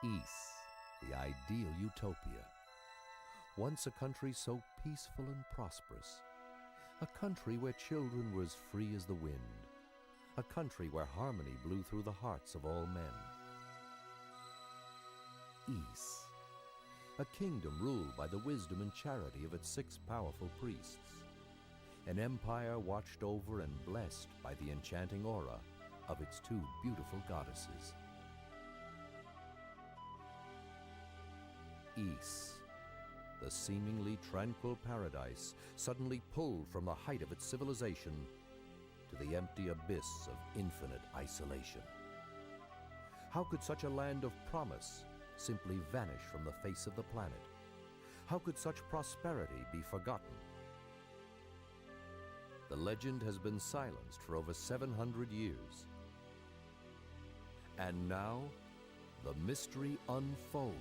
Ys, the ideal utopia. Once a country so peaceful and prosperous. A country where children were as free as the wind. A country where harmony blew through the hearts of all men. Ys, a kingdom ruled by the wisdom and charity of its 6 powerful priests. An empire watched over and blessed by the enchanting aura of its 2 beautiful goddesses. Ys, the seemingly tranquil paradise, suddenly pulled from the height of its civilization to the empty abyss of infinite isolation. How could such a land of promise simply vanish from the face of the planet? How could such prosperity be forgotten? The legend has been silenced for over 700 years. And now, the mystery unfolds.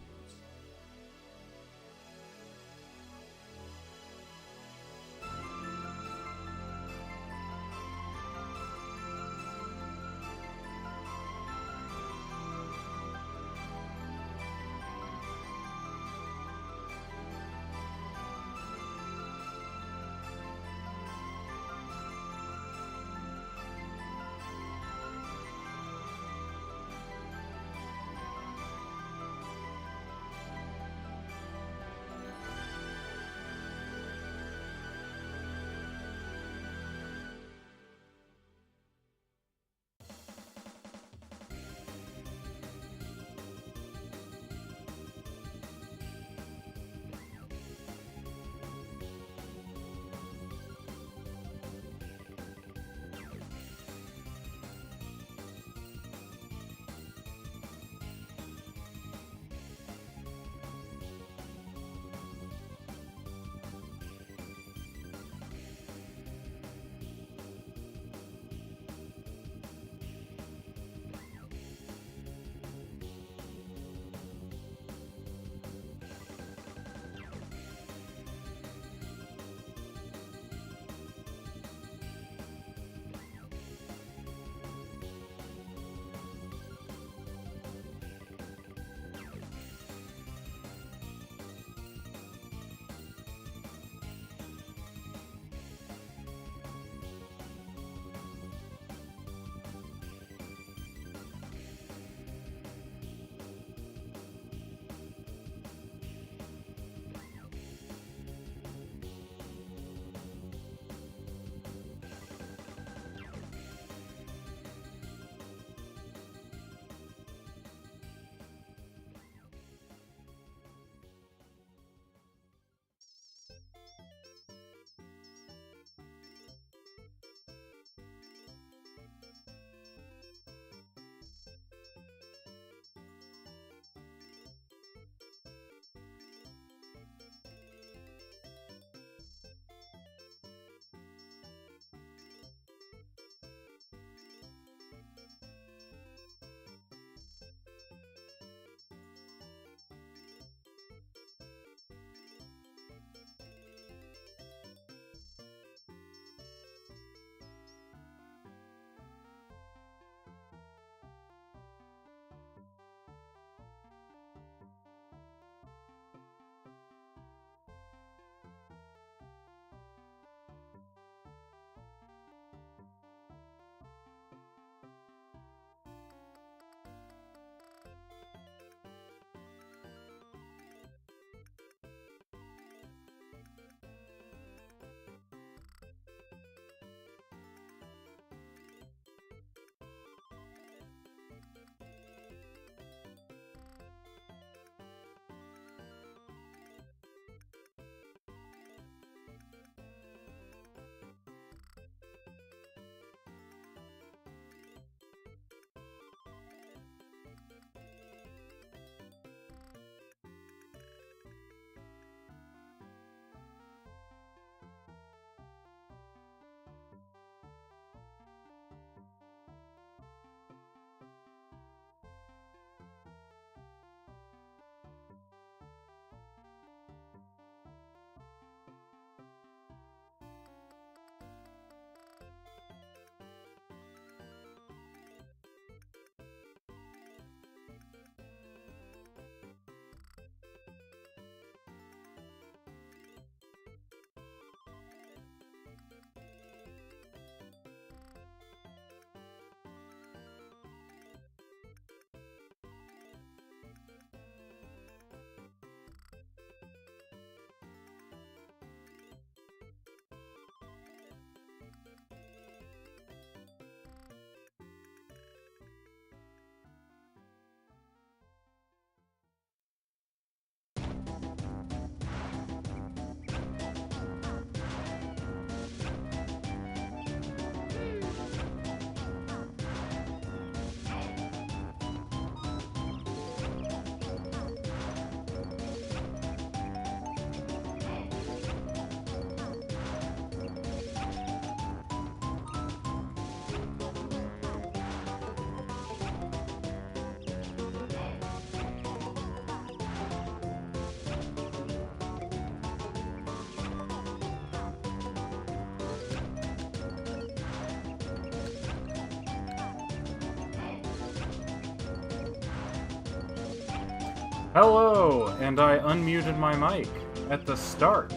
Hello! And I unmuted my mic at the start.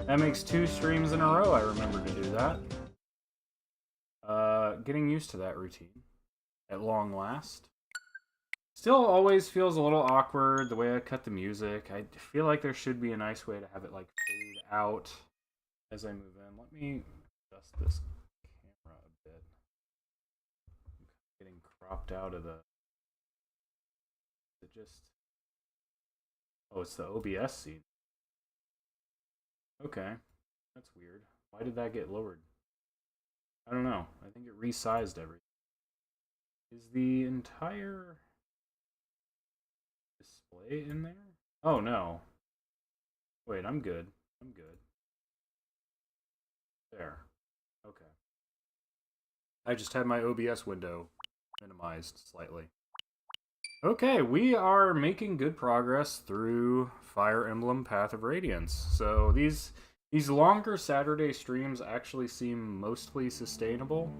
That makes 2 streams in a row I remember to do that. Getting used to that routine at long last. Still always feels a little awkward the way I cut the music. I feel like there should be a nice way to have it like fade out as I move in. Let me adjust this camera a bit. I'm getting cropped out of the... It just... Oh, it's the OBS scene. Okay, that's weird. Why did that get lowered? I don't know. I think it resized everything. Is the entire display in there? Oh no. Wait, I'm good. I'm good. There. Okay. I just had my OBS window minimized slightly. Okay, we are making good progress through Fire Emblem Path of Radiance. So these longer Saturday streams actually seem mostly sustainable.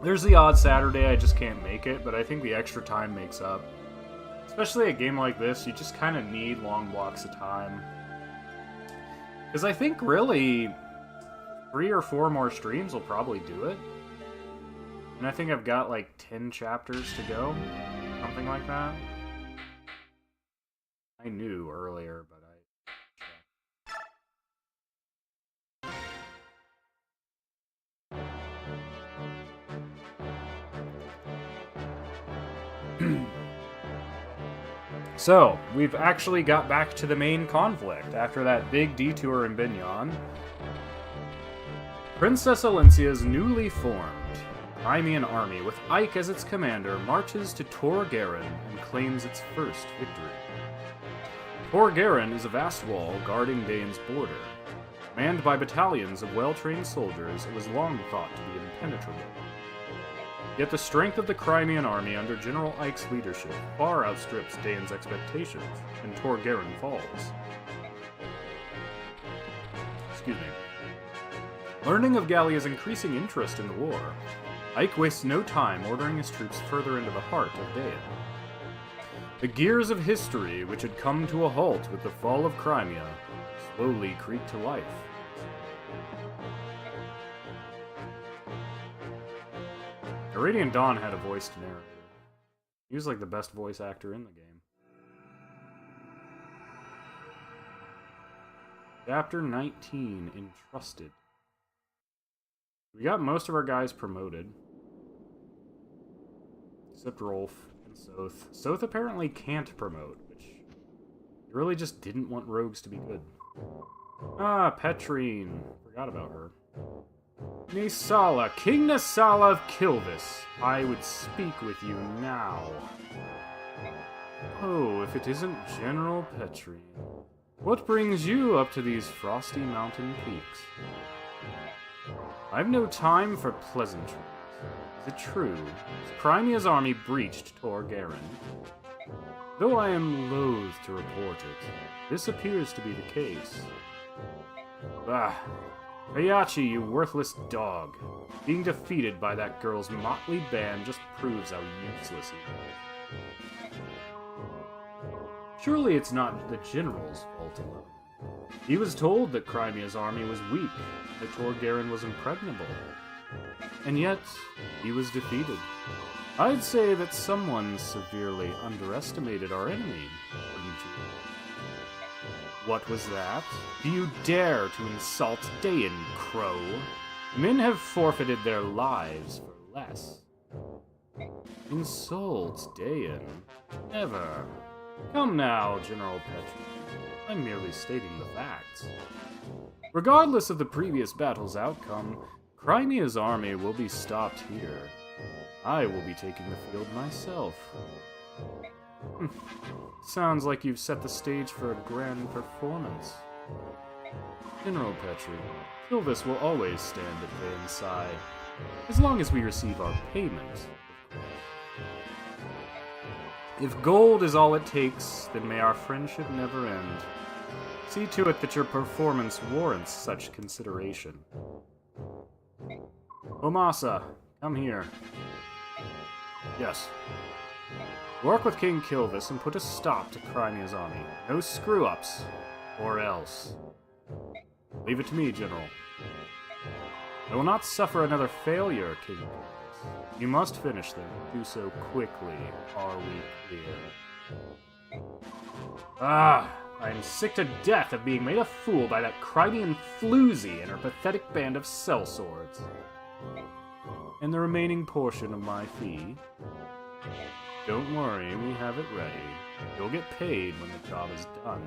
There's the odd Saturday I just can't make it, but I think the extra time makes up. Especially a game like this, you just kind of need long blocks of time. Because I think really 3 or 4 more streams will probably do it. And I think I've got like 10 chapters to go. Something like that. I knew earlier, but So, we've actually got back to the main conflict after that big detour in Binyan. Princess Alencia's newly formed Crimean army, with Ike as its commander, marches to Tor Garen and claims its first victory. Tor Garen is a vast wall guarding Daein's border. Manned by battalions of well-trained soldiers, it was long thought to be impenetrable. Yet the strength of the Crimean army under General Ike's leadership far outstrips Daein's expectations, and Tor Garen falls. Excuse me. Learning of Gallia's increasing interest in the war, Ike wastes no time ordering his troops further into the heart of Daein. The gears of history, which had come to a halt with the fall of Crimea, slowly creak to life. Radiant Dawn had a voiced narrator. He was like the best voice actor in the game. Chapter 19, Entrusted. We got most of our guys promoted. Except Rolf and Soth. Soth apparently can't promote, which... he really just didn't want rogues to be good. Ah, Petrine. Forgot about her. Nisala, King Nisala of Kilvis, I would speak with you now. Oh, if it isn't General Petrine. What brings you up to these frosty mountain peaks? I've no time for pleasantries. Is it true? Crimea's army breached Tor Garen. Though I am loath to report it, this appears to be the case. Bah! Heihachi, you worthless dog. Being defeated by that girl's motley band just proves how useless he is. Surely it's not the General's fault alone. He was told that Crimea's army was weak, that Tor Garen was impregnable. And yet, he was defeated. I'd say that someone severely underestimated our enemy, wouldn't you? What was that? Do you dare to insult Daein, Crow? Men have forfeited their lives for less. Insult Daein? Never. Come now, General Petrine. I'm merely stating the facts. Regardless of the previous battle's outcome, Crimea's army will be stopped here. I will be taking the field myself. Sounds like you've set the stage for a grand performance. General Petrine, Kilvis will always stand at Daein's side, as long as we receive our payment, of course. If gold is all it takes, then may our friendship never end. See to it that your performance warrants such consideration. Omasa, come here. Yes. Work with King Kilvis and put a stop to Crimea's army. No screw-ups, or else. Leave it to me, General. I will not suffer another failure, King Kilvis. You must finish them. Do so quickly. Are we clear? Ah! I am sick to death of being made a fool by that Crimean floozy and her pathetic band of sellswords. And the remaining portion of my fee? Don't worry, we have it ready. You'll get paid when the job is done.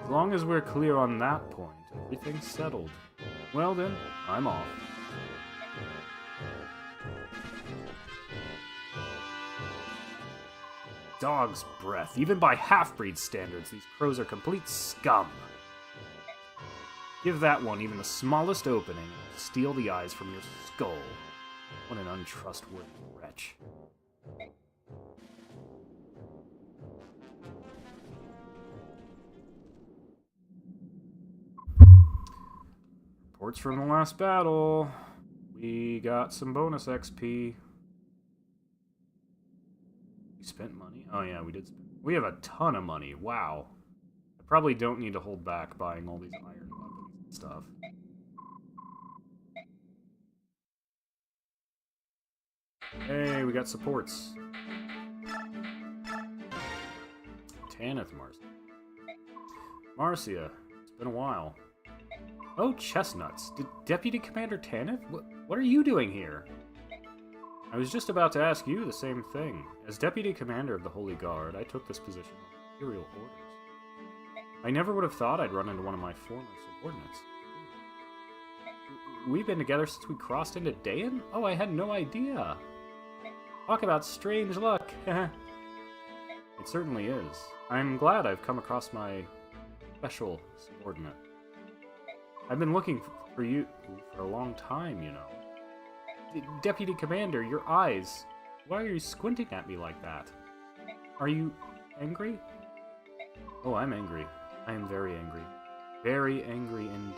As long as we're clear on that point, everything's settled. Well then, I'm off. Dog's breath. Even by half-breed standards, these crows are complete scum. Give that one even the smallest opening and steal the eyes from your skull. What an untrustworthy wretch. Reports from the last battle. We got some bonus XP. We spent money? Oh yeah, we did spend. We have a ton of money. Wow. I probably don't need to hold back buying all these iron weapons and stuff. Hey, we got supports. Tanith Marcia. Marcia, it's been a while. Oh, chestnuts. Deputy Commander Tanith? What are you doing here? I was just about to ask you the same thing. As Deputy Commander of the Holy Guard, I took this position on Imperial orders. I never would have thought I'd run into one of my former subordinates. We've been together since we crossed into Daein? Oh, I had no idea. Talk about strange luck. It certainly is. I'm glad I've come across my special subordinate. I've been looking for you for a long time, you know. Deputy Commander, your eyes. Why are you squinting at me like that? Are you angry? Oh, I'm angry. I am very angry. Very angry indeed.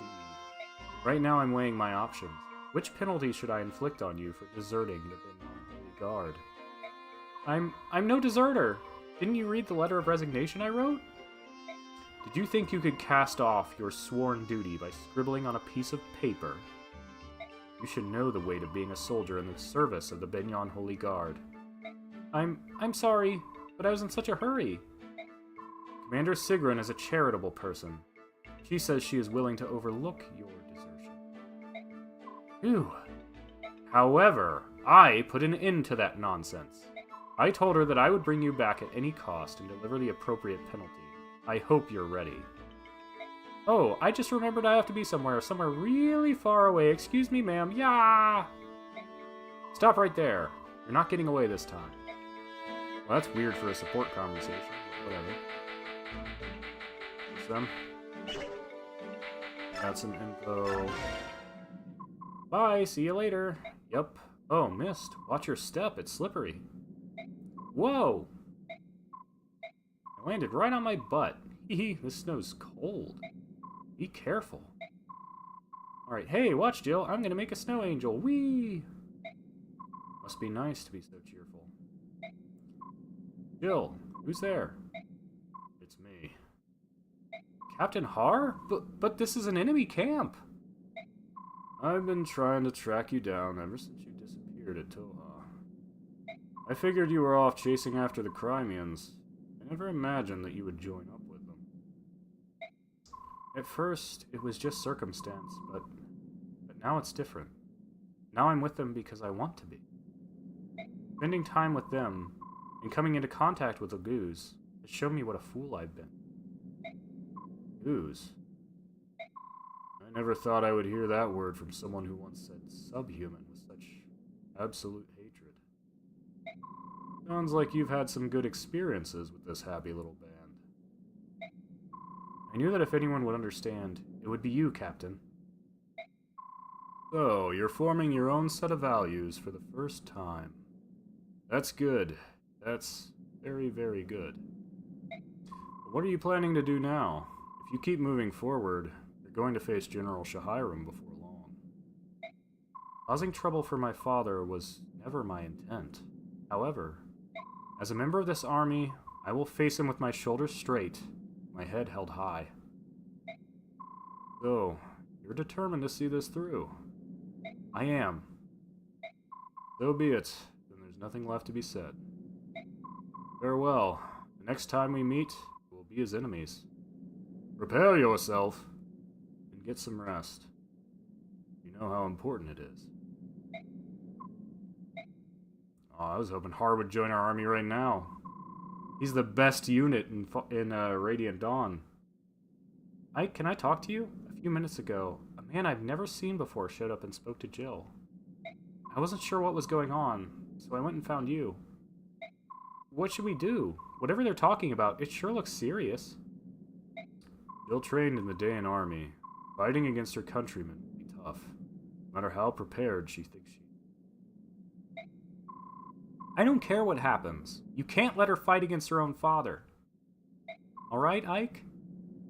Right now I'm weighing my options. Which penalty should I inflict on you for deserting the Holy Guard? I'm no deserter. Didn't you read the letter of resignation I wrote? Did you think you could cast off your sworn duty by scribbling on a piece of paper? You should know the weight of being a soldier in the service of the Benyon Holy Guard. I'm sorry, but I was in such a hurry. Commander Sigrun is a charitable person. She says she is willing to overlook your desertion. Phew. However, I put an end to that nonsense. I told her that I would bring you back at any cost and deliver the appropriate penalty. I hope you're ready. Oh, I just remembered I have to be somewhere really far away. Excuse me, ma'am. Yeah! Stop right there. You're not getting away this time. Well, that's weird for a support conversation. Whatever. What's them? Got some info. Bye, see you later. Yep. Oh, missed. Watch your step, it's slippery. Whoa! I landed right on my butt. Hee, this snow's cold. Be careful. Alright, hey, watch, Jill. I'm gonna make a snow angel. Whee! Must be nice to be so cheerful. Jill, who's there? It's me. Captain Har? But this is an enemy camp. I've been trying to track you down ever since you disappeared at Toha. I figured you were off chasing after the Crimeans. I never imagined that you would join up with them. At first, it was just circumstance, but now it's different. Now I'm with them because I want to be. Spending time with them and coming into contact with the Goose has shown me what a fool I've been. Goose? I never thought I would hear that word from someone who once said subhuman with such absolute hatred. Sounds like you've had some good experiences with this happy little band. I knew that if anyone would understand, it would be you, Captain. So, you're forming your own set of values for the first time. That's good. That's very, very good. But what are you planning to do now? If you keep moving forward, you're going to face General Shahairam before long. Causing trouble for my father was never my intent. However, as a member of this army, I will face him with my shoulders straight, my head held high. So, you're determined to see this through. I am. So be it. Then there's nothing left to be said. Farewell. The next time we meet, we'll be as enemies. Prepare yourself and get some rest. You know how important it is. Oh, I was hoping Har would join our army right now. He's the best unit in Radiant Dawn. Ike, can I talk to you? A few minutes ago, a man I've never seen before showed up and spoke to Jill. I wasn't sure what was going on, so I went and found you. What should we do? Whatever they're talking about, it sure looks serious. Jill trained in the Daein army. Fighting against her countrymen will be tough, no matter how prepared she thinks she is. I don't care what happens. You can't let her fight against her own father. Alright, Ike?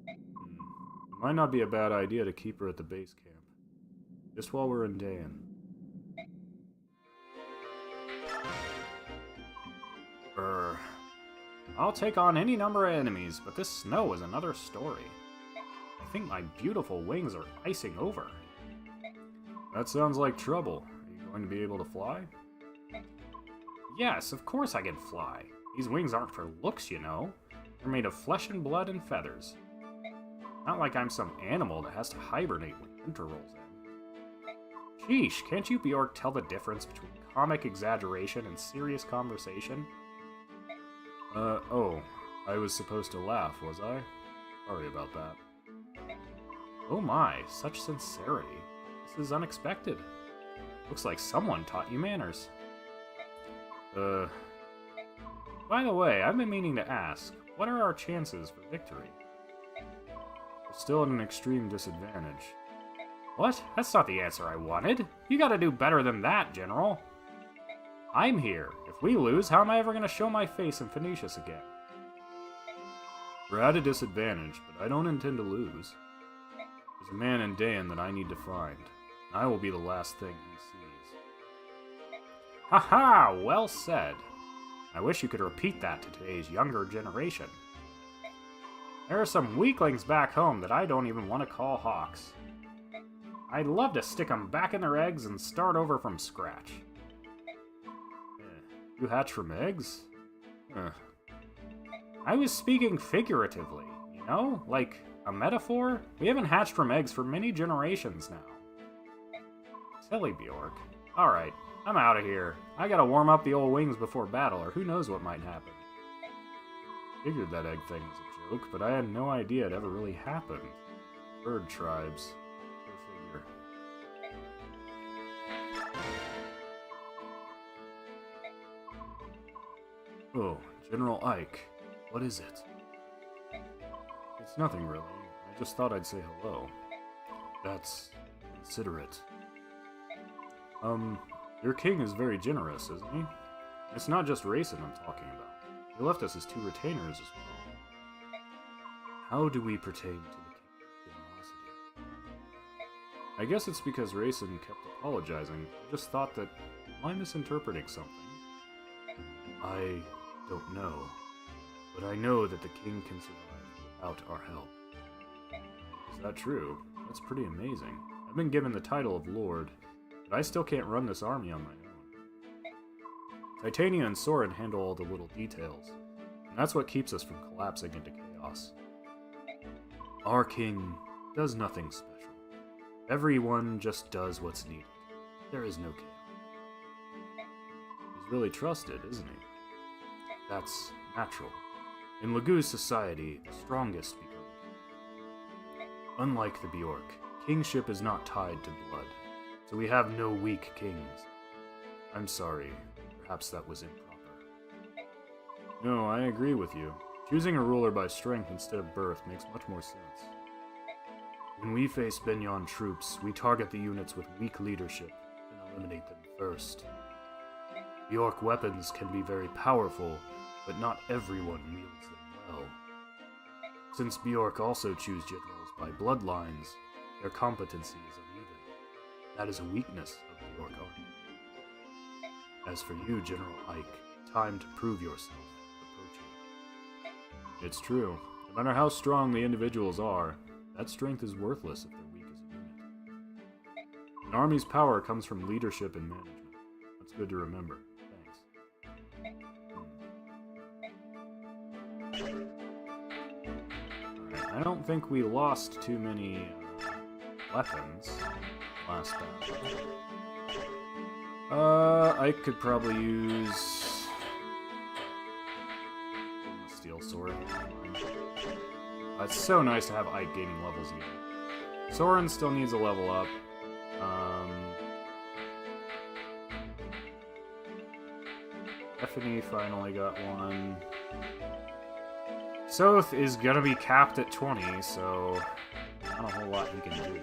It might not be a bad idea to keep her at the base camp. Just while we're in Daein. I'll take on any number of enemies, but this snow is another story. I think my beautiful wings are icing over. That sounds like trouble. Are you going to be able to fly? Yes, of course I can fly. These wings aren't for looks, you know. They're made of flesh and blood and feathers. Not like I'm some animal that has to hibernate when winter rolls in. Sheesh, can't you, Bjork, tell the difference between comic exaggeration and serious conversation? Oh, I was supposed to laugh, was I? Sorry about that. Oh my, such sincerity. This is unexpected. Looks like someone taught you manners. By the way, I've been meaning to ask, what are our chances for victory? We're still at an extreme disadvantage. What? That's not the answer I wanted. You gotta do better than that, General. I'm here. If we lose, how am I ever gonna show my face in Phoenicius again? We're at a disadvantage, but I don't intend to lose. There's a man in Daein that I need to find. I will be the last thing he sees. Haha! Well said. I wish you could repeat that to today's younger generation. There are some weaklings back home that I don't even want to call hawks. I'd love to stick them back in their eggs and start over from scratch. You hatch from eggs? I was speaking figuratively, you know? Like a metaphor? We haven't hatched from eggs for many generations now. Silly Bjork. Alright, I'm out of here. I gotta warm up the old wings before battle, or who knows what might happen. Figured that egg thing was a joke, but I had no idea it ever really happened. Bird tribes. Go figure. Oh, General Ike. What is it? It's nothing really. I just thought I'd say hello. That's considerate. Your king is very generous, isn't he? It's not just Racin I'm talking about. He left us his 2 retainers as well. How do we pertain to the king's generosity? I guess it's because Racin kept apologizing. I just thought that... Am I misinterpreting something? I don't know. But I know that the king can survive without our help. Is that true? That's pretty amazing. I've been given the title of Lord, but I still can't run this army on my own. Titania and Soren handle all the little details, and that's what keeps us from collapsing into chaos. Our king does nothing special. Everyone just does what's needed. There is no chaos. He's really trusted, isn't he? That's natural. In Lagoo's society, the strongest become king. Unlike the Bjork, kingship is not tied to blood, so we have no weak kings. I'm sorry, perhaps that was improper. No, I agree with you. Choosing a ruler by strength instead of birth makes much more sense. When we face Benyon troops, we target the units with weak leadership and eliminate them first. Bjork weapons can be very powerful, but not everyone wields them well. Since Bjork also choose generals by bloodlines, their competency is uneven. That is a weakness of the Bjork army. As for you, General Ike, time to prove yourself approaching. It's true. No matter how strong the individuals are, that strength is worthless if they're weak as a unit. An army's power comes from leadership and management. That's good to remember. Thanks. Alright, I don't think we lost too many weapons last battle. I could probably use a steel sword. It's so nice to have Ike gaining levels again. Soren still needs a level up. Stephanie finally got one. Soth is gonna be capped at 20, so not a whole lot he can do.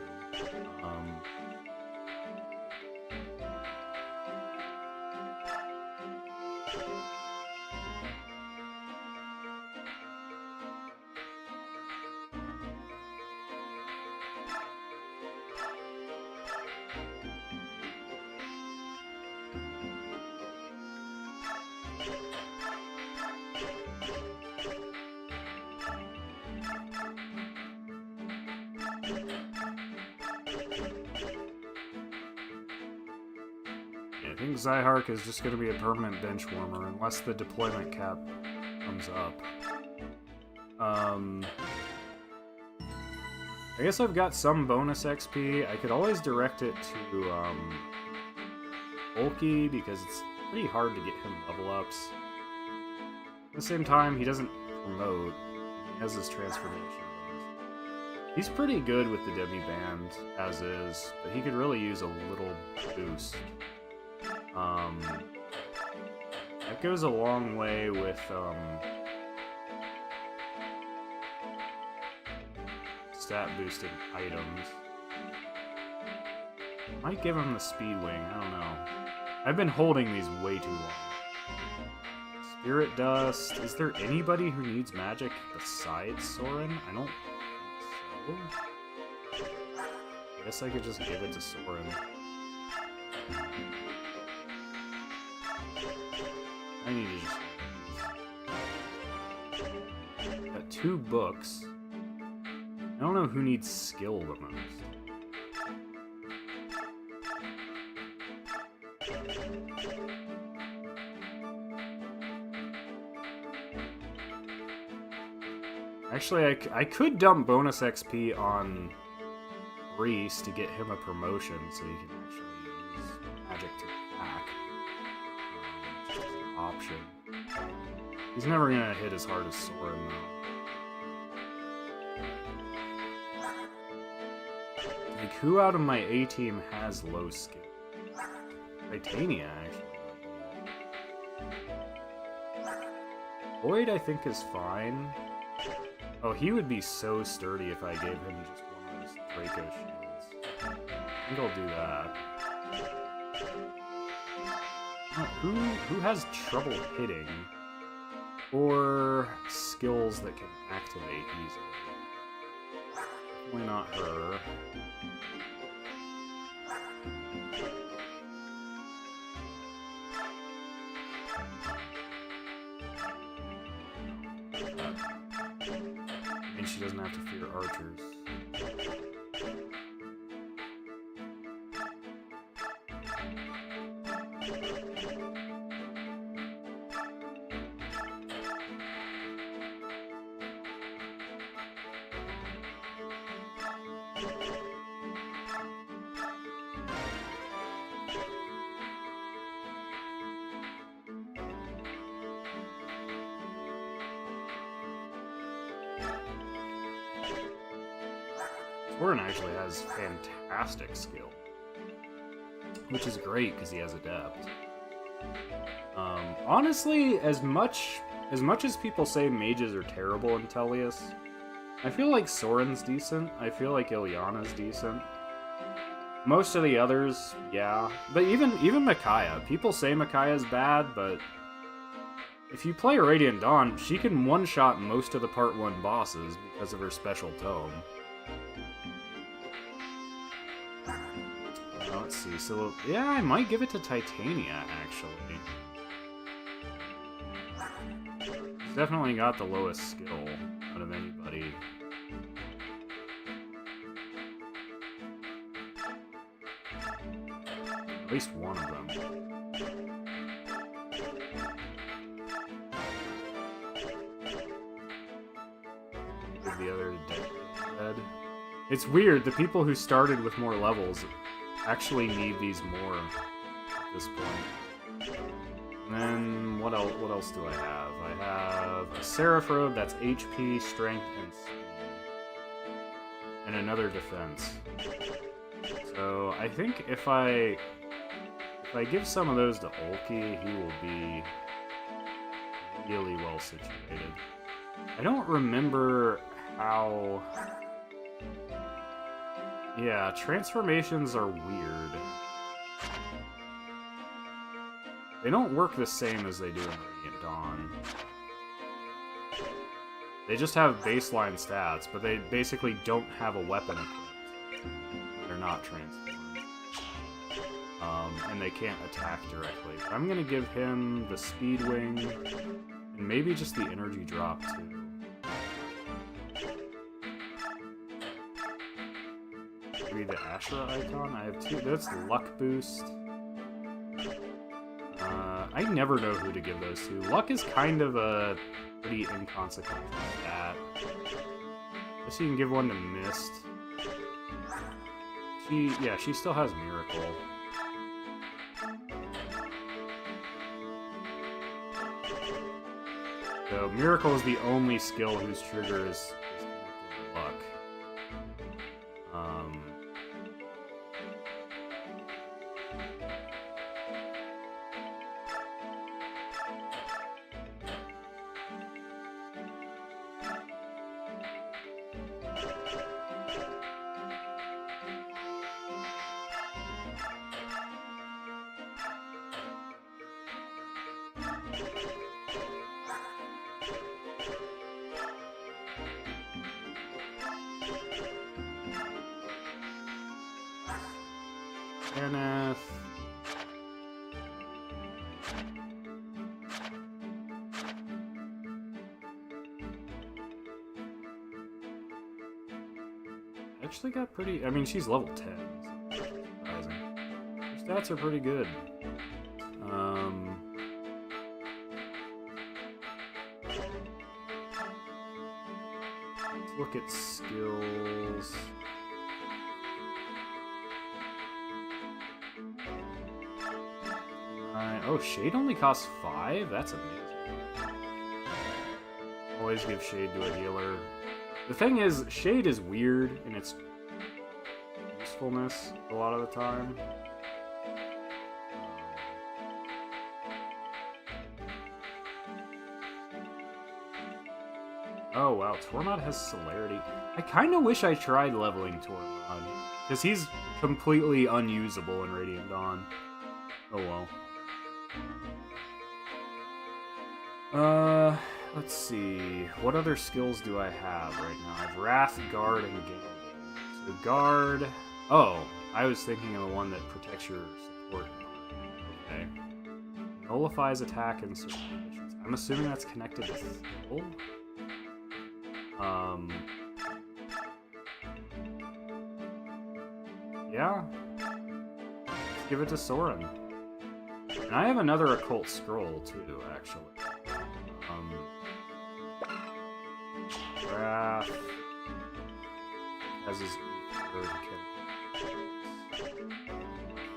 I think Zyhark is just going to be a permanent bench warmer unless the deployment cap comes up. I guess I've got some bonus XP. I could always direct it to Bulky because it's pretty hard to get him level ups. At the same time, he doesn't promote. He has his transformation. He's pretty good with the demi-band as is, but he could really use a little boost. That goes a long way with, stat boosted items. Might give him the speed wing, I don't know. I've been holding these way too long. Spirit Dust. Is there anybody who needs magic besides Soren? I don't think so. I guess I could just give it to Soren. I need to just... Got 2 books. I don't know who needs skill the most. Actually, I could dump bonus XP on Reese to get him a promotion so he can actually use magic to attack. Just as an option. He's never gonna hit as hard as Soren, though. Like, who out of my A-team has low skill? Titania, actually. Boyd, I think, is fine. Oh, he would be so sturdy if I gave him just one of those Draco shields. I think I'll do that. Who has trouble hitting? Or skills that can activate easily? Definitely not her. She doesn't have to fear archers. Soren actually has fantastic skill, which is great because he has Adept. Honestly, as much as people say mages are terrible in Tellius, I feel like Soren's decent. I feel like Ilyana's decent. Most of the others, yeah. But even Micaiah. People say Micaiah's bad, but if you play Radiant Dawn, she can one-shot most of the Part 1 bosses because of her special tome. Let's see, so, yeah, I might give it to Titania, actually. Definitely got the lowest skill out of anybody. At least one of them. The other dead. It's weird, the people who started with more levels actually need these more at this point. And then, what else do I have? I have a Seraph Robe, that's HP, Strength, and Speed. And another Defense. So, I think if I give some of those to Ulki, he will be really well situated. I don't remember how... Yeah, transformations are weird. They don't work the same as they do in Radiant Dawn. They just have baseline stats, but they basically don't have a weapon equipped. They're not transformed. And they can't attack directly. But I'm gonna give him the Speed Wing, and maybe just the Energy Drop, too. Maybe the Ashura icon? I have two. That's Luck Boost. I never know who to give those to. Luck is kind of a pretty inconsequential stat. I guess you can give one to Mist. She still has Miracle. So Miracle is the only skill whose trigger is connected to Luck. Kenneth. Actually got pretty... I mean, she's level 10. So surprising. Her stats are pretty good. Let's look at skills. Oh, Shade only costs 5? That's amazing. Always give Shade to a healer. The thing is, Shade is weird in its usefulness a lot of the time. Oh wow, Tormod has Celerity. I kind of wish I tried leveling Tormod, because he's completely unusable in Radiant Dawn. Oh well. Let's see. What other skills do I have right now? I have Wrath, Guard, and Gamble. So Guard... Oh, I was thinking of the one that protects your support. Okay. Nullifies attack and certain conditions. I'm assuming that's connected to skill? Yeah. Let's give it to Soren. And I have another Occult Scroll, too, actually. Wrath has his third kit.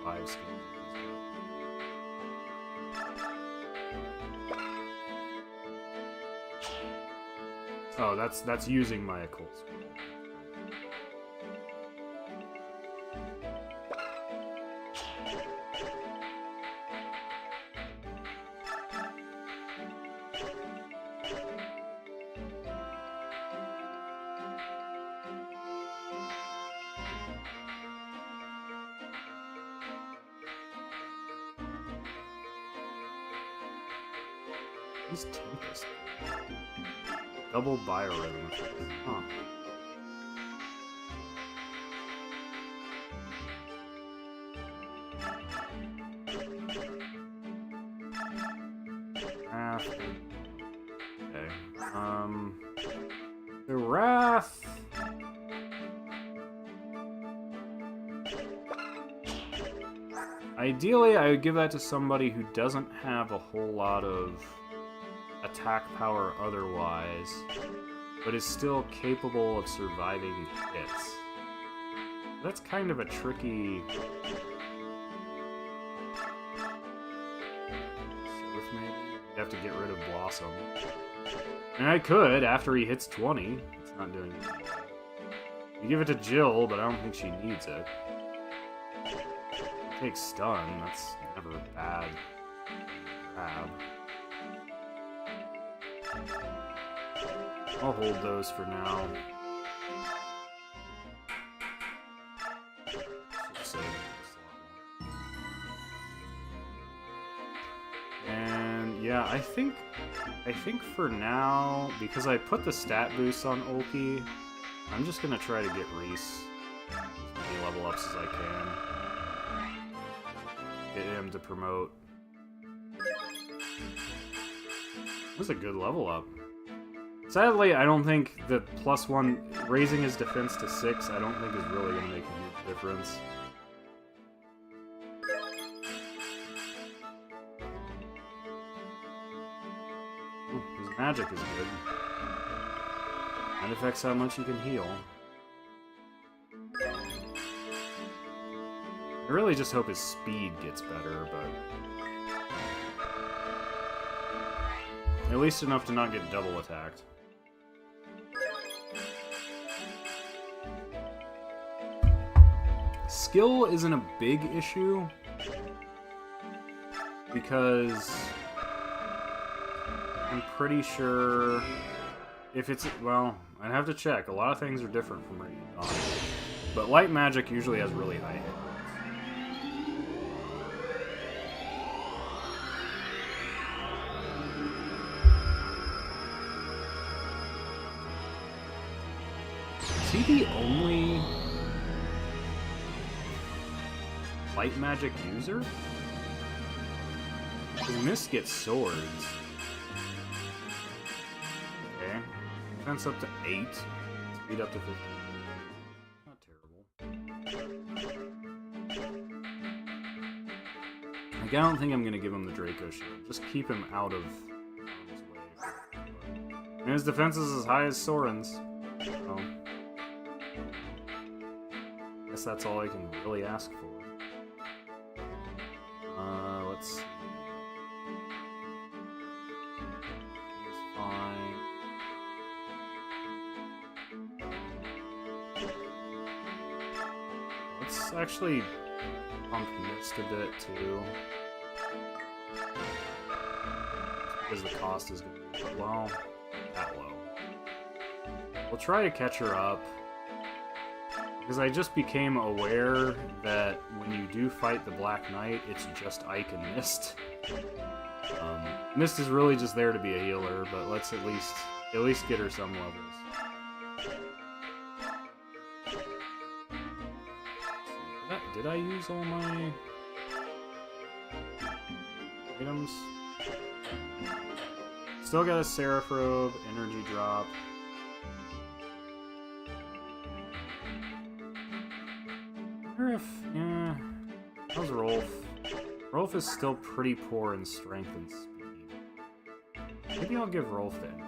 5 skills. Oh, that's using my Occult Scroll. Who's Tempest? Double biorhythm. Huh. Okay. The Wrath. Ideally, I would give that to somebody who doesn't have a whole lot of attack power otherwise, but is still capable of surviving hits. That's kind of a tricky... Sith, maybe? You have to get rid of Blossom. And I could, after he hits 20. It's not doing anything. You give it to Jill, but I don't think she needs it. Take stun, that's never a bad grab. I'll hold those for now. And yeah, I think for now, because I put the stat boost on Ulki, I'm just gonna try to get Reese as many level ups as I can. Get him to promote. That was a good level up. Sadly, I don't think the +1 raising his defense to 6, I don't think is really going to make a huge difference. Ooh, his magic is good. And affects how much you can heal. I really just hope his speed gets better, but... at least enough to not get double attacked. Skill isn't a big issue, because I'm pretty sure if it's... well, I'd have to check. A lot of things are different from Radiant Dawn. But light magic usually has really high hit. Is he the only light magic user? Because Mist gets swords. Okay. Defense up to 8. Speed up to 15. Not terrible. Like, I don't think I'm going to give him the Draco Shield. Just keep him out of harm's way. And his defense is as high as Soren's. So... guess that's all I can really ask for. Let's see. He's fine. Let's actually pump Mist a bit too. Because the cost is going to be low. That low. We'll try to catch her up. Because I just became aware that when you do fight the Black Knight, it's just Ike and Mist. Mist is really just there to be a healer, but let's at least get her some levels. Did I use all my items? Still got a Seraph Robe, Energy Drop. Yeah, how's Rolf? Rolf is still pretty poor in strength and speed. Maybe I'll give Rolf then.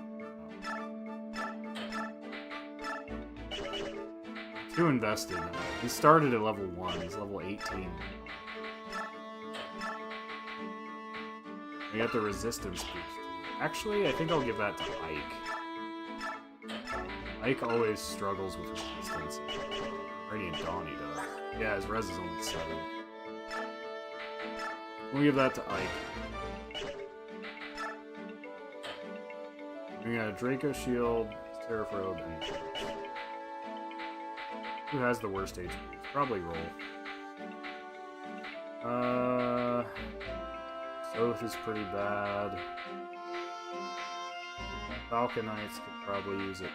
Too invested in it. He started at level 1, he's level 18. We got the resistance boost. Actually, I think I'll give that to Ike. Ike always struggles with resistance. Radiant Dawn he does. Yeah, his res is only 7. We'll give that to Ike. We got a Draco Shield, Seraph Robe, and... who has the worst HP? Probably Rolf. Soth is pretty bad. Falconites could probably use it too.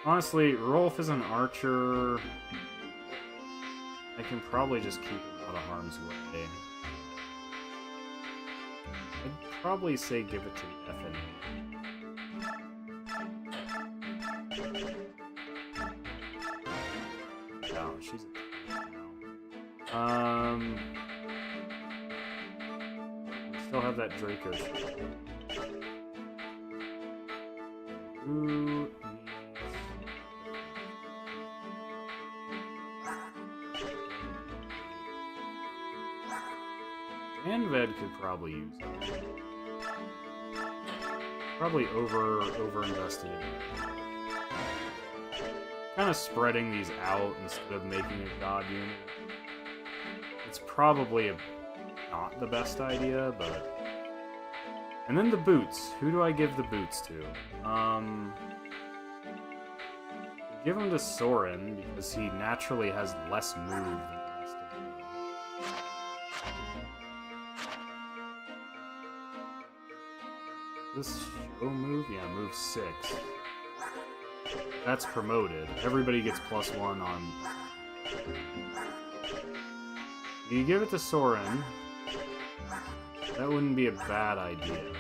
Honestly, Rolf is an archer. I can probably just keep him out of harm's way. I'd probably say give it to the FNE. Oh, she's still have that Draco shield. Who Anved could probably use it. Probably over invested in it. Kind of spreading these out instead of making a god unit. It's probably not the best idea, but... And then the boots. Who do I give the boots to? Give them to Soren, because he naturally has less move than the rest of them. This show move? Yeah, move 6. That's promoted. Everybody gets +1 on... You give it to Soren. That wouldn't be a bad idea.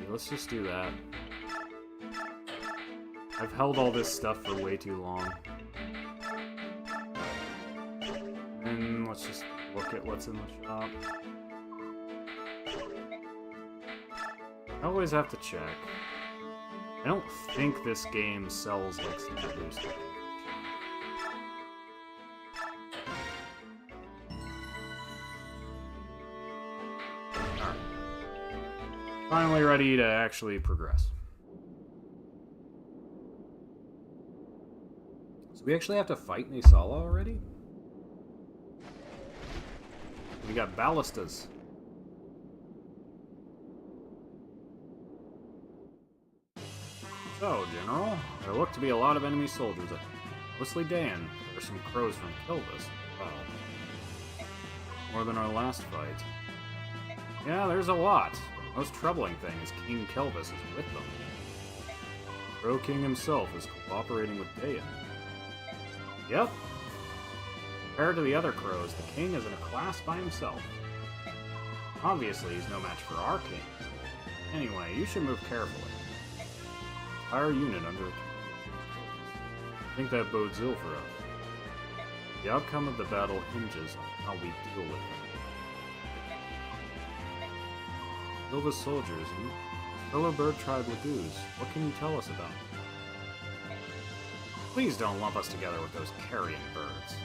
Let's just do that. I've held all this stuff for way too long. And let's just look at what's in the shop. I always have to check. I don't think this game sells like stat boost. Alright. Finally ready to actually progress. So we actually have to fight Nisala already? We got ballistas. So, General, there look to be a lot of enemy soldiers, mostly Daein. There's some crows from Kilvis. Well, more than our last fight. Yeah, there's a lot. The most troubling thing is King Kilvis is with them. Crow King himself is cooperating with Daein. Yep. Compared to the other crows, the king is in a class by himself. Obviously, he's no match for our king. Anyway, you should move carefully. Entire unit under I think that bodes ill for us. The outcome of the battle hinges on how we deal with them. Kilvis soldiers, fellow bird tribe Lagoos, what can you tell us about them? Please don't lump us together with those carrion birds.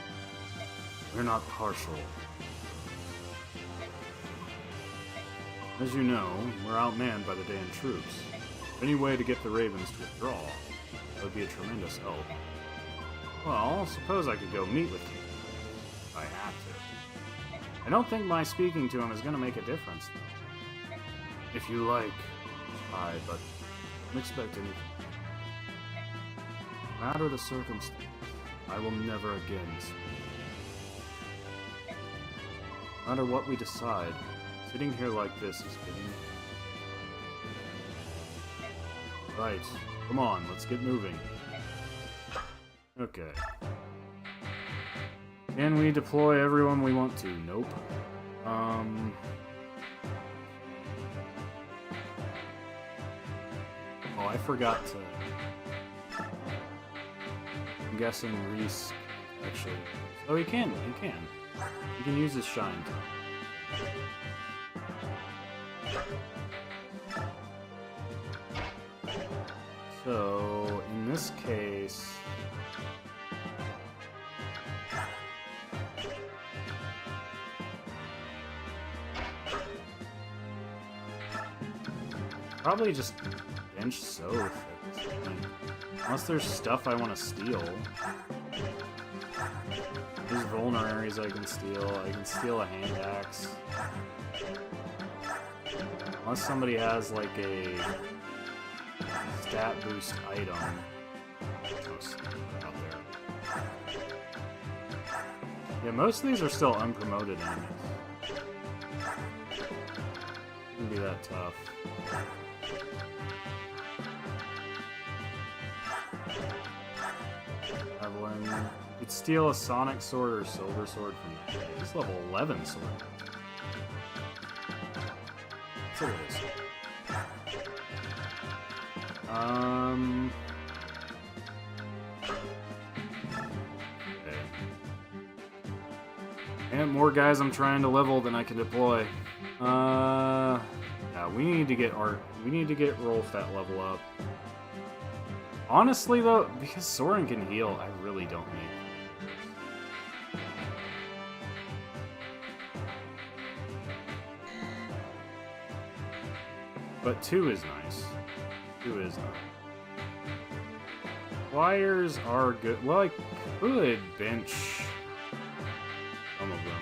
We're not partial. As you know, we're outmanned by the Daein troops. Any way to get the Ravens to withdraw, that would be a tremendous help. Well, suppose I could go meet with you. If I had to. I don't think my speaking to him is going to make a difference, though. If you like, I, but don't expect anything. No matter the circumstance, I will never again speak. No matter what we decide, sitting here like this is getting... Right. Come on, let's get moving. Okay. Can we deploy everyone we want to? Nope. Oh, I forgot to... I'm guessing Reese actually... Oh, he can. He can. He can use his shine time. So, in this case... Probably just bench Soph. Unless there's stuff I want to steal. There's vulneraries I can steal. I can steal a hand axe. Unless somebody has like a stat boost item. Out there. Yeah, most of these are still unpromoted enemies. Wouldn't be that tough. Evelyn, You'd steal a Sonic Sword or Silver Sword from this level 11 sword. So it is. Okay. And more guys I'm trying to level than I can deploy. Yeah, we need to get Rolf that level up. Honestly, though, because Soren can heal, I really don't need. But 2 is nice. 2 is nice. Flyers are good. Well, I could bench some of them.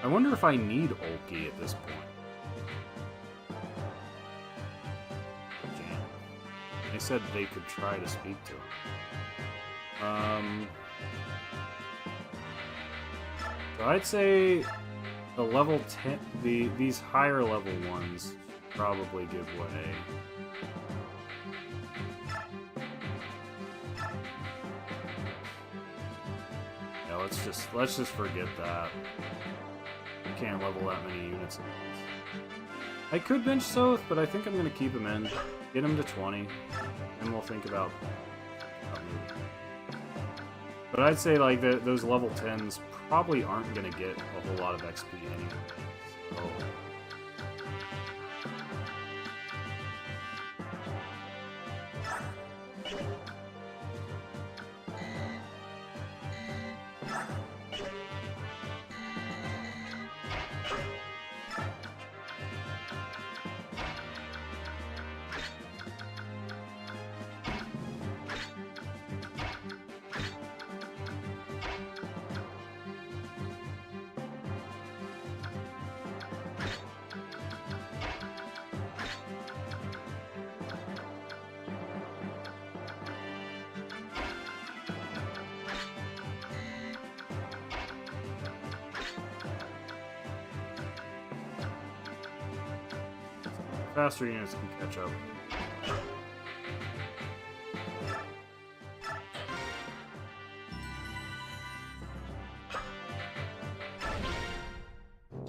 I wonder if I need Ulki at this point. Jam. They said they could try to speak to him. So I'd say the level 10, these higher level ones probably give way. Yeah, let's just forget that. You can't level that many units at once. I could bench Soth, but I think I'm gonna keep him in. Get him to 20, and we'll think about moving. But I'd say like those level 10s probably aren't gonna get a whole lot of XP anyway. So faster units can catch up.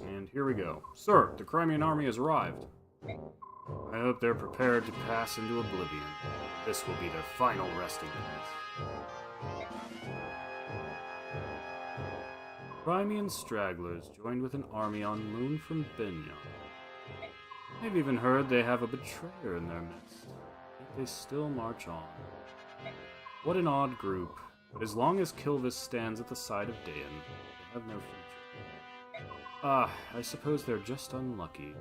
And here we go. Sir, the Crimean army has arrived. I hope they're prepared to pass into oblivion. This will be their final resting place. Crimean stragglers joined with an army on loan from Benyon. I've even heard they have a betrayer in their midst, yet they still march on. What an odd group, but as long as Kilvis stands at the side of Daein, they have no future. Ah, I suppose they're just unlucky.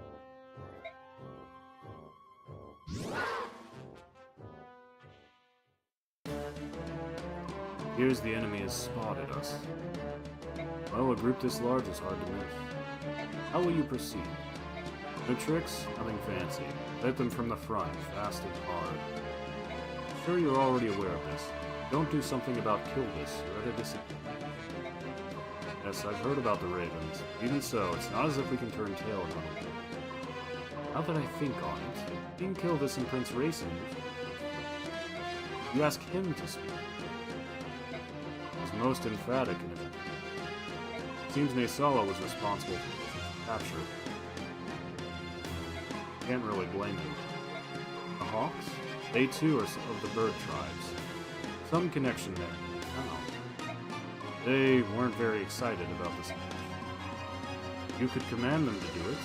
Here's the enemy has spotted us. Well, a group this large is hard to miss. How will you proceed? No tricks, nothing fancy. Hit them from the front, fast and hard. Sure you're already aware of this. Don't do something about Kilvis, you're at a disadvantage. Yes, I've heard about the Ravens. Even so, it's not as if we can turn tail and run away. Now that I think on it, King Kilvis and Prince Racing, you ask him to speak. He's most emphatic in it. Seems Naysala was responsible for the capture. Can't really blame him. The Hawks? They too are of the bird tribes. Some connection there. Oh. They weren't very excited about this. You could command them to do it.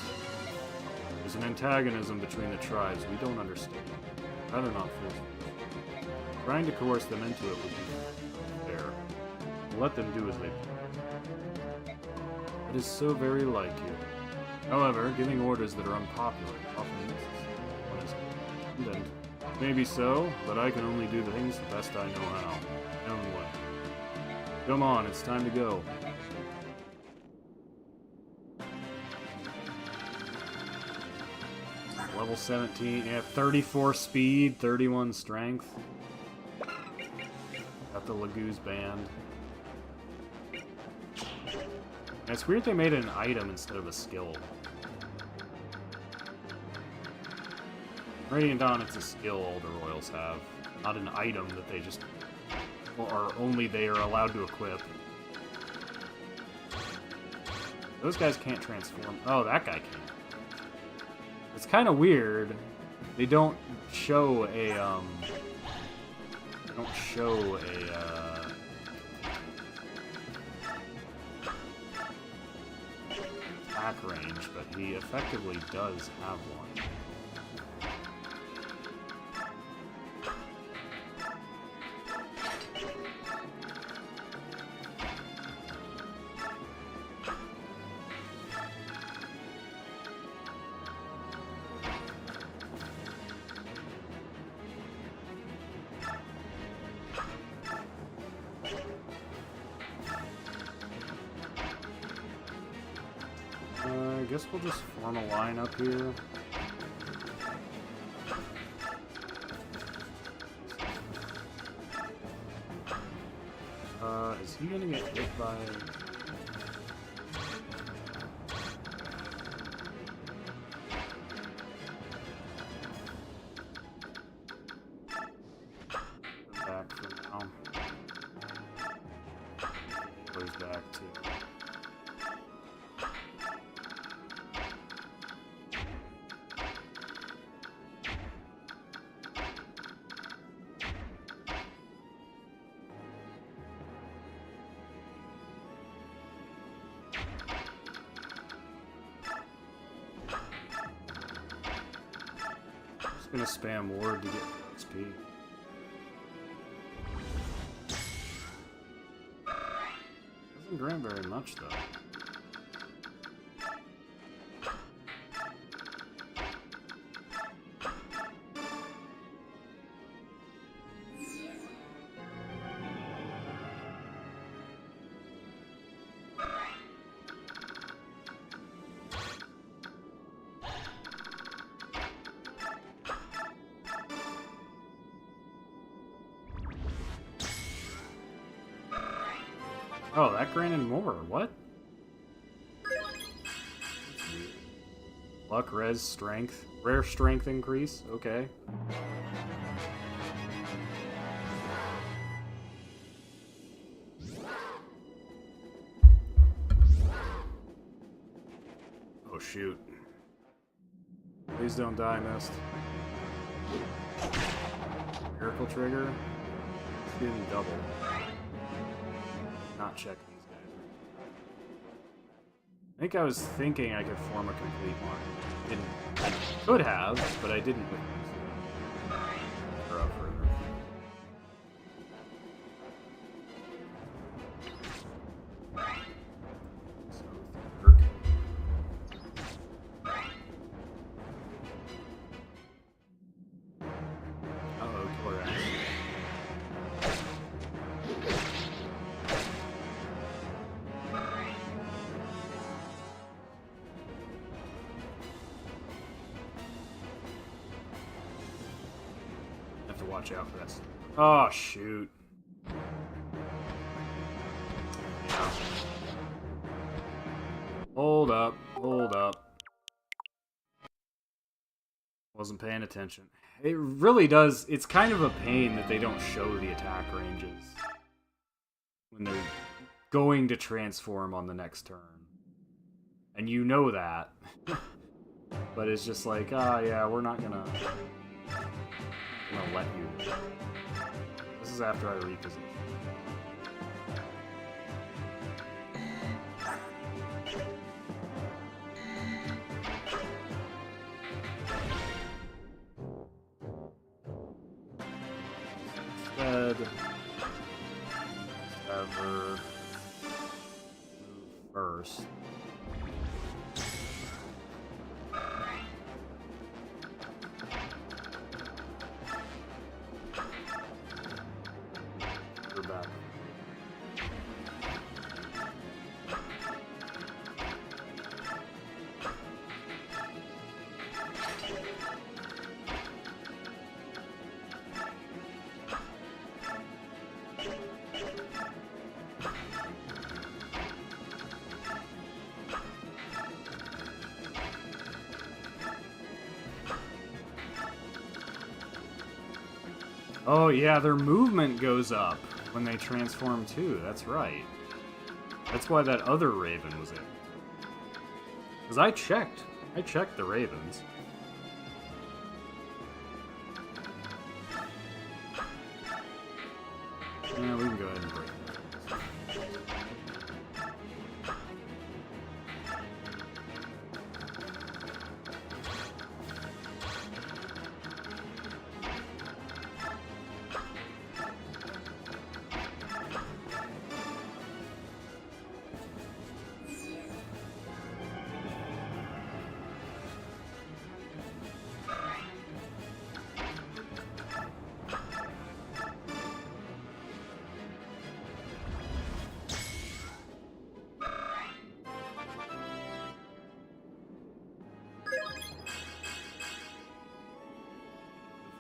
There's an antagonism between the tribes we don't understand. Rather not force them. Trying to coerce them into it would be fair. Let them do as they please. It is so very like you. However, giving orders that are unpopular often misses what is intended. Maybe so, but I can only do the things the best I know how. My own way. Come on, it's time to go. Level 17, yeah, 34 speed, 31 strength. Got the Lagoo's band. It's weird they made it an item instead of a skill. Radiant Dawn, it's a skill all the royals have, not an item that they just or only they are allowed to equip. Those guys can't transform. Oh, that guy can. It's kind of weird. They don't show a attack range, but he effectively does have one. I guess we'll just form a line up here. Is he gonna get hit by... Back for now. Goes back to... Gonna spam ward to get XP. Doesn't grant very much though. Oh, that granted more. What? Luck, res, strength. Rare strength increase. Okay. Oh, shoot. Please don't die, Mist. Miracle trigger. It's getting double. Not check these guys. I think I was thinking I could form a complete line. Didn't. I could have, but I didn't. Or up further. So, Dirk. Uh-oh, killer ass. Watch out for this. Oh, shoot. Yeah. Hold up. Hold up. Wasn't paying attention. It really does. It's kind of a pain that they don't show the attack ranges when they're going to transform on the next turn. And you know that. But it's just like, ah, yeah, we're not gonna let you. This is after I reposition. Instead, ever move first. Back. Oh yeah, their movement goes up. when they transform too, that's right. That's why that other raven was in. Because I checked the ravens. Yeah, we can go ahead and break them.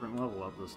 Different level up this.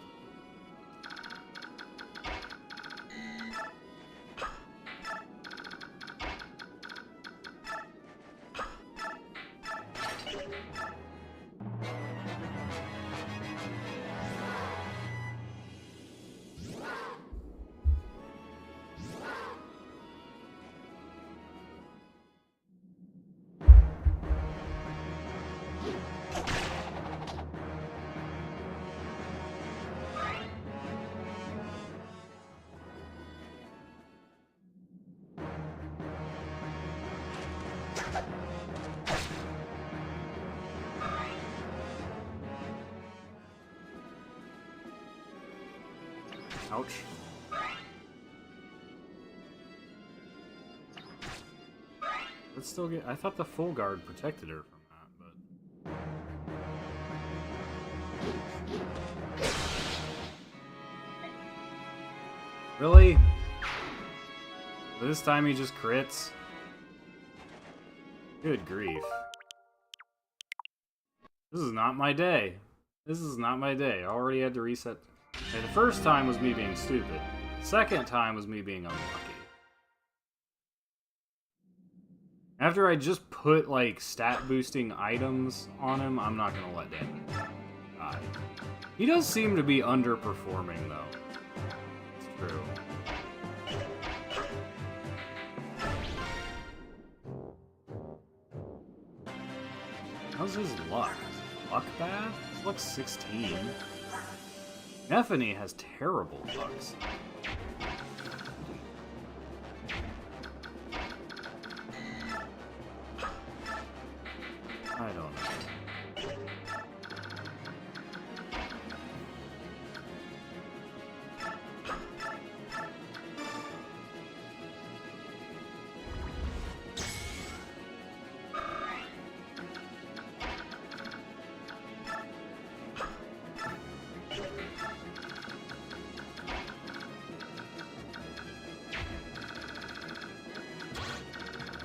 Ouch. Let's still get. I thought the full guard protected her from that, but. Really? This time he just crits? Good grief. This is not my day. This is not my day. I already had to reset. Okay, the first time was me being stupid. The second time was me being unlucky. After I just put, like, stat boosting items on him, I'm not gonna let Daein die. He does seem to be underperforming, though. It's true. How's his luck? Is his luck bad? His luck's 16. Nephany has terrible lucks. I don't know.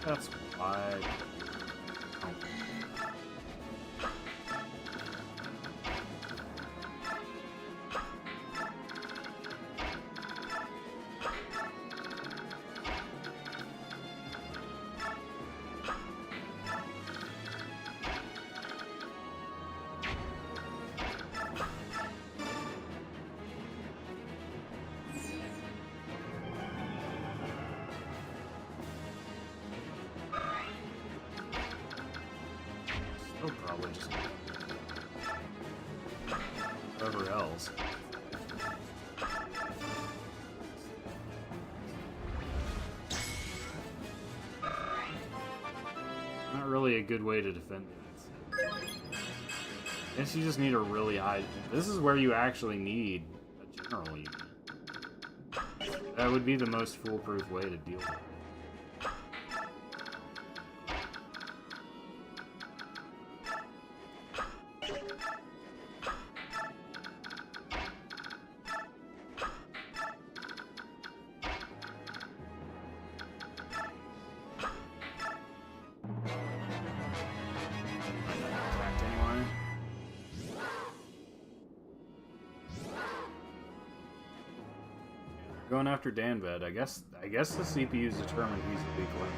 That's why. He'll probably just whoever else. Not really a good way to defend it. I guess you just need a really high. This is where you actually need a general unit. That would be the most foolproof way to deal with it. Going after Danved. I guess the CPU's determined he's the weak link.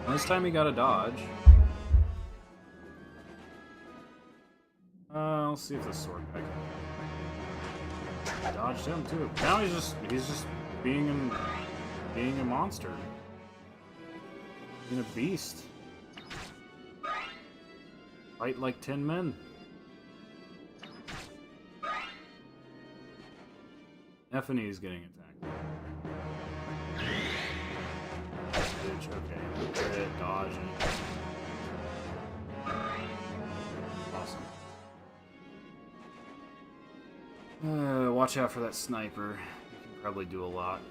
This time he got a dodge. Let's see if this sword guy can dodge him too. Now he's just being a monster. Being a beast. Fight like 10 men. F&E is getting attacked. Bitch, okay. Crit, dodge, awesome. Watch out for that sniper. You can probably do a lot.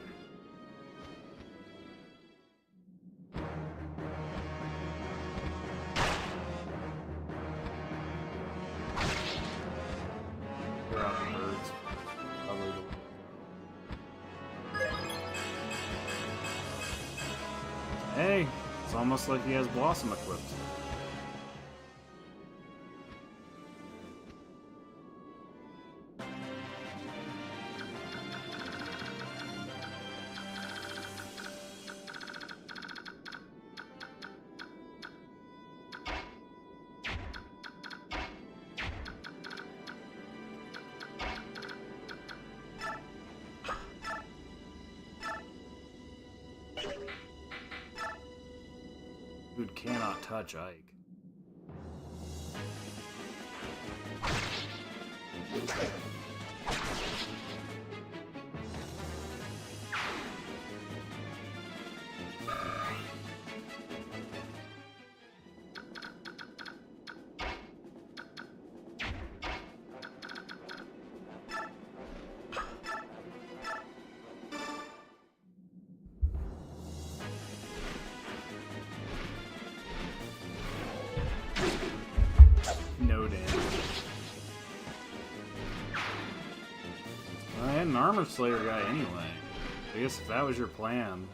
Clear out the birds. Probably the... Hey, it's almost like he has Blossom equipped. Dude cannot touch Ike. No damage. Well, I had an Armor Slayer guy anyway. I guess if that was your plan.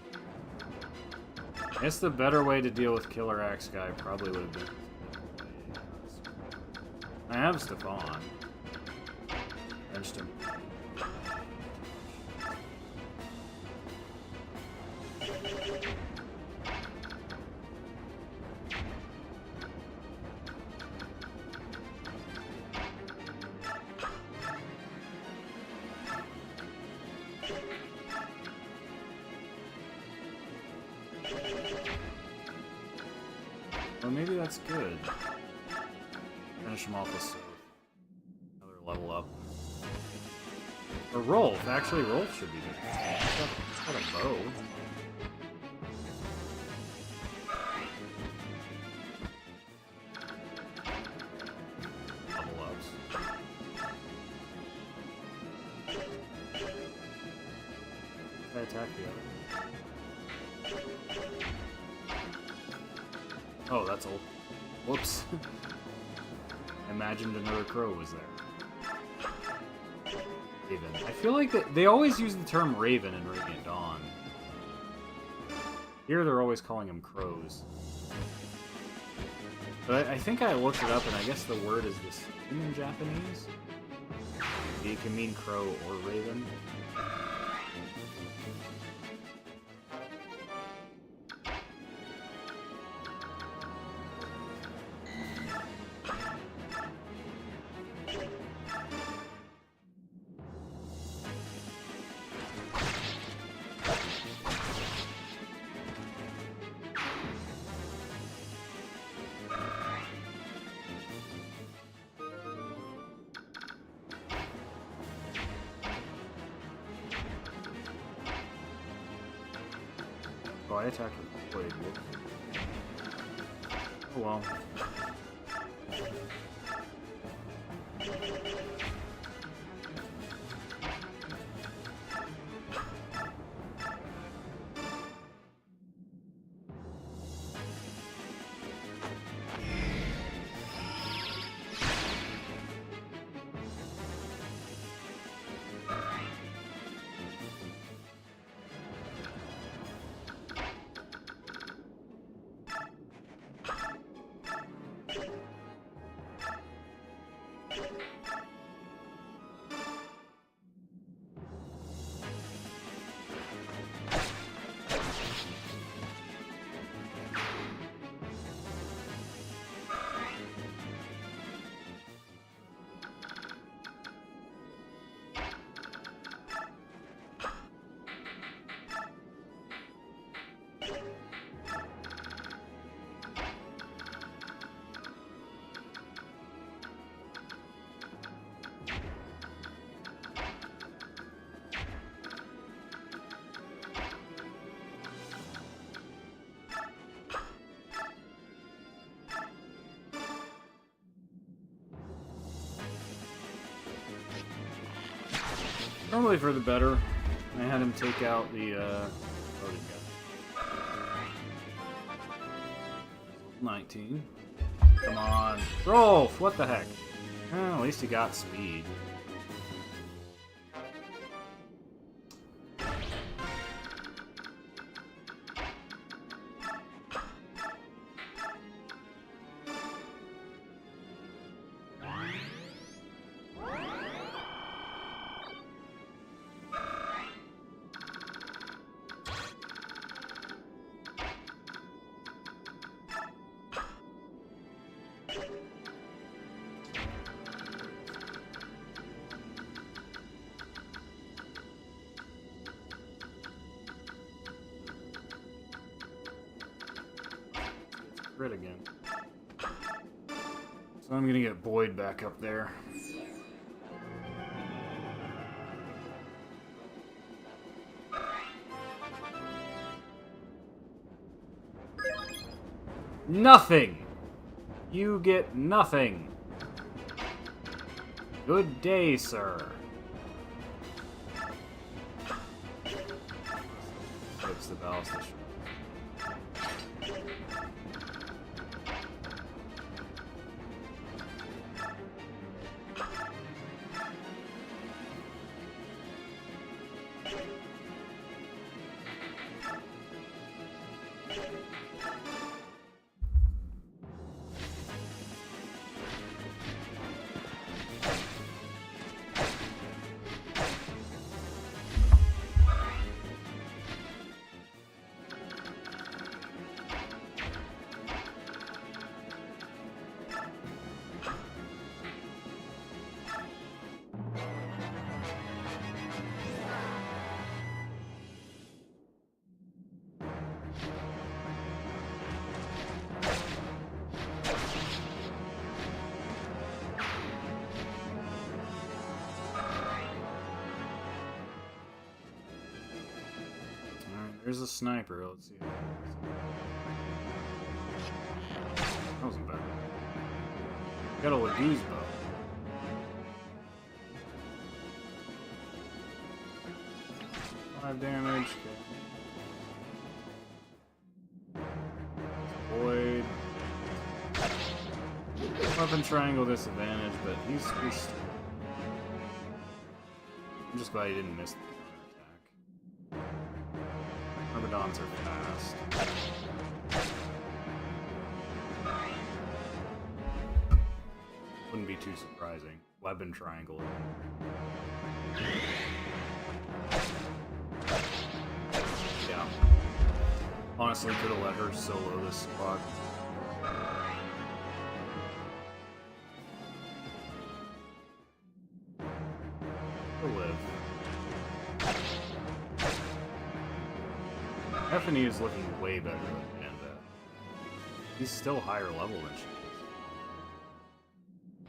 I guess the better way to deal with Killer Axe guy probably would have been... I have Stefan. Benched him. Well, maybe that's good. Finish him off with another level up. Or Rolf. Actually, Rolf should be good. He's got a bow. Level ups. If I attack the other. Oh, that's old. Whoops. Imagined another crow was there. Raven. I feel like they always use the term Raven in Radiant Dawn. Here they're always calling them crows. But I think I looked it up and I guess the word is the same in Japanese. It can mean crow or raven. Oh, I attacked with blade. Oh well. Normally for the better. I had him take out the, loading gun. 19. Come on. Rolf! What the heck? Well, at least he got speed. Crit again. So I'm gonna get Boyd back up there. Nothing! You get nothing! Good day, sir. Fix the ballast issue. There's a sniper. Let's see. That wasn't bad. Got a Lagoose bow. Five damage. Void. Weapon triangle disadvantage, but he's I'm just glad he didn't miss the attack. Myrmidons are fast. Wouldn't be too surprising. Weapon triangle. Yeah. Honestly, could have let her solo this squad. He'll live. Stephanie is looking way better than Amanda. He's still higher level than she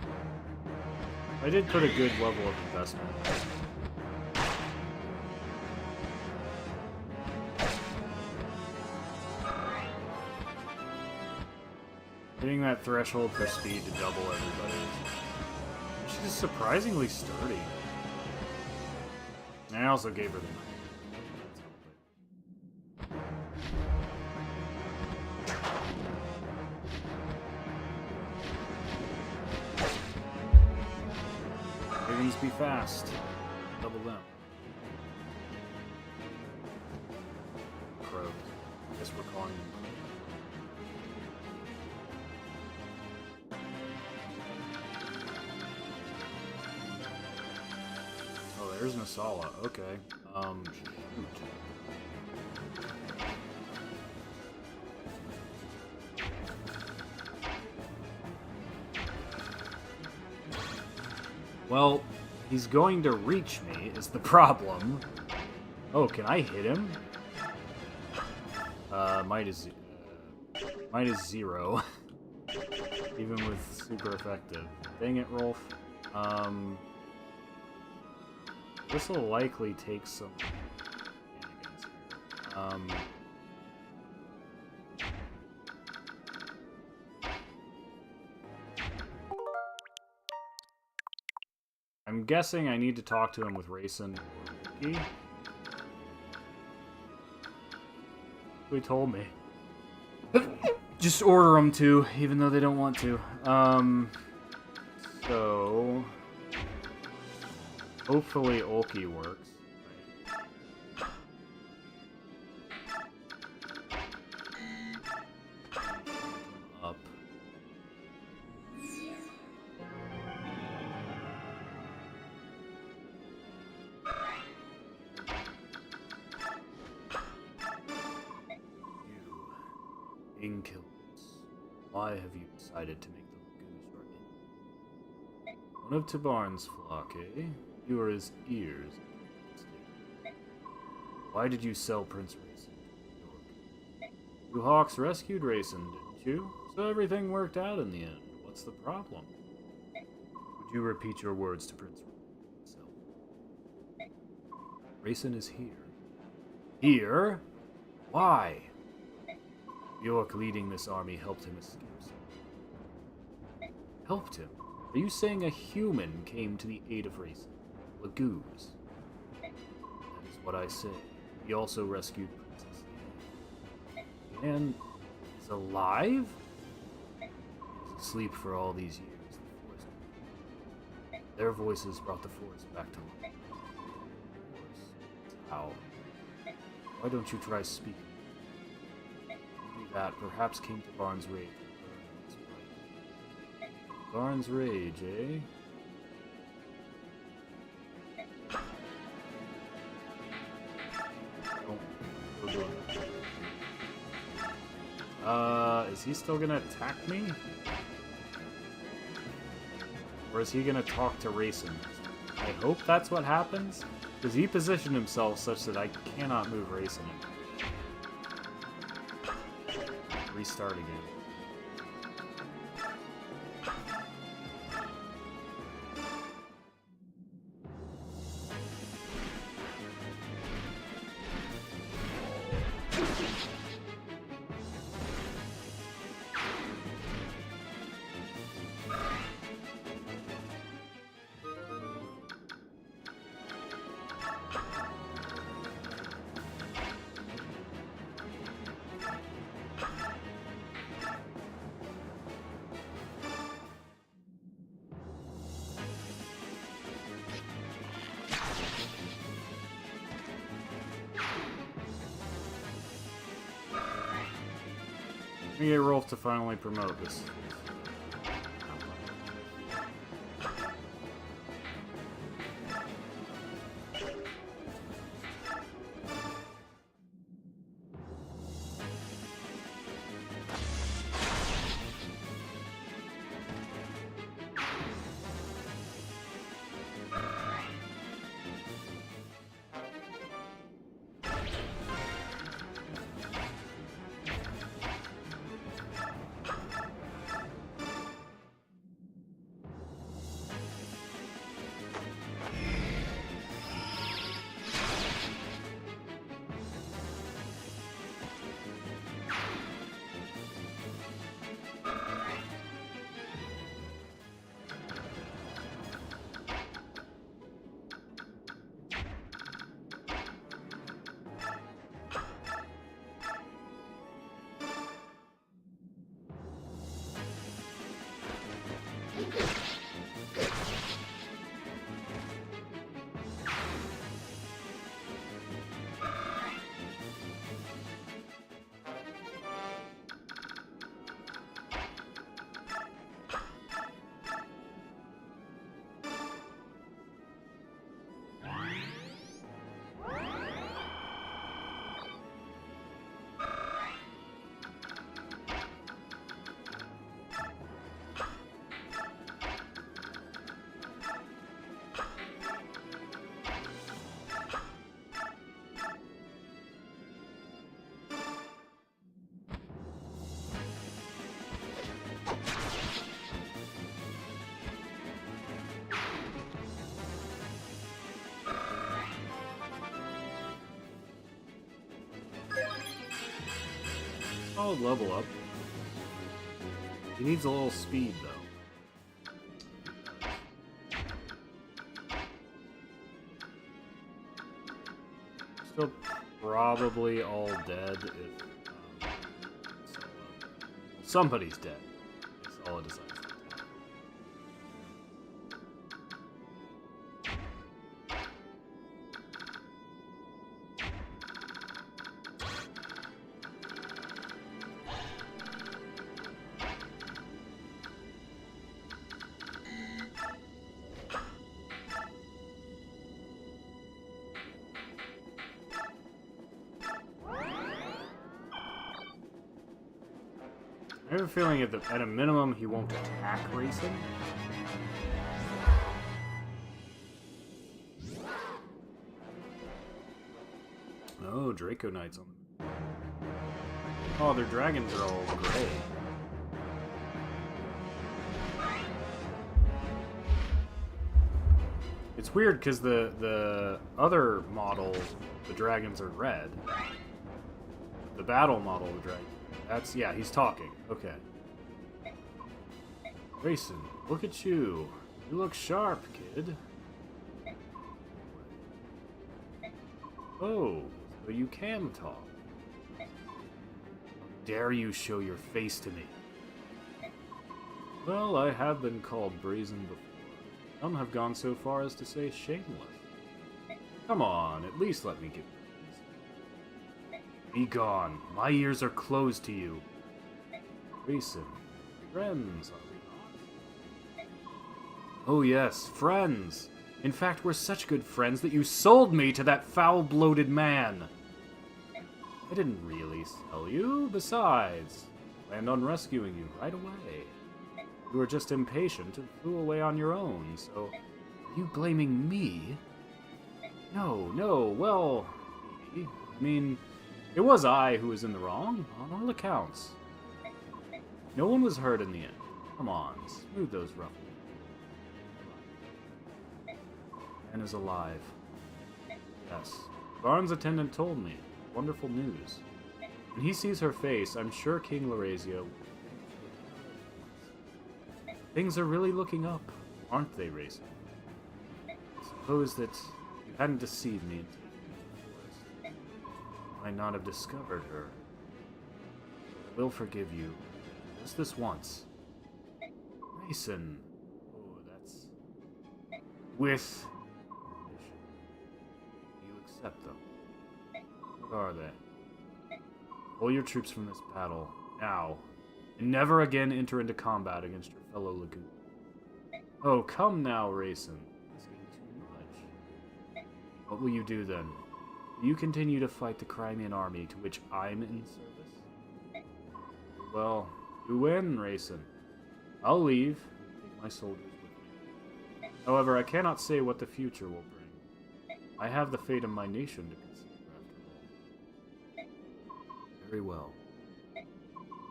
is. I did put a good level of investment. Hitting that threshold for speed to double everybody. She's surprisingly sturdy. And I also gave her the money. Ravens be fast. Double them. Crow. I guess we're calling them. Oh, there's Masala. Okay. Shoot. Well, he's going to reach me, is the problem. Oh, can I hit him? Might is 0. Even with super effective. Dang it, Rolf. This will likely take some shenanigans here. I'm guessing I need to talk to him with Rayson or Mickey. They told me. Just order them to, even though they don't want to. So... hopefully Ulki works. Up. Inkills. Why have you decided to make the lagoons your inn? One of Tabarn's flock, eh? You are his ears. Why did you sell Prince Rayson to New York? You Hawks rescued Rayson, didn't you? So everything worked out in the end. What's the problem? Would you repeat your words to Prince Rayson? Rayson is here. Here? Why? York leading this army helped him escape. Helped him? Are you saying a human came to the aid of Rayson? Lagoos? That is what I say. He also rescued Princess Daein. And is alive? He was asleep for all these years. The forest. Their voices brought the forest back to life. How? Why don't you try speaking? That perhaps King Tabarn's rage will burn in his right. Tabarn's rage, eh? Is he still gonna attack me? Or is he gonna talk to Rayson? I hope that's what happens, because he positioned himself such that I cannot move Rayson in. Restart again. Let me get Rolf to finally promote this. Solid level up. He needs a little speed, though. Still probably all dead if somebody's dead. That's all it decides. I have a feeling at a minimum he won't attack racing. Oh, Draco Knights on them. Oh, their dragons are all gray. It's weird because the other model, the dragons are red. The battle model, the dragon. That's, yeah, he's talking. Okay. Grayson, look at you. You look sharp, kid. Oh, so you can talk. Dare you show your face to me? Well, I have been called brazen before. Some have gone so far as to say shameless. Come on, at least let me give you. Be gone. My ears are closed to you. Grayson, friends, are we not? Oh yes, friends. In fact, we're such good friends that you sold me to that foul-bloated man. I didn't really sell you. Besides, I planned on rescuing you right away. You were just impatient and flew away on your own, so are you blaming me? No, well, maybe. I mean, it was I who was in the wrong, on all accounts. No one was hurt in the end. Come on, smooth those ruffles. Man is alive. Yes. Barnes' attendant told me. Wonderful news. When he sees her face, I'm sure King Larazia... Things are really looking up, aren't they, Racing? I suppose that you hadn't deceived me. I might not have discovered her. I will forgive you. Just this once. Grayson. Oh, that's... With... You accept them. What are they? Pull your troops from this battle, now, and never again enter into combat against your fellow Lagoon. Oh, come now, Rayson. It's getting too much. What will you do then? Will you continue to fight the Crimean army to which I'm in service? Well, you win, Rayson. I'll leave and take my soldiers with me. However, I cannot say what the future will bring. I have the fate of my nation to consider, after all. Very well.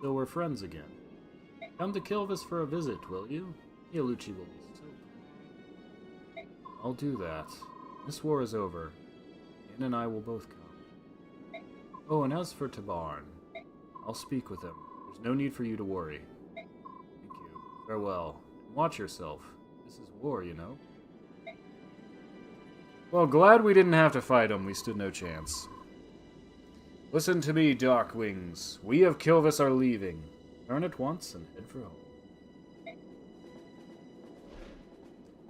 So we're friends again. Come to Kilvis for a visit, will you? Ialuchi will be so pleased. I'll do that. This war is over. Anne and I will both come. Oh, and as for Tabarn, I'll speak with him. There's no need for you to worry. Thank you. Farewell. Watch yourself. This is war, you know. Well, glad we didn't have to fight him. We stood no chance. Listen to me, Darkwings. We of Kilvis are leaving. Turn at once and head for home.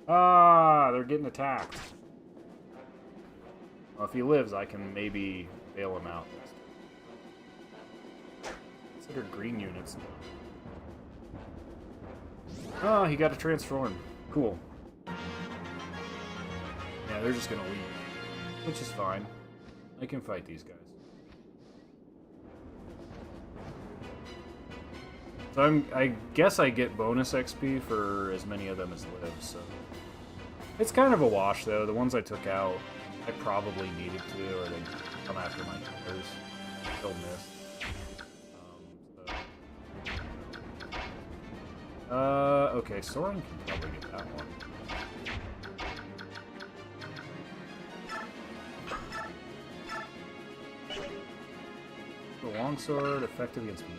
Ah, they're getting attacked. Well, if he lives, I can maybe bail him out. Consider green units. Oh, he got to transform. Cool. Yeah, they're just gonna leave. Which is fine. I can fight these guys. So I guess I get bonus XP for as many of them as live, so... It's kind of a wash, though. The ones I took out, I probably needed to, or they'd come after my killers. Still missed. Okay, Soren can probably get that one. The longsword, effective against me.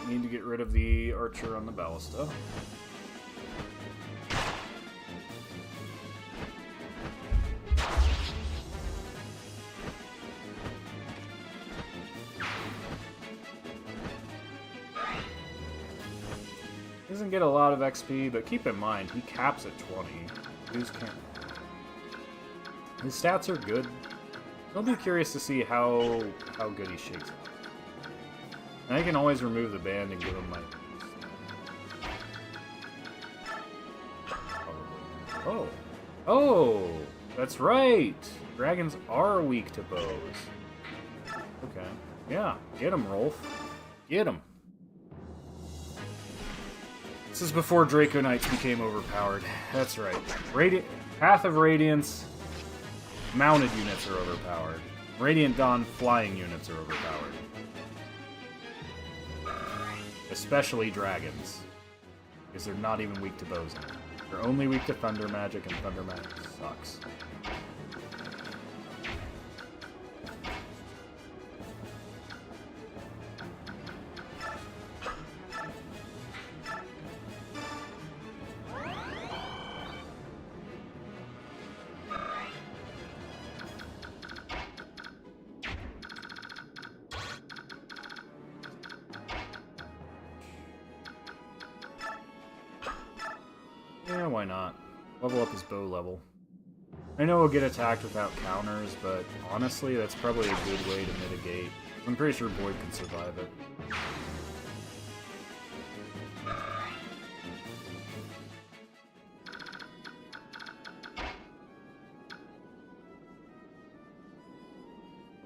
need to get rid of the archer on the ballista. Doesn't get a lot of XP, but keep in mind, he caps at 20. His stats are good. I'll be curious to see how good he shakes out. And I can always remove the band and give him my... Oh. Oh! That's right! Dragons are weak to bows. Okay. Yeah. Get him, Rolf. Get him. This is before Draco Knights became overpowered. That's right. Path of Radiance mounted units are overpowered. Radiant Dawn flying units are overpowered. Especially dragons. Because they're not even weak to bows. They're only weak to thunder magic, and thunder magic sucks. Yeah, why not? Level up his bow level. I know he'll get attacked without counters, but honestly, that's probably a good way to mitigate. I'm pretty sure Boyd can survive it.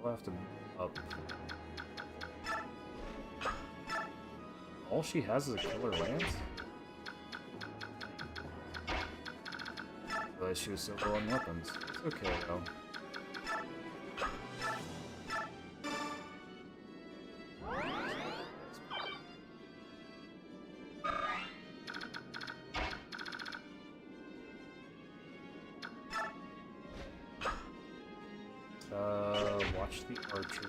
We'll have to up. All she has is a killer lance? I realized she was so low on weapons. It's okay though. Watch the archer.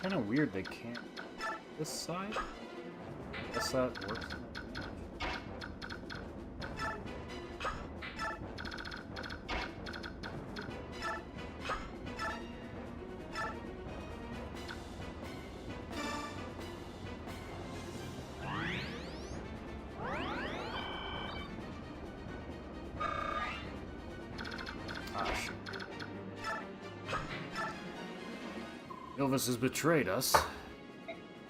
Kind of weird they can't this side. Guess that works. Ilvis has betrayed us.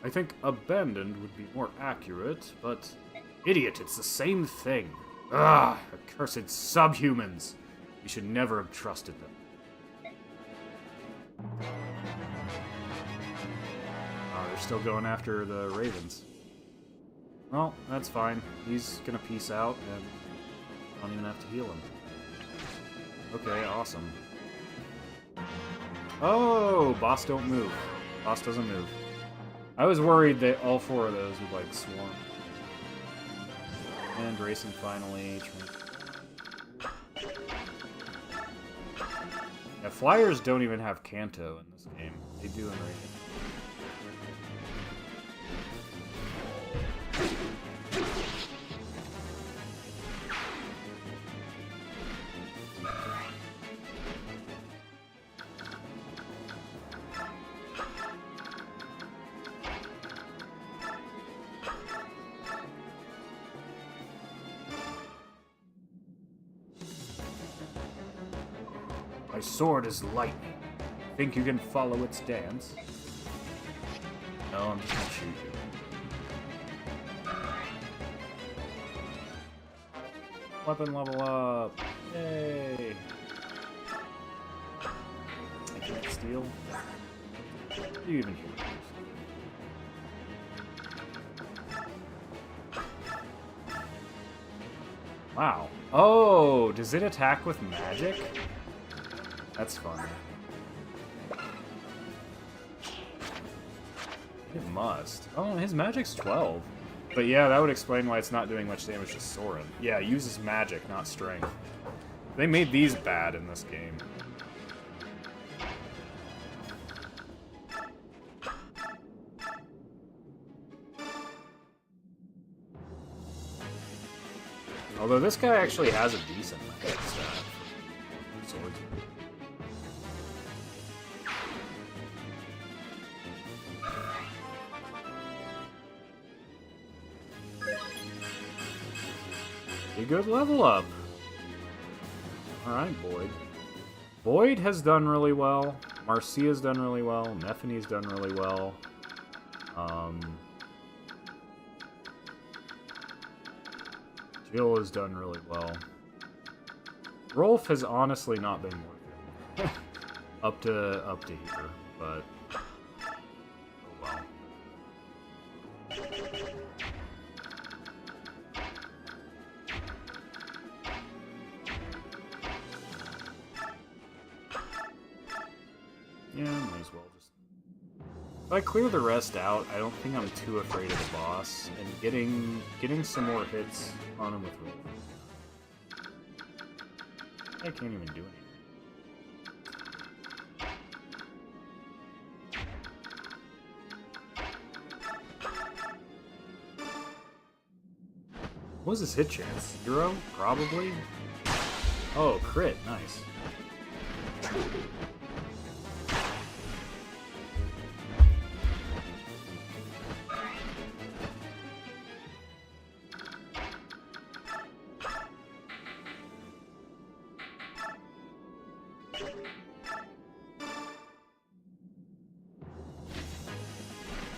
I think abandoned would be more accurate, but... Idiot, it's the same thing. Ah, accursed subhumans. We should never have trusted them. Oh, they're still going after the ravens. Well, that's fine. He's gonna peace out, and I don't even have to heal him. Okay, awesome. Oh, boss don't move. Boss doesn't move. I was worried that all four of those would, like, swarm. And Grayson finally... Yeah, flyers don't even have Kanto in this game. They do in Radiant. My sword is lightning. Think you can follow its dance? No, I'm just gonna shoot you. Weapon level up. Yay! I Steel? Do you even hear it? Wow. Oh, does it attack with magic? That's fun. It must. Oh, his magic's 12. But yeah, that would explain why it's not doing much damage to Soren. Yeah, it uses magic, not strength. They made these bad in this game. Although this guy actually has a decent stat for swords. A good level up. Alright, Boyd. Boyd has done really well. Marcia's done really well. Nephene's done really well. Jill has done really well. Rolf has honestly not been worth it. up to here, but oh well. Yeah, might as well just... If I clear the rest out, I don't think I'm too afraid of the boss, and getting some more hits on him with Rolf. I can't even do anything. What was his hit chance? 0? Probably? Oh, crit. Nice.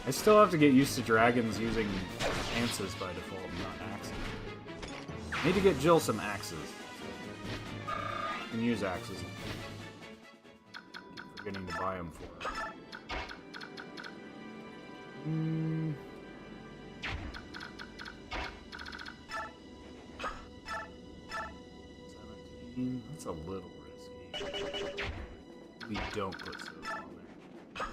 I still have to get used to dragons using lances by default, not axes. Need to get Jill some axes. And use axes. Keep forgetting to buy them for her. 17. That's a little risky. We don't put soap on there.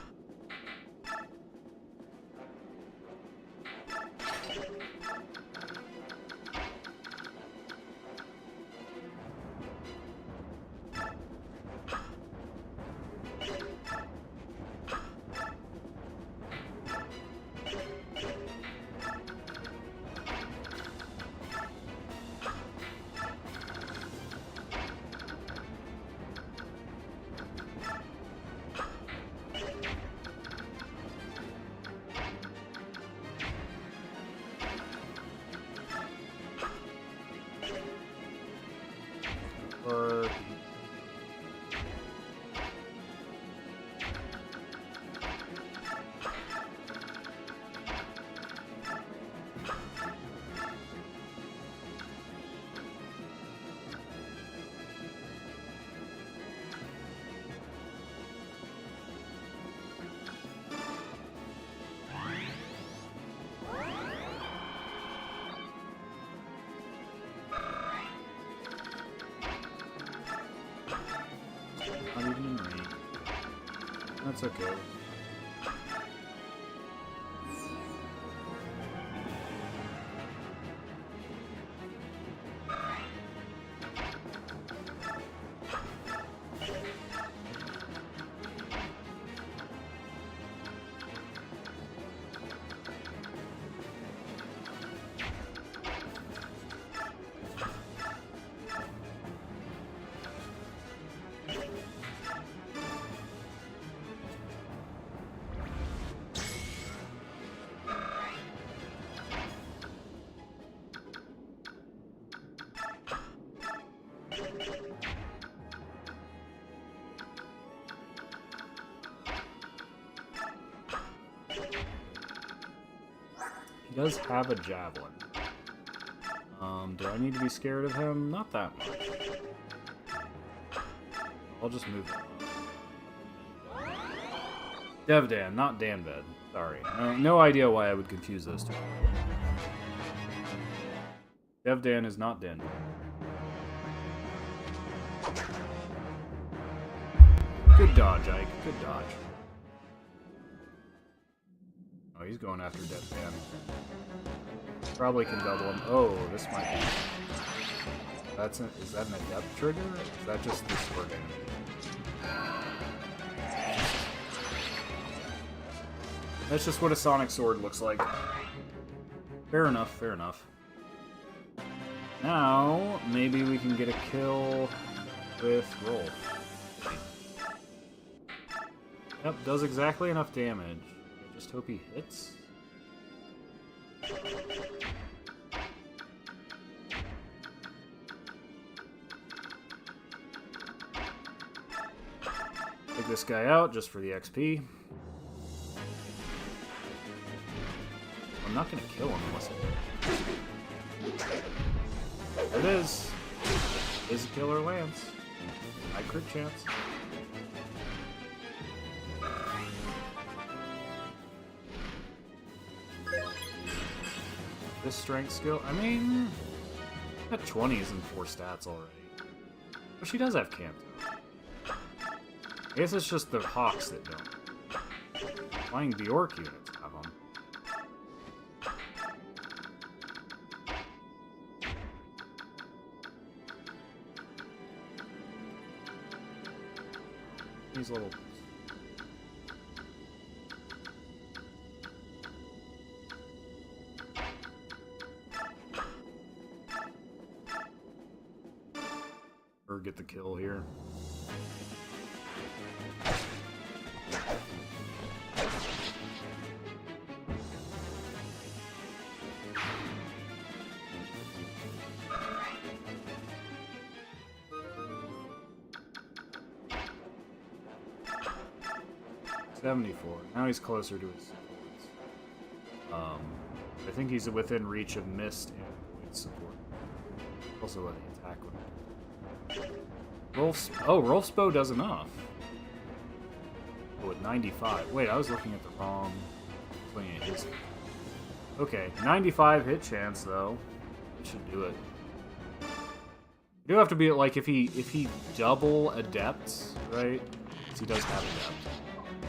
Not even in range. That's okay. He does have a javelin. Do I need to be scared of him? Not that much. I'll just move him. Daein, not Danbed. Sorry. No idea why I would confuse those two. Daein is not Danbed. Good dodge, Ike. Good dodge. Oh, he's going after Daein. Probably can double him. Oh, this might be... Is that an adept trigger? Or is that just this working? That's just what a sonic sword looks like. Fair enough, fair enough. Now, maybe we can get a kill with Rolf. Yep, does exactly enough damage. I just hope he hits. Take this guy out just for the XP. I'm not gonna kill him unless There it is. Is a killer lance. High crit chance. This strength skill, I mean, that 20 is in 4 stats already. But she does have camp. I guess it's just the Hawks that don't. Flying Bjork units have them. These little... Or get the kill here. Now he's closer to his supports. I think he's within reach of Mist and Void support. Also let the attack with Rolf's bow does enough. Oh, at 95. Wait, I was looking at the wrong... Looking at his... Okay, 95 hit chance though. It should do it. You do have to be like if he double adepts, right? Because he does have adept.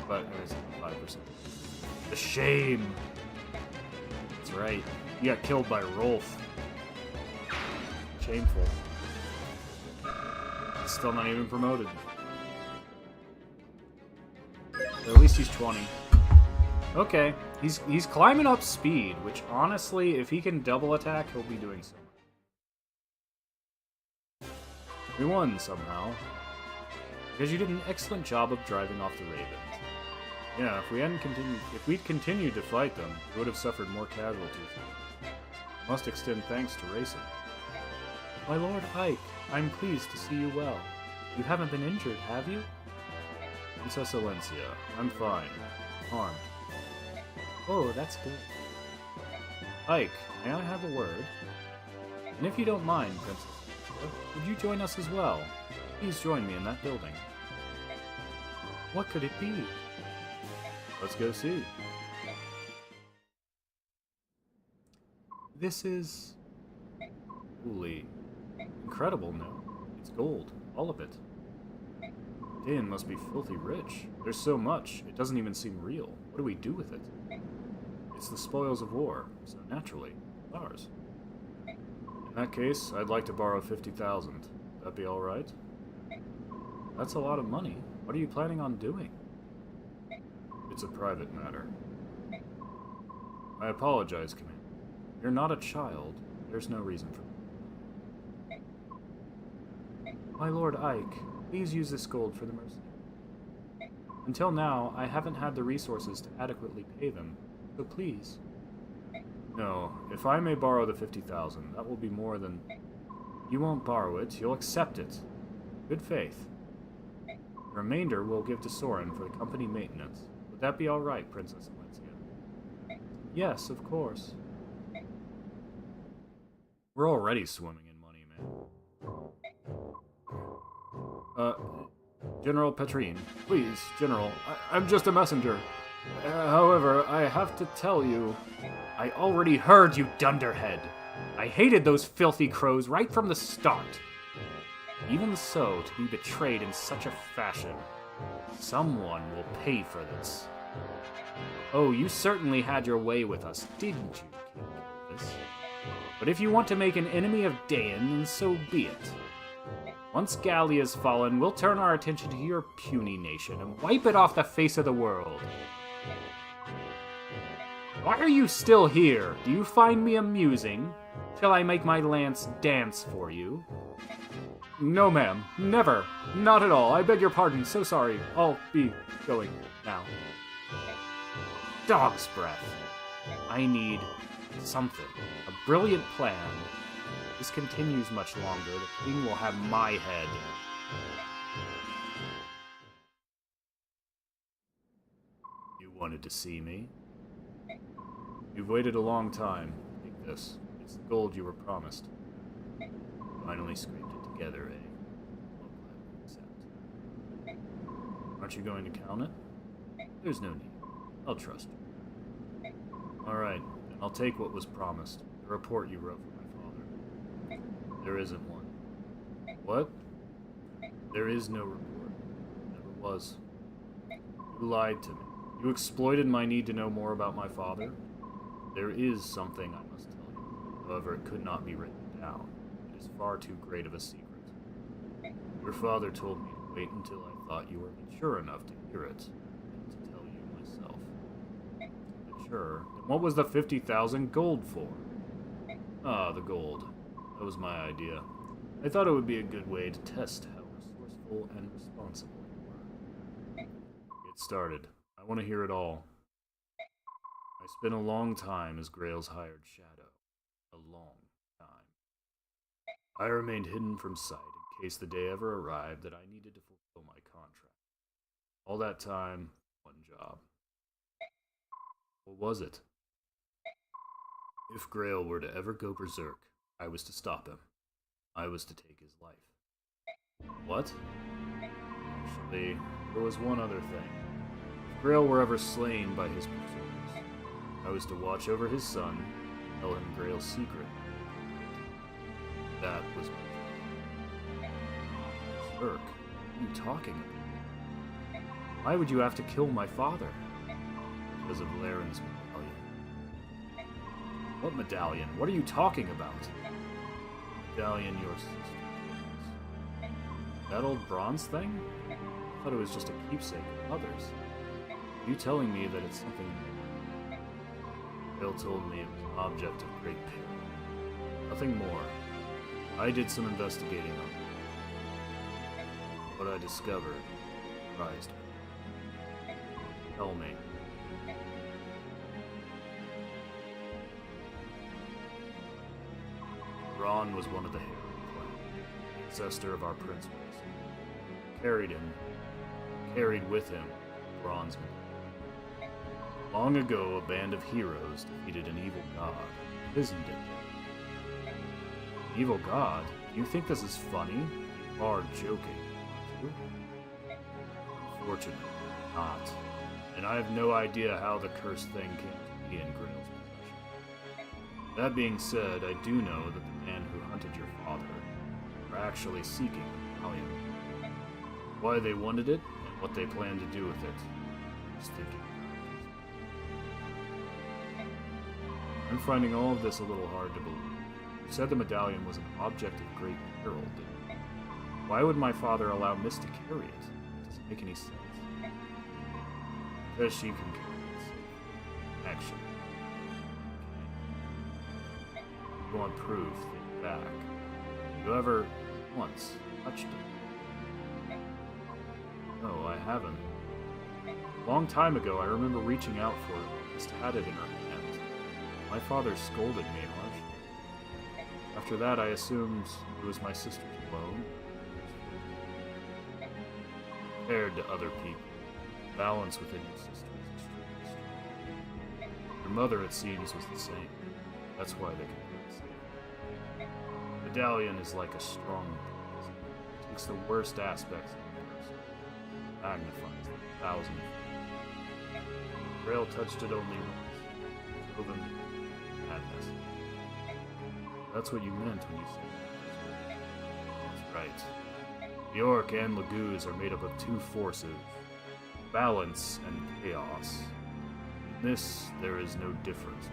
But there's 5%. The shame! That's right. You got killed by Rolf. Shameful. He's still not even promoted. Or at least he's 20. Okay. He's climbing up speed, which honestly, if he can double attack, he'll be doing so. We won somehow. Because you did an excellent job of driving off the Ravens. Yeah, if we'd continued to fight them, we would have suffered more casualties. Must extend thanks to Racing. My Lord Ike, I'm pleased to see you well. You haven't been injured, have you? Princess Alencia, I'm fine. Harmed. Oh, that's good. Ike, may I have a word? And if you don't mind, Princess Alencia, would you join us as well? Please join me in that building. What could it be? Let's go see. This is... Holy... Incredible, no? It's gold. All of it. Daein must be filthy rich. There's so much, it doesn't even seem real. What do we do with it? It's the spoils of war, so naturally, ours. In that case, I'd like to borrow 50,000. That be alright? That's a lot of money. What are you planning on doing? It's a private matter. I apologize, Commander. You're not a child. There's no reason for that. My Lord Ike, please use this gold for the mercy. Until now, I haven't had the resources to adequately pay them, so please. No, if I may borrow the 50,000, that will be more than... You won't borrow it, you'll accept it. Good faith. The remainder we'll give to Soren for the company maintenance. Would that be alright, Princess Alencia? Yes, of course. We're already swimming in money, man. General Petrine. Please, General, I'm just a messenger. However, I have to tell you... I already heard, you dunderhead. I hated those filthy crows right from the start. Even so, to be betrayed in such a fashion, someone will pay for this. Oh, you certainly had your way with us, didn't you, King Corvus? But if you want to make an enemy of Daein, then so be it. Once Gallia's fallen, we'll turn our attention to your puny nation and wipe it off the face of the world. Why are you still here? Do you find me amusing? Shall I make my lance dance for you? No, ma'am. Never. Not at all. I beg your pardon. So sorry. I'll be going now. Dog's breath. I need something. A brilliant plan. If this continues much longer, the king will have my head. You wanted to see me? You've waited a long time. Take this. It's the gold you were promised. Finally scraped it together, eh? I'll gladly accept. Aren't you going to count it? There's no need. I'll trust you. Alright, then I'll take what was promised. The report you wrote for my father. There isn't one. What? There is no report. Never was. You lied to me. You exploited my need to know more about my father. There is something I must tell you. However, it could not be written down. It is far too great of a secret. Your father told me to wait until I thought you were mature enough to hear it, and to tell you myself. Mature? Then what was the 50,000 gold for? Ah, the gold. That was my idea. I thought it would be a good way to test how resourceful and responsible you were. Get started. I want to hear it all. I spent a long time as Grail's hired shadow. A long time. I remained hidden from sight in case the day ever arrived that I needed to fulfill my contract. All that time, one job. What was it? If Grail were to ever go berserk, I was to stop him. I was to take his life. What? Actually, there was one other thing. If Grail were ever slain by his pursuers, I was to watch over his son, tell him Grail's secret. That was my job. Berserk? What are you talking about? Why would you have to kill my father? Because of Laren's medallion. What medallion? What are you talking about? Medallion your sister carries. That old bronze thing? I thought it was just a keepsake of others. Are you telling me that it's something more? Bill told me it was an object of great peril. Nothing more. I did some investigating on it. What I discovered surprised me. Tell me. Ron was one of the Herald clan, ancestor of our prince race. Carried with him bronze medal. Long ago, a band of heroes defeated an evil god, imprisoned it. An evil god? Do you think this is funny? You are joking, aren't you? Unfortunately, not. And I have no idea how the cursed thing came to be in Grail's possession. That being said, I do know that the man who hunted your father are actually seeking the medallion. Why they wanted it, and what they plan to do with it. I'm just thinking. I'm finding all of this a little hard to believe. You said the medallion was an object of great peril, didn't you? Why would my father allow Miss to carry it? It doesn't make any sense. Because she can carry it safely. Actually. Okay. You want proof, think back. Have you ever, once, touched it? No, I haven't. A long time ago, I remember reaching out for it, just had it in her hand. My father scolded me harshly. After that, I assumed it was my sister's clone. Compared to other people, the balance within your sister is extremely strong. Your mother, it seems, was the same. That's why they compared the same. Medallion is like a strong poison. It takes the worst aspects of a person magnifies them 1,000. Grail touched it only once. Drove him to madness. That's what you meant when you said that. That's right. The Orc and Laguz are made up of two forces, balance and chaos. In this, there is no difference.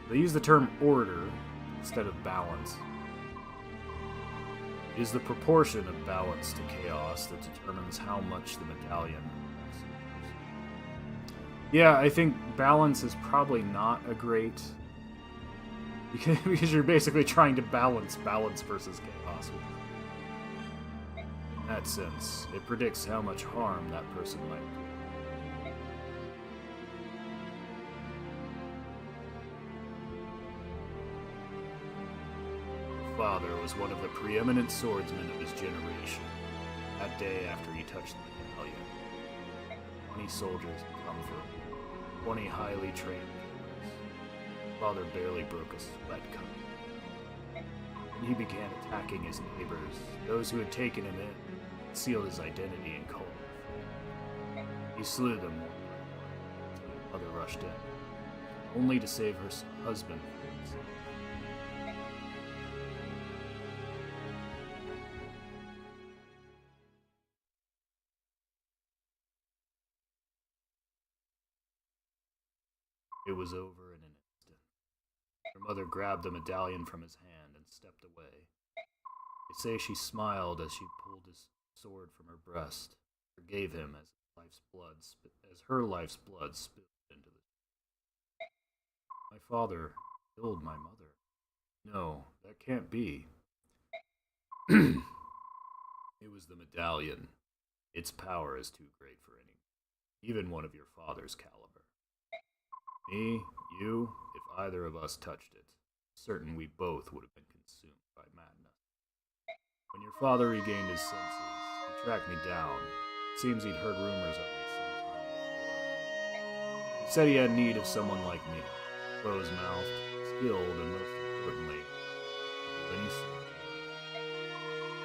They use the term order instead of balance. It is the proportion of balance to chaos that determines how much the medallion suffers. Yeah, I think balance is probably not a great... because you're basically trying to balance versus chaos. In that sense, it predicts how much harm that person might do. Father was one of the preeminent swordsmen of his generation. That day after he touched the medallion, 20 soldiers had come for him, 20 highly trained killers. Father barely broke a sweat cup. And he began attacking his neighbors, those who had taken him in, concealed his identity and called him. He slew them one by one until his mother rushed in, only to save her husband from himself. It was over in an instant. Her mother grabbed the medallion from his hand and stepped away. They say she smiled as she pulled his sword from her breast, forgave him as her life's blood spilled into the... My father killed my mother. No, that can't be. It was the medallion. Its power is too great for anyone, even one of your father's caliber. Me, you, if either of us touched it, certain we both would have been consumed by madness. When your father regained his senses, he tracked me down. It seems he'd heard rumors of me some time before. He said he had need of someone like me, close-mouthed, skilled, and most importantly, of any sort.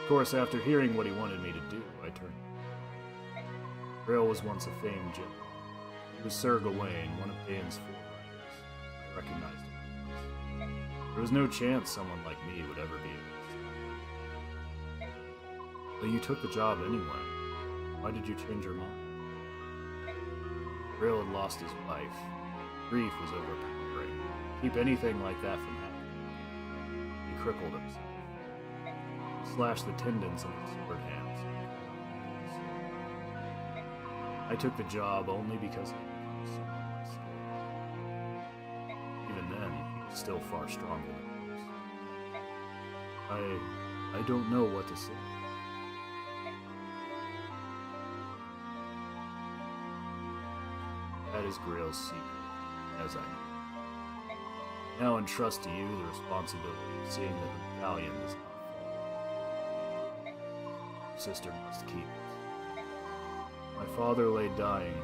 Of course, after hearing what he wanted me to do, I turned. Grail was once a famed general. He was Sir Gawain, one of Daein's forerunners. I recognized him. There was no chance someone like me would ever be able to. But you took the job anyway. Why did you change your mind? Grail had lost his wife. Grief was overpowering. Keep anything like that from happening. He crippled himself. He slashed the tendons in his sword hands. I took the job only because he was someone my skill. Even then, he was still far stronger than others. I don't know what to say. That is Grail's secret, as I know. I now entrust to you the responsibility of seeing that the medallion does not fall. Your sister must keep it. My father lay dying.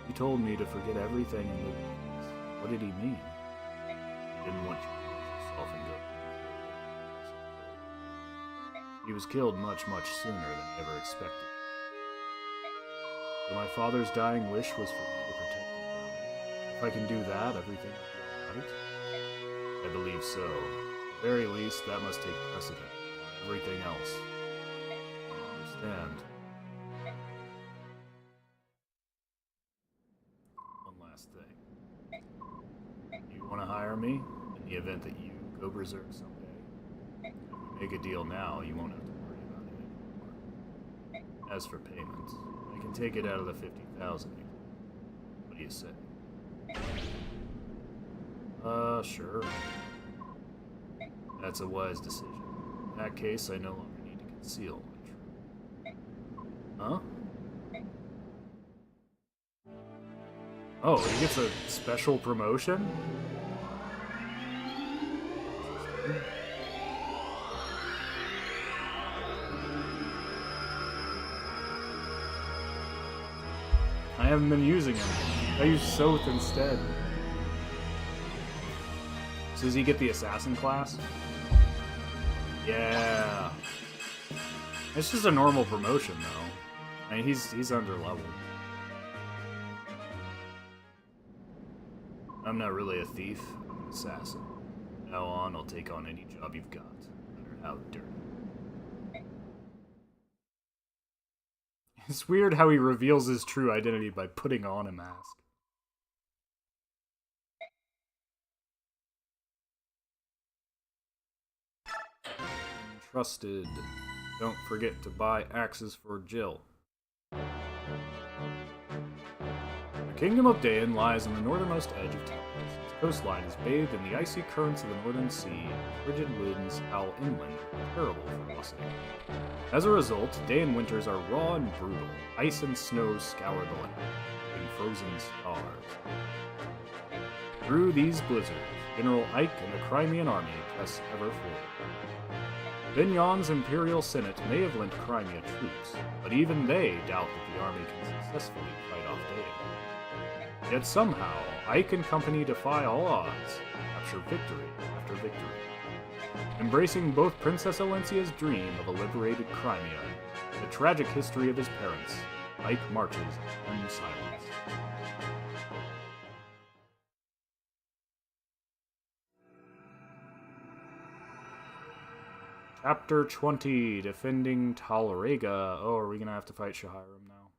He told me to forget everything and live in peace. What did he mean? He didn't want you to lose yourself and go. He was killed much, much sooner than he ever expected. So my father's dying wish was for me to protect the medallion. If I can do that, everything will be alright? I believe so. At the very least, that must take precedent over everything else. I understand. Want to hire me in the event that you go berserk someday? If we make a deal now, you won't have to worry about it anymore. As for payment, I can take it out of the 50,000. What do you say? Sure. That's a wise decision. In that case, I no longer need to conceal my truth. Huh? Oh, he gets a special promotion? I haven't been using him. I use Soth instead. So does he get the assassin class? Yeah. It's just a normal promotion, though. I mean, he's under-leveled. I'm not really a thief. I'm an assassin. From now on, I'll take on any job you've got, no matter how dirty. It's weird how he reveals his true identity by putting on a mask. Trusted. Don't forget to buy axes for Jill. The Kingdom of Daein lies on the northernmost edge of Tempest. Its coastline is bathed in the icy currents of the northern sea. Frigid winds howl inland, terrible ferocity. As a result, Daein winters are raw and brutal. Ice and snow scour the land, leaving frozen stars. Through these blizzards, General Ike and the Crimean army press ever forward. Binyon's Imperial Senate may have lent Crimea troops, but even they doubt that the army can successfully fight off Daein. Yet somehow, Ike and company defy all odds, capture victory after victory. Embracing both Princess Alencia's dream of a liberated Crimea, the tragic history of his parents, Ike marches in silence. Chapter 20, Defending Talrega. Oh, are we gonna have to fight Shahiram now?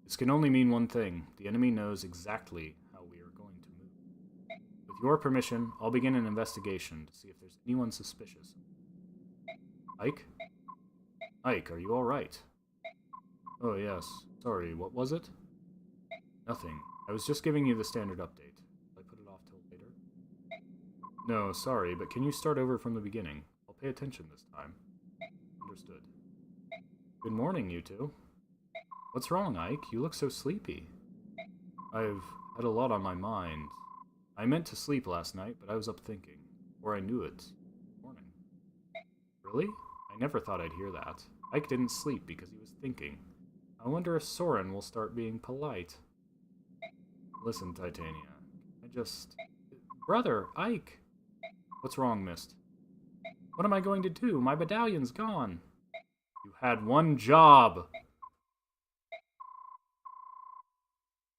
This can only mean one thing. The enemy knows exactly how we are going to move. With your permission, I'll begin an investigation to see if there's anyone suspicious. Ike? Ike, are you alright? Oh, yes. Sorry, what was it? Nothing. I was just giving you the standard update. I put it off till later? No, sorry, but can you start over from the beginning? I'll pay attention this time. Understood. Good morning, you two. What's wrong, Ike? You look so sleepy. I've had a lot on my mind. I meant to sleep last night, but I was up thinking. Or I knew it. Morning. Really? I never thought I'd hear that. Ike didn't sleep because he was thinking. I wonder if Soren will start being polite. Listen, Titania. Brother, Ike! What's wrong, Mist? What am I going to do? My medallion's gone. You had one job!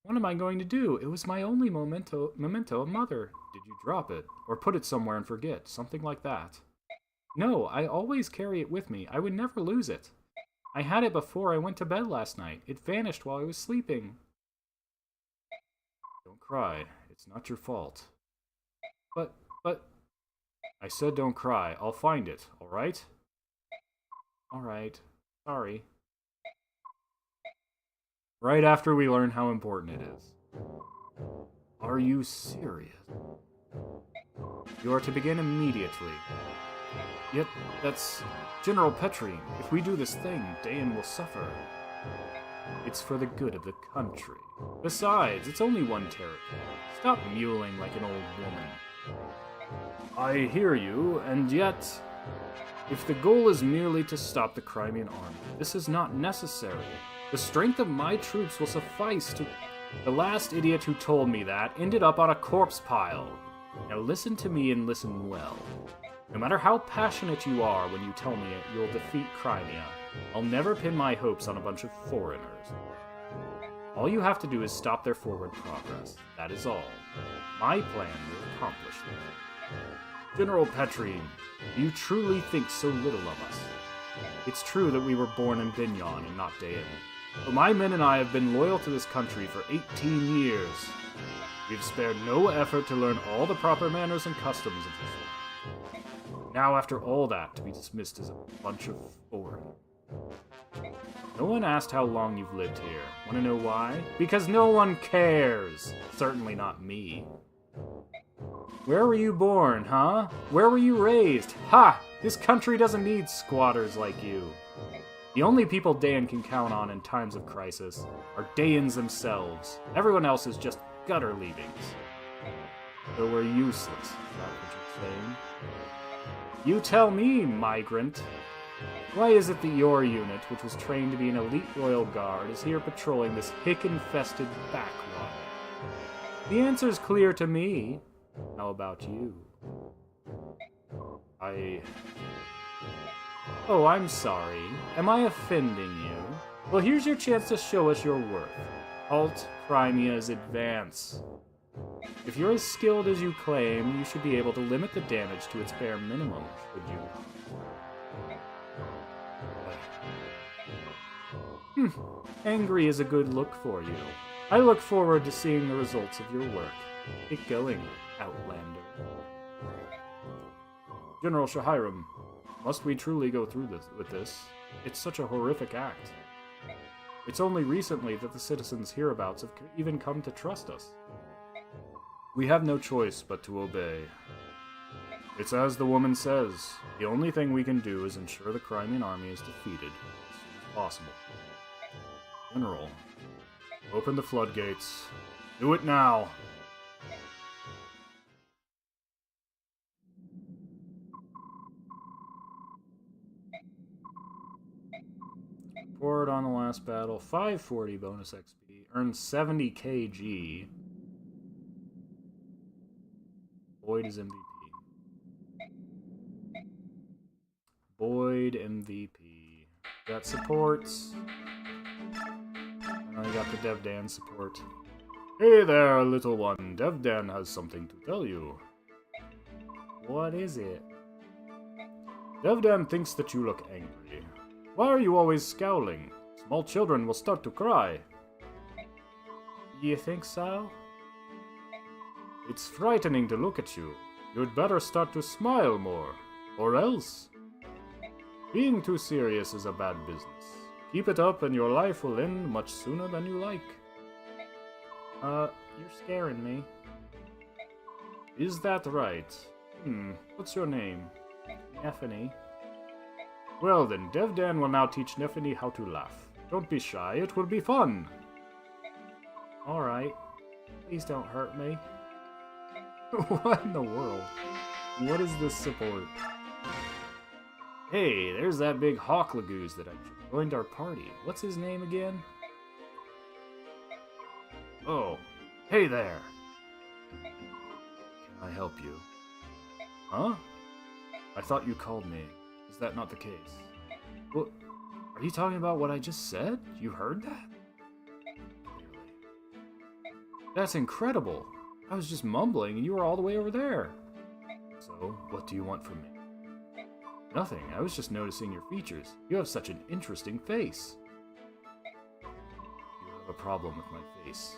What am I going to do? It was my only memento of Mother. Did you drop it? Or put it somewhere and forget? Something like that. No, I always carry it with me. I would never lose it. I had it before I went to bed last night. It vanished while I was sleeping. Don't cry. It's not your fault. But... I said don't cry. I'll find it, alright? Alright. Sorry. Right after we learn how important it is. Are you serious? You are to begin immediately. Yet, that's... General Petrine. If we do this thing, Daein will suffer. It's for the good of the country. Besides, it's only one territory. Stop mewling like an old woman. I hear you, and yet... If the goal is merely to stop the Crimean army, this is not necessary. The strength of my troops will suffice to... The last idiot who told me that ended up on a corpse pile. Now listen to me and listen well. No matter how passionate you are when you tell me you'll defeat Crimea, I'll never pin my hopes on a bunch of foreigners. All you have to do is stop their forward progress. That is all. My plan will accomplish that. General Petrine, you truly think so little of us. It's true that we were born in Binyon and not Daein, but my men and I have been loyal to this country for 18 years. We've spared no effort to learn all the proper manners and customs of this land. Now, after all that, to be dismissed as a bunch of foreigners. No one asked how long you've lived here. Want to know why? Because no one cares! Certainly not me. Where were you born, huh? Where were you raised? Ha! This country doesn't need squatters like you. The only people Daein can count on in times of crisis are Daeins themselves. Everyone else is just gutter leavings. So we're useless, is that what you're saying? You tell me, migrant. Why is it that your unit, which was trained to be an elite royal guard, is here patrolling this hick-infested backwater? The answer's clear to me. How about you? Oh, I'm sorry. Am I offending you? Well, here's your chance to show us your worth. Alt Crimea's Advance. If you're as skilled as you claim, you should be able to limit the damage to its bare minimum, should you? Angry is a good look for you. I look forward to seeing the results of your work. Get going, Outlander. General Shahiram, must we truly go through with this? It's such a horrific act. It's only recently that the citizens hereabouts have even come to trust us. We have no choice but to obey. It's as the woman says, the only thing we can do is ensure the Crimean army is defeated as soon as possible. General, open the floodgates. Do it now! Report on the last battle. 540 bonus XP. Earn 70 kg. Boyd is MVP. Boyd MVP. Got supports. I got the Daein support. Hey there, little one. Daein has something to tell you. What is it? Daein thinks that you look angry. Why are you always scowling? Small children will start to cry. You think so? It's frightening to look at you. You'd better start to smile more. Or else. Being too serious is a bad business. Keep it up and your life will end much sooner than you like. You're scaring me. Is that right? What's your name? Neffany. Well then, Daein will now teach Neffany how to laugh. Don't be shy, it will be fun! Alright. Please don't hurt me. What in the world? What is this support? Hey, there's that big hawk lagoose that joined our party. What's his name again? Oh, hey there! Can I help you? Huh? I thought you called me. Is that not the case? What? Are you talking about what I just said? You heard that? Clearly. That's incredible! I was just mumbling and you were all the way over there. So, what do you want from me? Nothing, I was just noticing your features. You have such an interesting face. You have a problem with my face.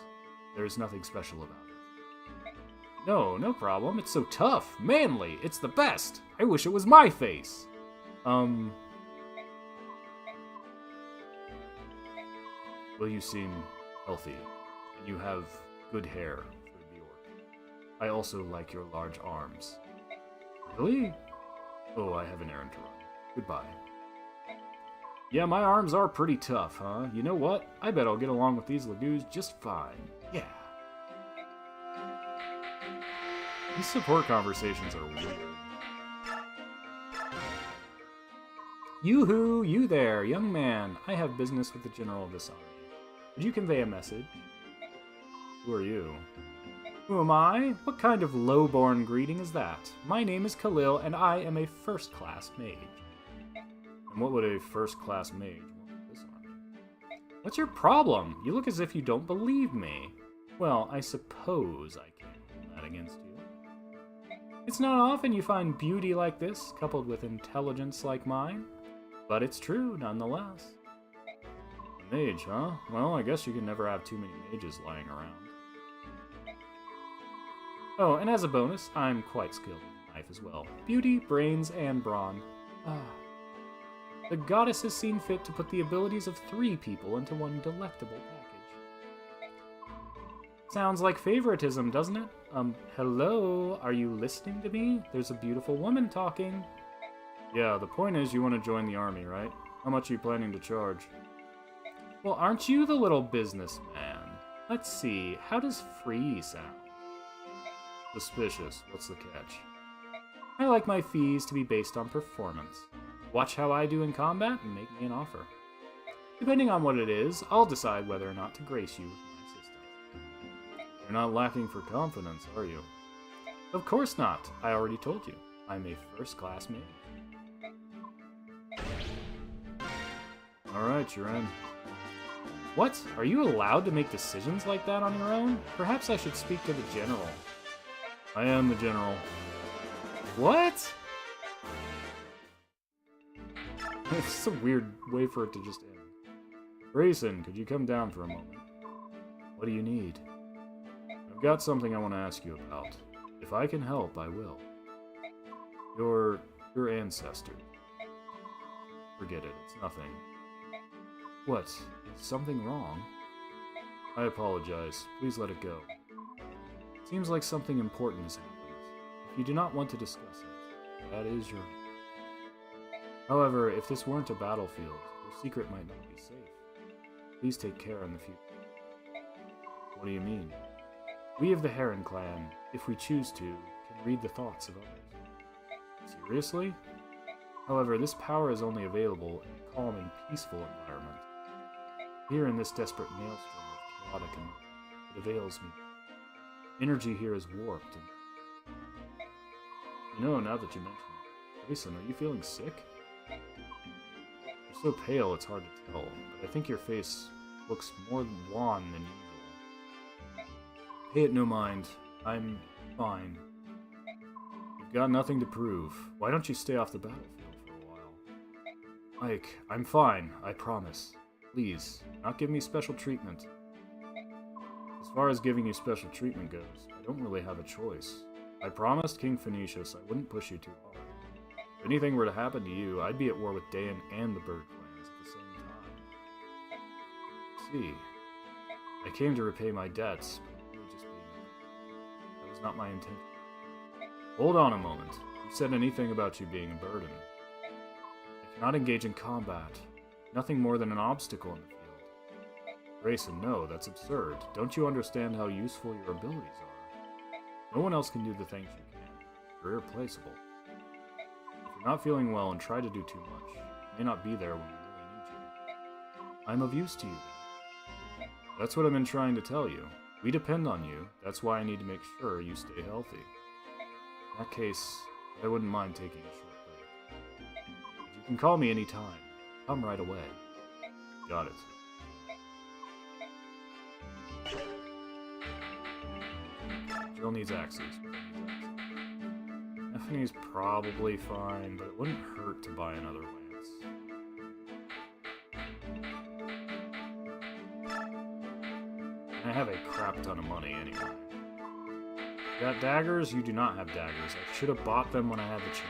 There is nothing special about it. No problem. It's so tough, manly. It's the best. I wish it was my face. Well, you seem healthy, and you have good hair for the orc. I also like your large arms. Really? Oh, I have an errand to run. Goodbye. Yeah, my arms are pretty tough, huh? You know what? I bet I'll get along with these lagoos just fine. Yeah. These support conversations are weird. Yoo-hoo, you there, young man. I have business with the general of this army. Would you convey a message? Who are you? Who am I? What kind of low-born greeting is that? My name is Khalil, and I am a first-class mage. And what would a first-class mage want with this army? What's your problem? You look as if you don't believe me. Well, I suppose I can't hold that against you. It's not often you find beauty like this, coupled with intelligence like mine. But it's true, nonetheless. A mage, huh? Well, I guess you can never have too many mages lying around. Oh, and as a bonus, I'm quite skilled with knife as well. Beauty, brains, and brawn. The goddess has seen fit to put the abilities of 3 people into one delectable package. Sounds like favoritism, doesn't it? Hello? Are you listening to me? There's a beautiful woman talking. Yeah, the point is you want to join the army, right? How much are you planning to charge? Well, aren't you the little businessman? Let's see, how does free sound? Suspicious. What's the catch? I like my fees to be based on performance. Watch how I do in combat and make me an offer. Depending on what it is, I'll decide whether or not to grace you with my assistance. You're not lacking for confidence, are you? Of course not. I already told you. I'm a first-class mage. Alright, you're in. What? Are you allowed to make decisions like that on your own? Perhaps I should speak to the general. I am the general. What? It's a weird way for it to just end. Grayson, could you come down for a moment? What do you need? I've got something I want to ask you about. If I can help, I will. Your ancestor. Forget it, it's nothing. What? Is something wrong? I apologize. Please let it go. Seems like something important has happened. If you do not want to discuss it, that is your... However, if this weren't a battlefield, your secret might not be safe. Please take care in the future. What do you mean? We of the Heron clan, if we choose to, can read the thoughts of others. Seriously? However, this power is only available in a calm and peaceful environment. Here in this desperate maelstrom of chaotic emotion, it avails me. Energy here is warped and... You know, now that you mention it, Grayson, are you feeling sick? You're so pale it's hard to tell, but I think your face looks more wan than usual. Pay it no mind. I'm fine. You've got nothing to prove. Why don't you stay off the battlefield for a while? Ike, I'm fine, I promise. Please, not give me special treatment. As far as giving you special treatment goes, I don't really have a choice. I promised King Phoenicius I wouldn't push you too hard. If anything were to happen to you, I'd be at war with Daein and the Bird clans at the same time. See, I came to repay my debts, but you were just being... That was not my intention. Hold on a moment. Who said anything about you being a burden? I cannot engage in combat. Nothing more than an obstacle in the field. Grayson, no, that's absurd. Don't you understand how useful your abilities are? No one else can do the things you can. You're irreplaceable. If you're not feeling well and try to do too much, you may not be there when we really need you. I'm of use to you then. That's what I've been trying to tell you. We depend on you. That's why I need to make sure you stay healthy. In that case, I wouldn't mind taking a short break. But you can call me anytime. Come right away. Got it. Jill needs axes. Ephanie's probably fine, but it wouldn't hurt to buy another lance. I have a crap ton of money anyway. You got daggers? You do not have daggers. I should have bought them when I had the chance.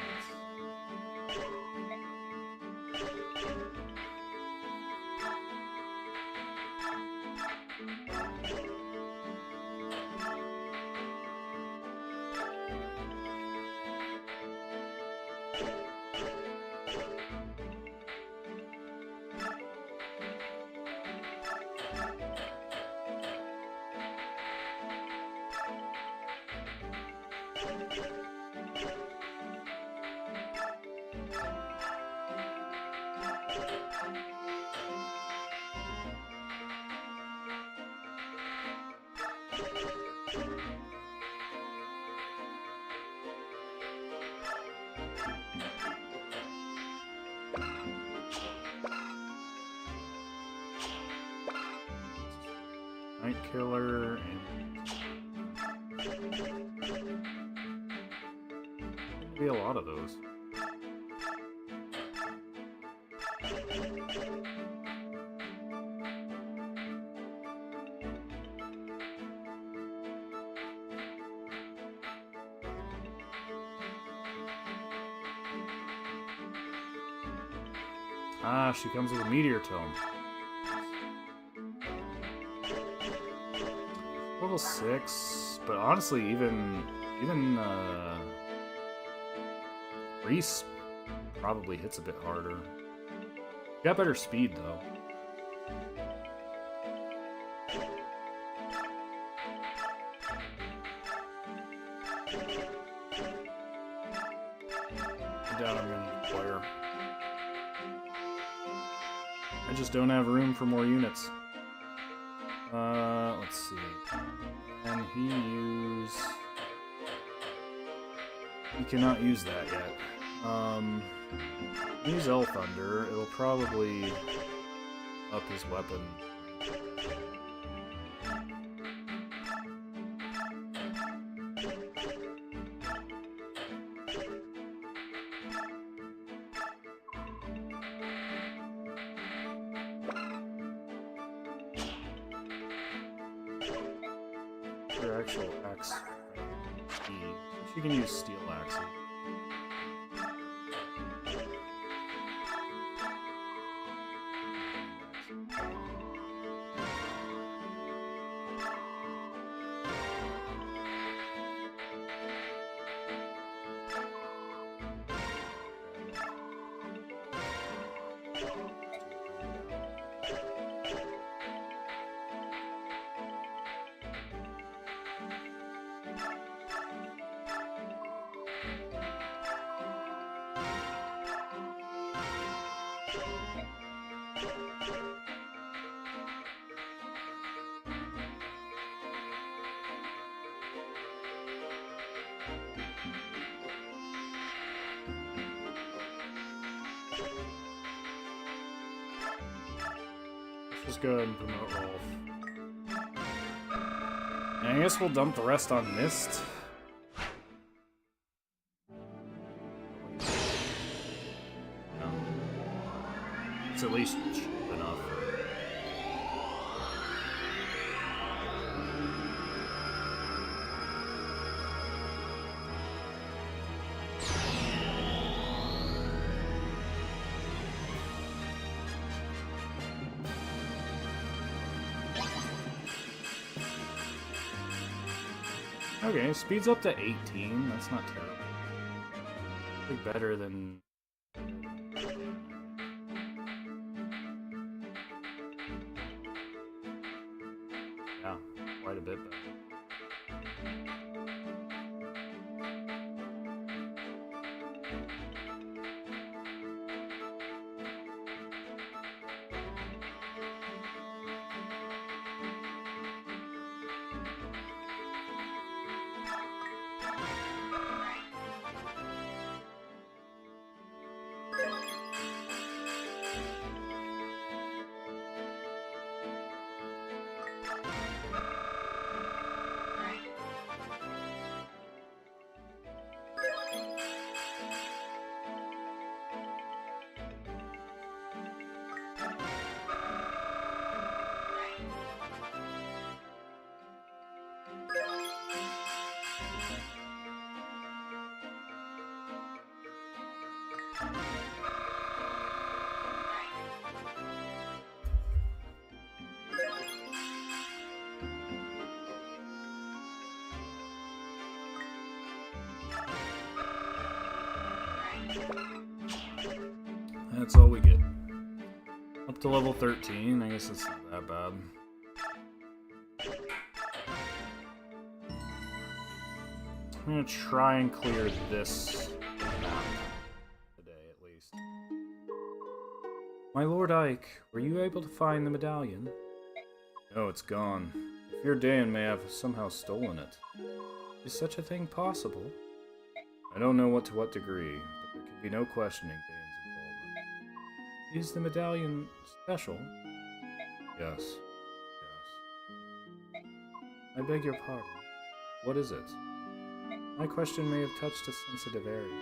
Night Killer and be a lot of those. Ah, she comes with a meteor tome. Level 6, but honestly, even Reese probably hits a bit harder. Got better speed though. I doubt I'm gonna acquire. I just don't have room for more units. Let's see. Can he use... He cannot use that yet. Use Thunder. It'll probably up his weapon. Your actual axe. She can use steel axes. Let's just go ahead and promote Rolf. And I guess we'll dump the rest on Mist. No. It's at least cheap enough. Okay, speed's up to 18. That's not terrible. I think better than... Yeah, quite a bit better. That's all we get. Up to level 13, I guess it's not that bad. I'm gonna try and clear this map today, at least. My Lord Ike, were you able to find the medallion? No, it's gone. If your Daein may have somehow stolen it. Is such a thing possible? I don't know to what degree, but there can be no questioning Daein's involvement. Is the medallion special? Yes. Yes. I beg your pardon. What is it? My question may have touched a sensitive area.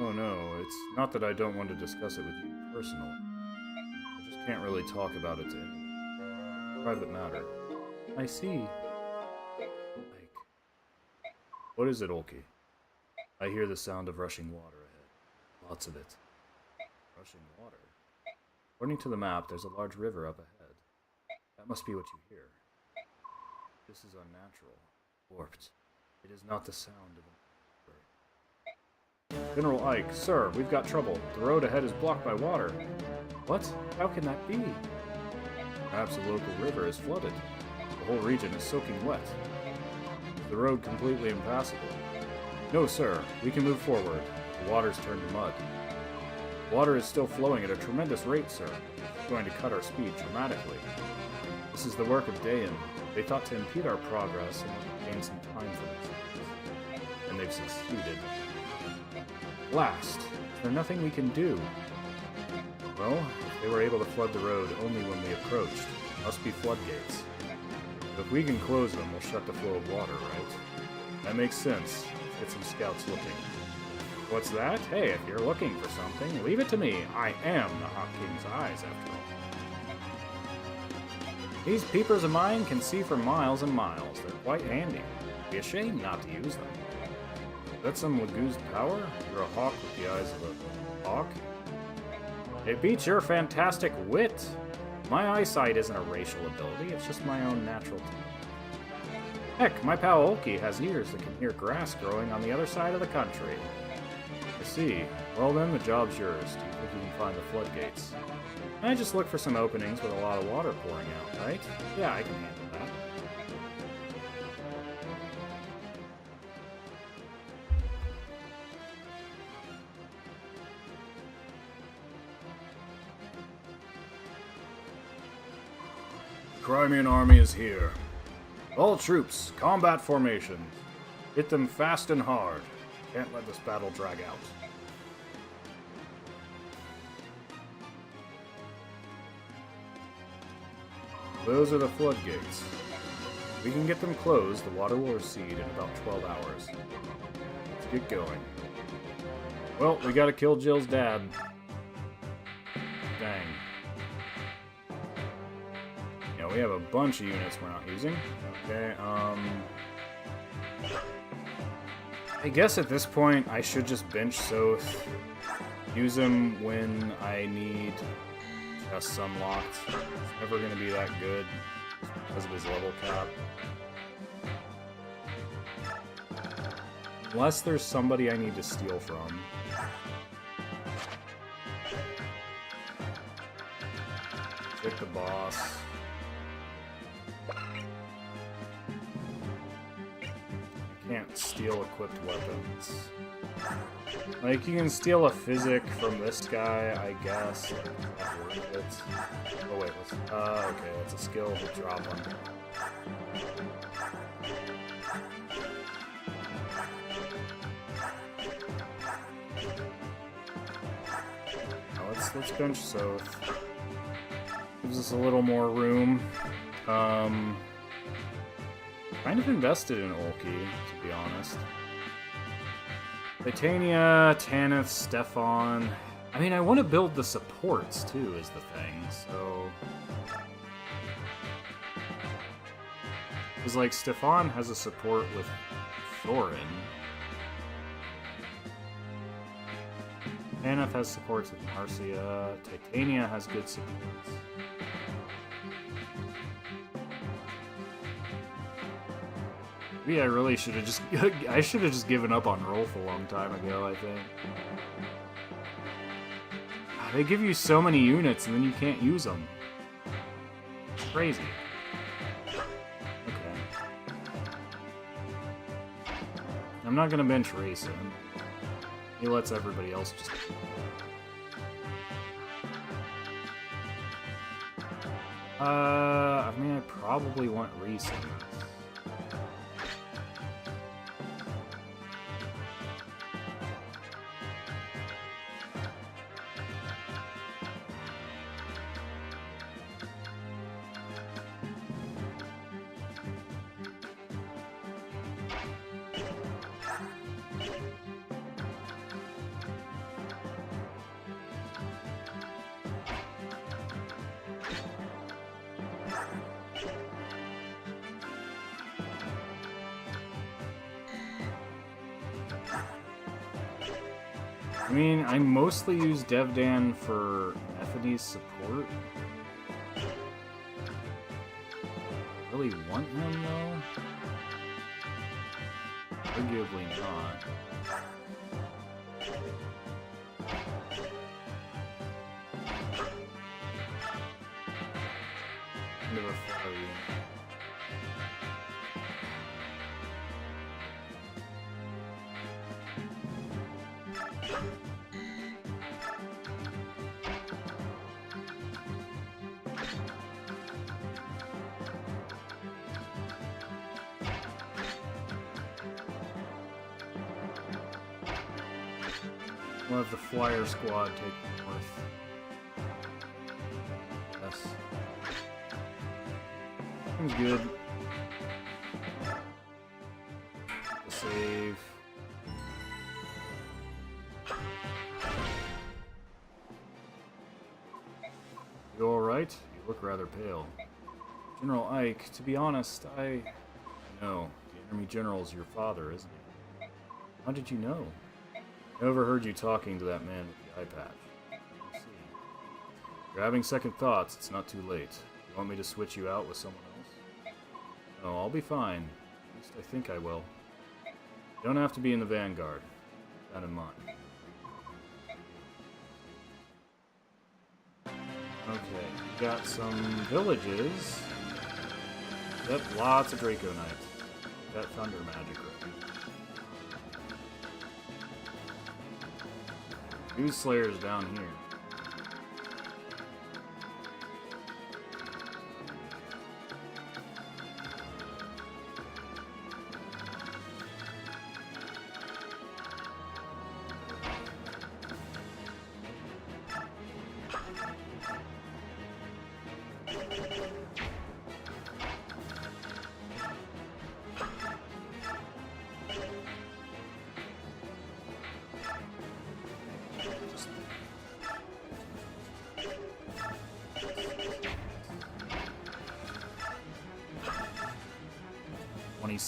Oh no, it's not that I don't want to discuss it with you personally. I just can't really talk about it to anyone. Private matter. I see. Like... What is it, Olki? I hear the sound of rushing water ahead. Lots of it. Rushing water? According to the map, there's a large river up ahead. That must be what you hear. This is unnatural. Warped. It is not the sound of a river. General Ike, sir, we've got trouble. The road ahead is blocked by water. What? How can that be? Perhaps the local river is flooded. The whole region is soaking wet. Is the road completely impassable? No, sir. We can move forward. The water's turned to mud. Water is still flowing at a tremendous rate, sir. It's going to cut our speed dramatically. This is the work of Daein. They thought to impede our progress and gain some time for themselves. And they've succeeded. Last. Is there nothing we can do? Well, if They were able to flood the road only when we approached. Must be floodgates. But if we can close them, we'll shut the flow of water, right? That makes sense. Let's get some scouts looking. What's that? Hey, if you're looking for something, leave it to me. I am the Hawk King's eyes, after all. These peepers of mine can see for miles and miles. They're quite handy. It'd be a shame not to use them. Is that some Lagoose power? You're a hawk with the eyes of a hawk? It beats your fantastic wit. My eyesight isn't a racial ability, it's just my own natural talent. Heck, my pal Olki has ears that can hear grass growing on the other side of the country. I see. Well then, the job's yours. Do you think you can find the floodgates? I just look for some openings with a lot of water pouring out, right? Yeah, I can handle that. Crimean army is here. All troops, combat formation. Hit them fast and hard. Can't let this battle drag out. Those are the floodgates. If we can get them closed, the water will recede in about 12 hours. Let's get going. Well, we gotta kill Jill's dad. Dang. Yeah, we have a bunch of units we're not using. Okay, I guess at this point I should just bench Soth. Use him when I need just Sunlocked. It's never going to be that good because of his level cap. Unless there's somebody I need to steal from. Pick the boss. Can't steal equipped weapons. Like, you can steal a physic from this guy, I guess. Not worth it. Oh wait, okay, that's a skill to drop on him. Now let's bench Soth. Gives us a little more room. Kind of invested in Olki, to be honest. Titania, Tanith, Stefan. I mean, I want to build the supports, too, is the thing, so... Because, like, Stefan has a support with Thorin. Tanith has supports with Marcia. Titania has good supports. Maybe I really should have just given up on Rolf a long time ago, I think. They give you so many units and then you can't use them. It's crazy. Okay. I'm not gonna bench Rayson. He lets everybody else just... I mean, I probably want Rayson. I mean, I mostly use Devdan for Nephidi's support. Really want him, though? Arguably not. Never fire you. We'll have the flyer squad take north. guess. Seems good. Save. You alright? You look rather pale. General Ike, to be honest, I know. The Enemy General's your father, isn't he? How did you know? I overheard you talking to that man with the eye patch. I see. You're having second thoughts. It's not too late. You want me to switch you out with someone else? No, I'll be fine. At least I think I will. You don't have to be in the Vanguard. Keep that in mind. Okay, we got some villages. Yep, lots of Draco Knights. That thunder magic right. Goose Slayer's down here.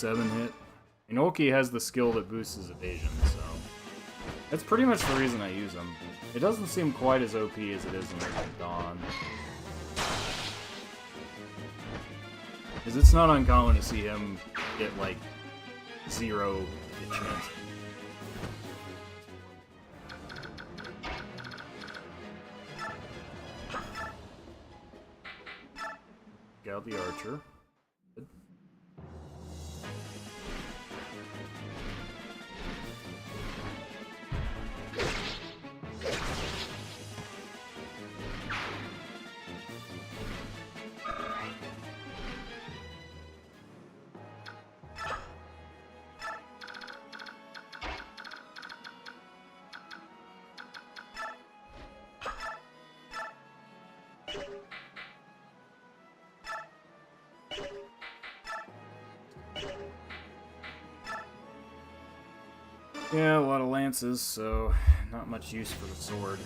Hit. Inoki has the skill that boosts his evasion, so that's pretty much the reason I use him. It doesn't seem quite as OP as it is in Dawn. Because it's not uncommon to see him get like 0 hit chance. Get out the archer. Yeah, a lot of lances, so not much use for the sword.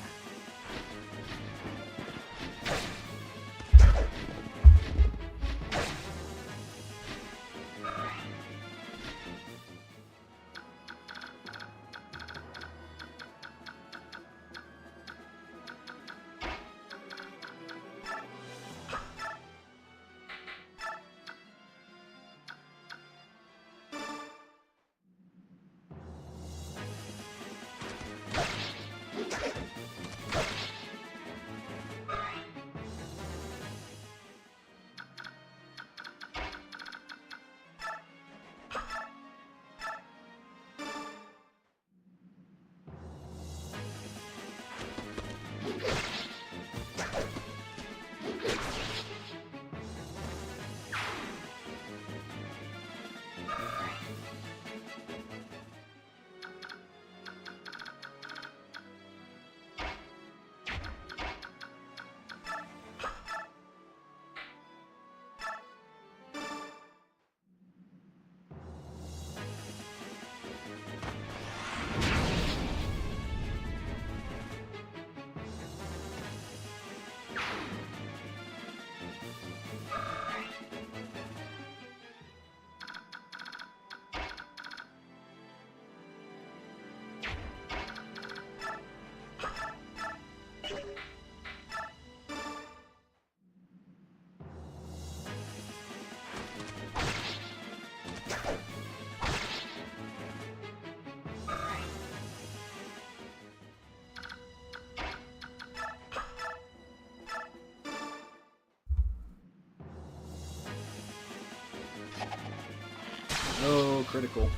No critical.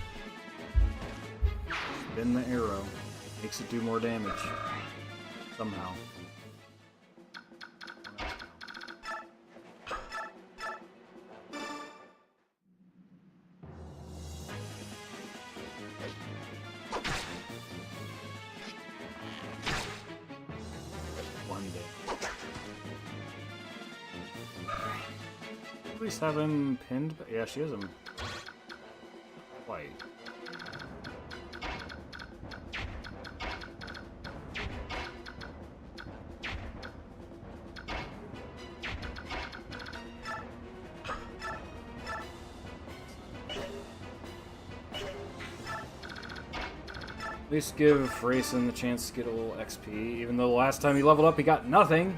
Spin the arrow. Makes it do more damage. Somehow. One day. At least have him pinned. Yeah, she has him. Quite. At least give Freyson the chance to get a little XP, even though the last time he leveled up he got nothing.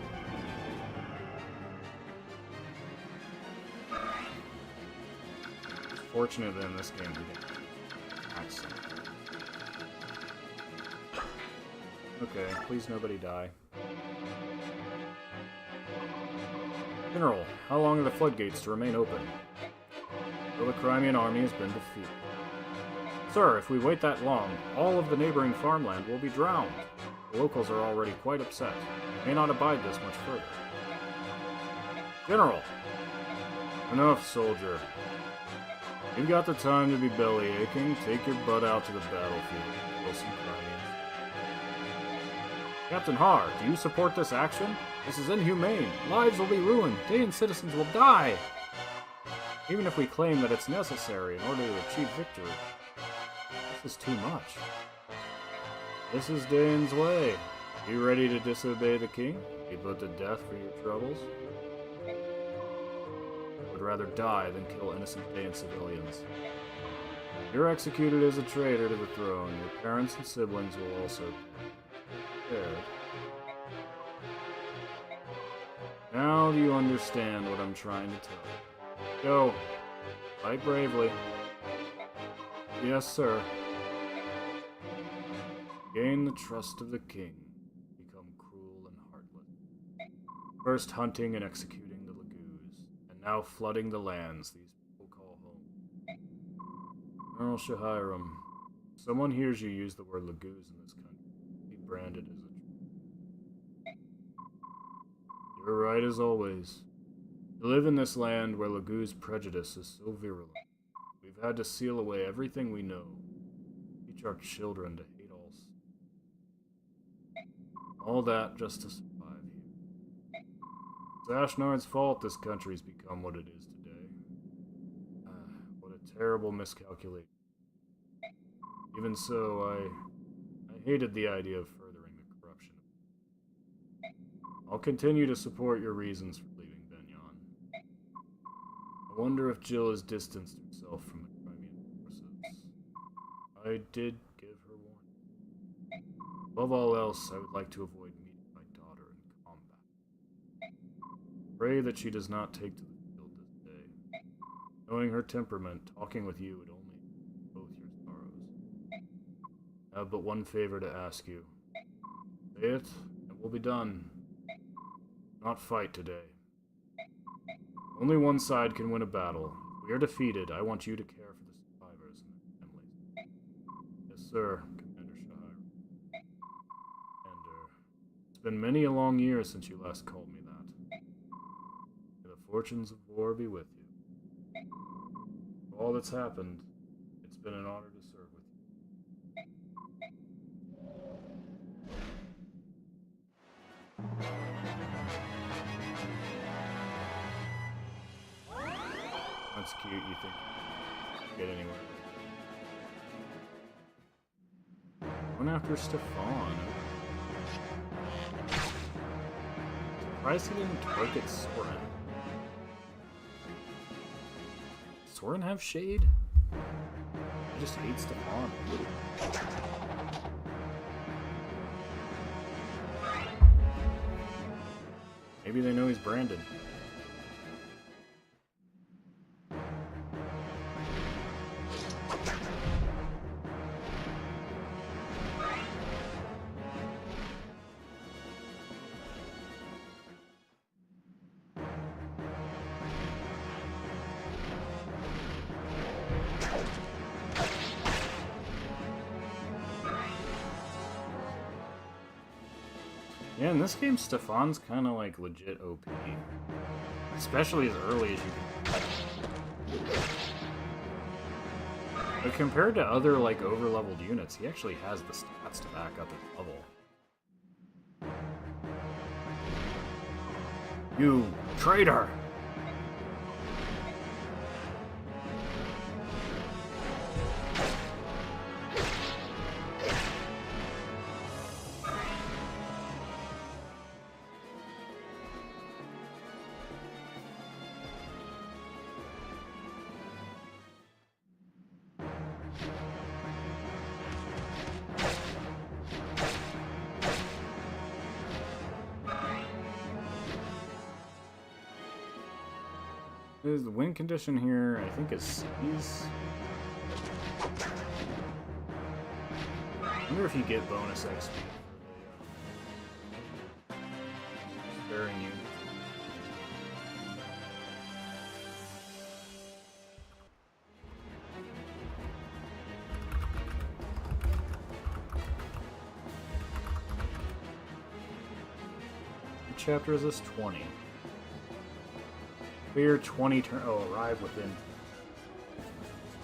Fortunate that in this game he didn't. Excellent. Okay, please nobody die. General, how long are the floodgates to remain open? Until the Crimean army has been defeated. Sir, if we wait that long, all of the neighboring farmland will be drowned. The locals are already quite upset. They may not abide this much further. General! Enough, soldier. You've got the time to be belly-aching. Take your butt out to the battlefield. Wilson Radiance. Captain Har, do you support this action? This is inhumane. Lives will be ruined. Daein citizens will die. Even if we claim that it's necessary in order to achieve victory. This is too much. This is Daein's way. You ready to disobey the king? Be put to death for your troubles? I would rather die than kill innocent Daein civilians. You're executed as a traitor to the throne. Your parents and siblings will also be spared. Now do you understand what I'm trying to tell you? Go. Fight bravely. Yes, sir. Gain the trust of the king. Become cruel and heartless. First hunting and executing the Lagoos, and now flooding the lands these people call home. Colonel Shahiram, if someone hears you use the word Lagoos in this country, be branded as a traitor. You're right as always. To live in this land where Lagoos prejudice is so virulent, we've had to seal away everything we know. Teach our children to hate all that just to survive here. It's Ashnard's fault this country's become what it is today. What a terrible miscalculation. Even so, I hated the idea of furthering the corruption. I'll continue to support your reasons for leaving Benyon. I wonder if Jill has distanced herself from the Crimean forces. I did give her warning. Above all else, I would like to avoid meeting my daughter in combat. Pray that she does not take to the field this day. Knowing her temperament, talking with you would only both your sorrows. I have but one favor to ask you. Say it, and we'll be done. Not fight today. Only one side can win a battle. If we are defeated, I want you to care for the survivors and their families. Yes, sir. It's been many a long year since you last called me that. May the fortunes of war be with you. For all that's happened, it's been an honor to serve with you. That's cute, you think you get anywhere. Going after Stefan. Surprised he didn't target Soren. Soren have shade? I just hate Stefan. Maybe they know he's branded. Yeah, in this game, Stefan's kind of like legit OP. Especially as early as you can. But compared to other like over-leveled units, he actually has the stats to back up his level. You traitor! The win condition here, I think, is C's. I wonder if you get bonus XP for the sparing unit. What chapter is this? 20. Clear 20 turn. Oh, arrive within.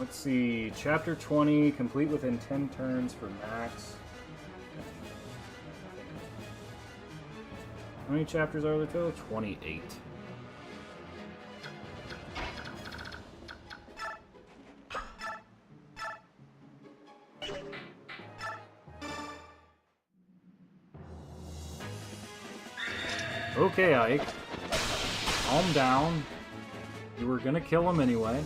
Let's see. Chapter 20, complete within 10 turns for max. How many chapters are there total? 28. Okay, Ike. Calm down. You were gonna kill him anyway.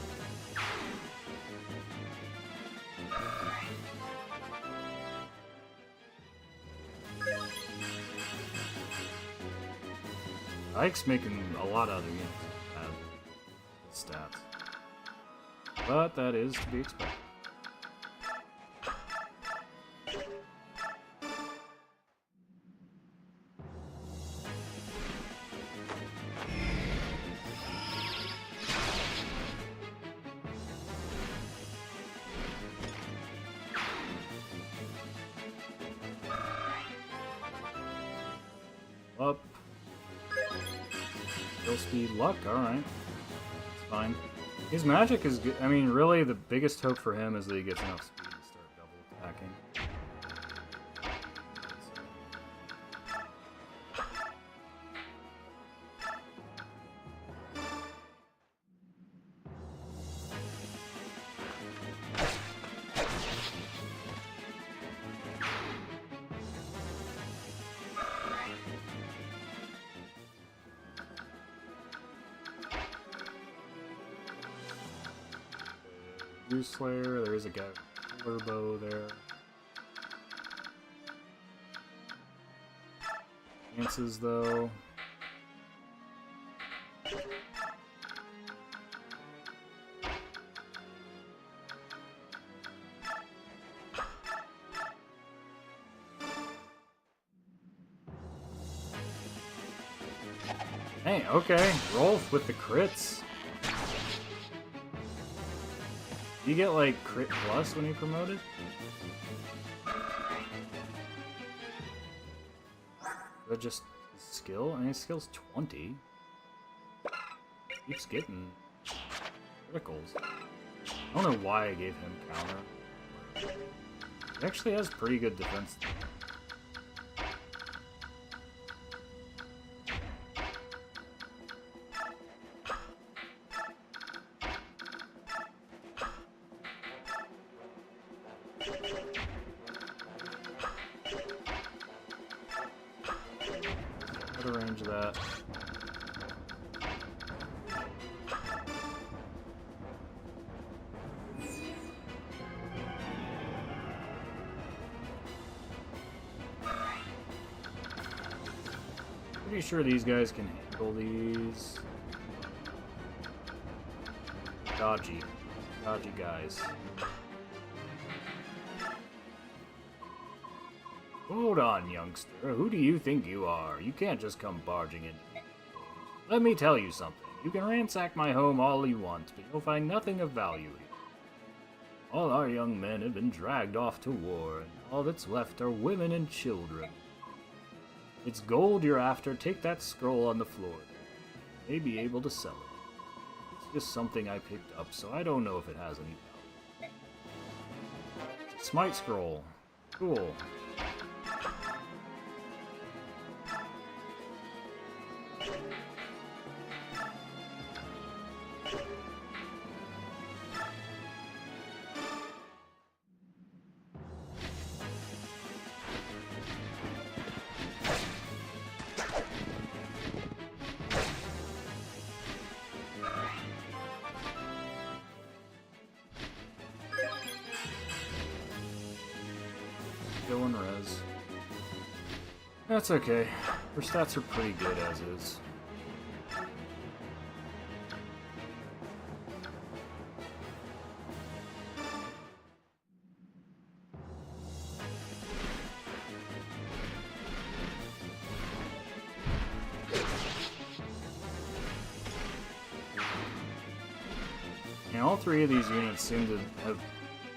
Ike's making a lot of other units have stats. But that is to be expected. Up. Skill speed, luck, alright. It's fine. His magic is good. I mean, really, the biggest hope for him is that he gets enough speed to start double attacking. Slayer, there is a guy with a bow there. Dances though. Hey, okay, Rolf with the crits. You get like crit plus when you promoted? Is that just skill? I mean, his skill's 20. Keeps getting criticals. I don't know why I gave him counter. He actually has pretty good defense. Arrange that. Pretty sure these guys can handle these. Dodgy guys. Hold on, youngster. Who do you think you are? You can't just come barging in. Let me tell you something. You can ransack my home all you want, but you'll find nothing of value here. All our young men have been dragged off to war, and all that's left are women and children. It's gold you're after. Take that scroll on the floor. You may be able to sell it. It's just something I picked up, so I don't know if it has any value. Smite scroll. Cool. Going res. That's okay. Her stats are pretty good as is. all three of these units seem to have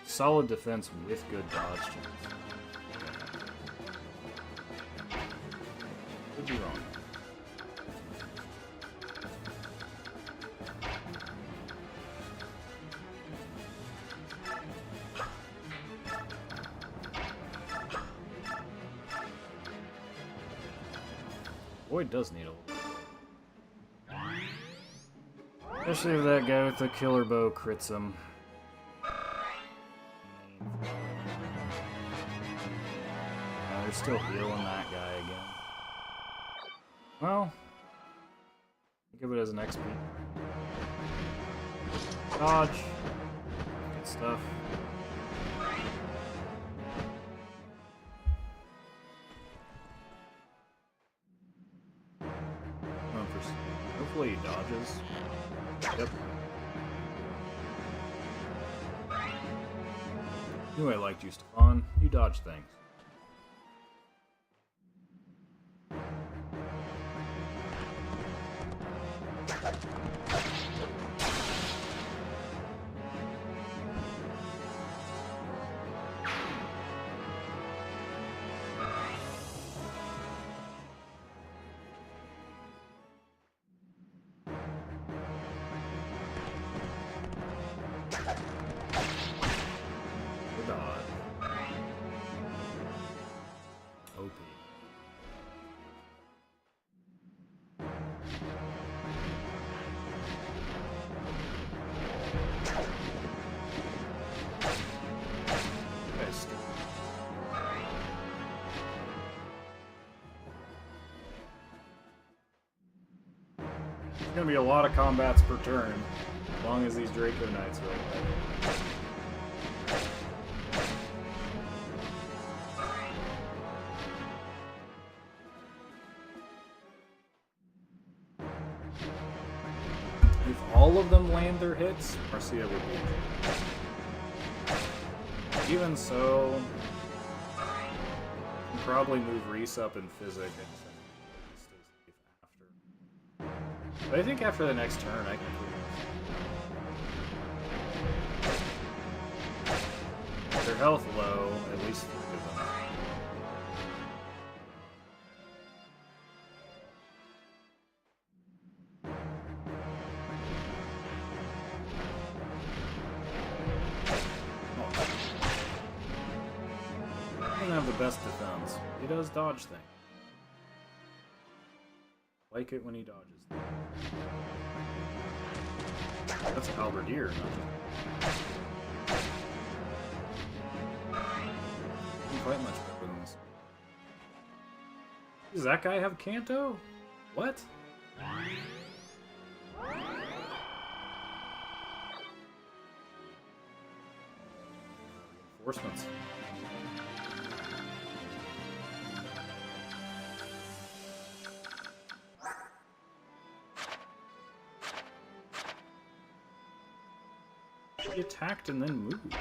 solid defense with good dodge chance. Could be wrong. Void does need a little. Especially if that guy with the killer bow crits him. They're still healing that guy again. Well, think of it as an XP. Dodge. Good stuff. Hopefully he dodges. Yep. Knew I liked you, Stefan. You dodge things. There's gonna be a lot of combats per turn, as long as these Draco Knights are alive. If all of them land their hits, Marcia would be. Even so, you can probably move Reese up in Physic and stay safe after. But I think after the next turn, I can keep their health low, at least 3 of them. Have the best defense. He does dodge things. Like it when he dodges things. That's Halberdier, not quite much better than this. Does that guy have Canto? What? Reinforcements. He attacked and then moved.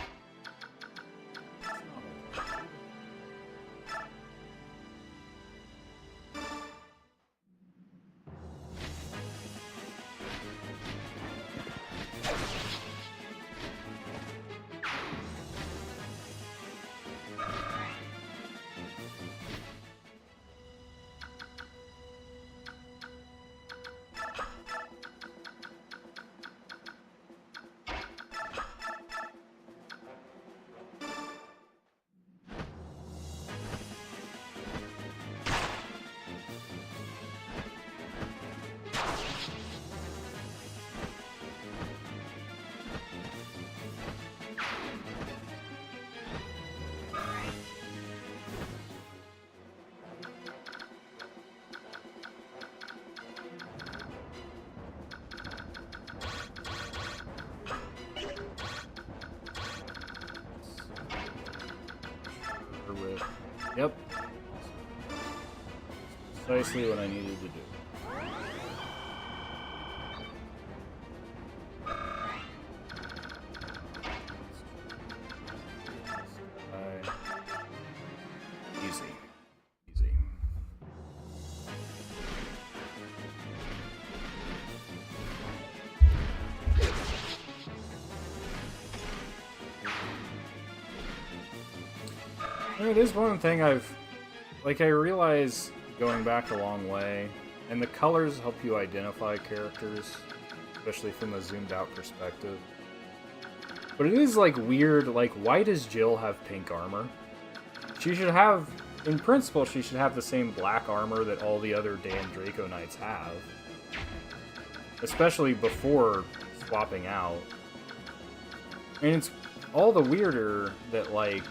With. Yep. Precisely what I needed to do. Easy. Easy. mean, it is one thing I realize going back a long way, and the colors help you identify characters, especially from a zoomed out perspective. But it is, like, weird, like, why does Jill have pink armor? She should have, in principle, she should have the same black armor that all the other Daein Draco Knights have. Especially before swapping out. And it's all the weirder that, like,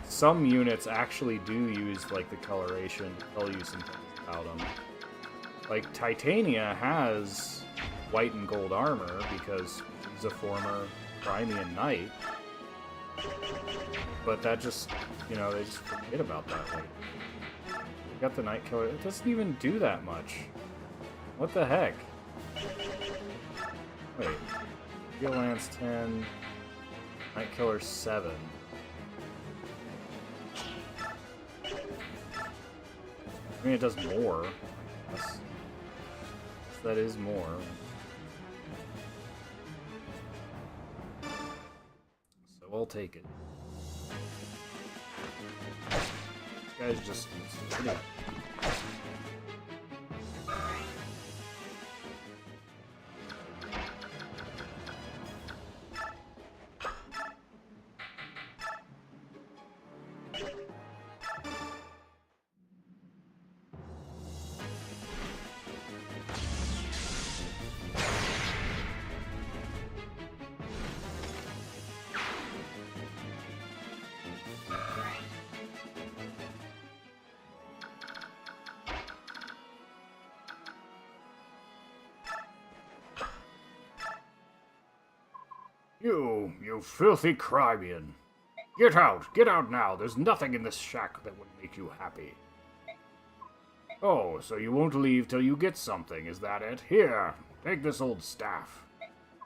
some units actually do use, like, the coloration to tell you some things about them. Like, Titania has white and gold armor because she's a former Crimean Knight. But that just, you know, they just forget about that. Like, we got the Night Killer. It doesn't even do that much. What the heck? Wait. Steel Lance 10. Night Killer 7. I mean, it does more. Yes. That is more. So I'll take it. This guy's just... Yeah. You filthy Crimean. Get out now. There's nothing in this shack that would make you happy. Oh, so you won't leave till you get something, is that it? Here, take this old staff.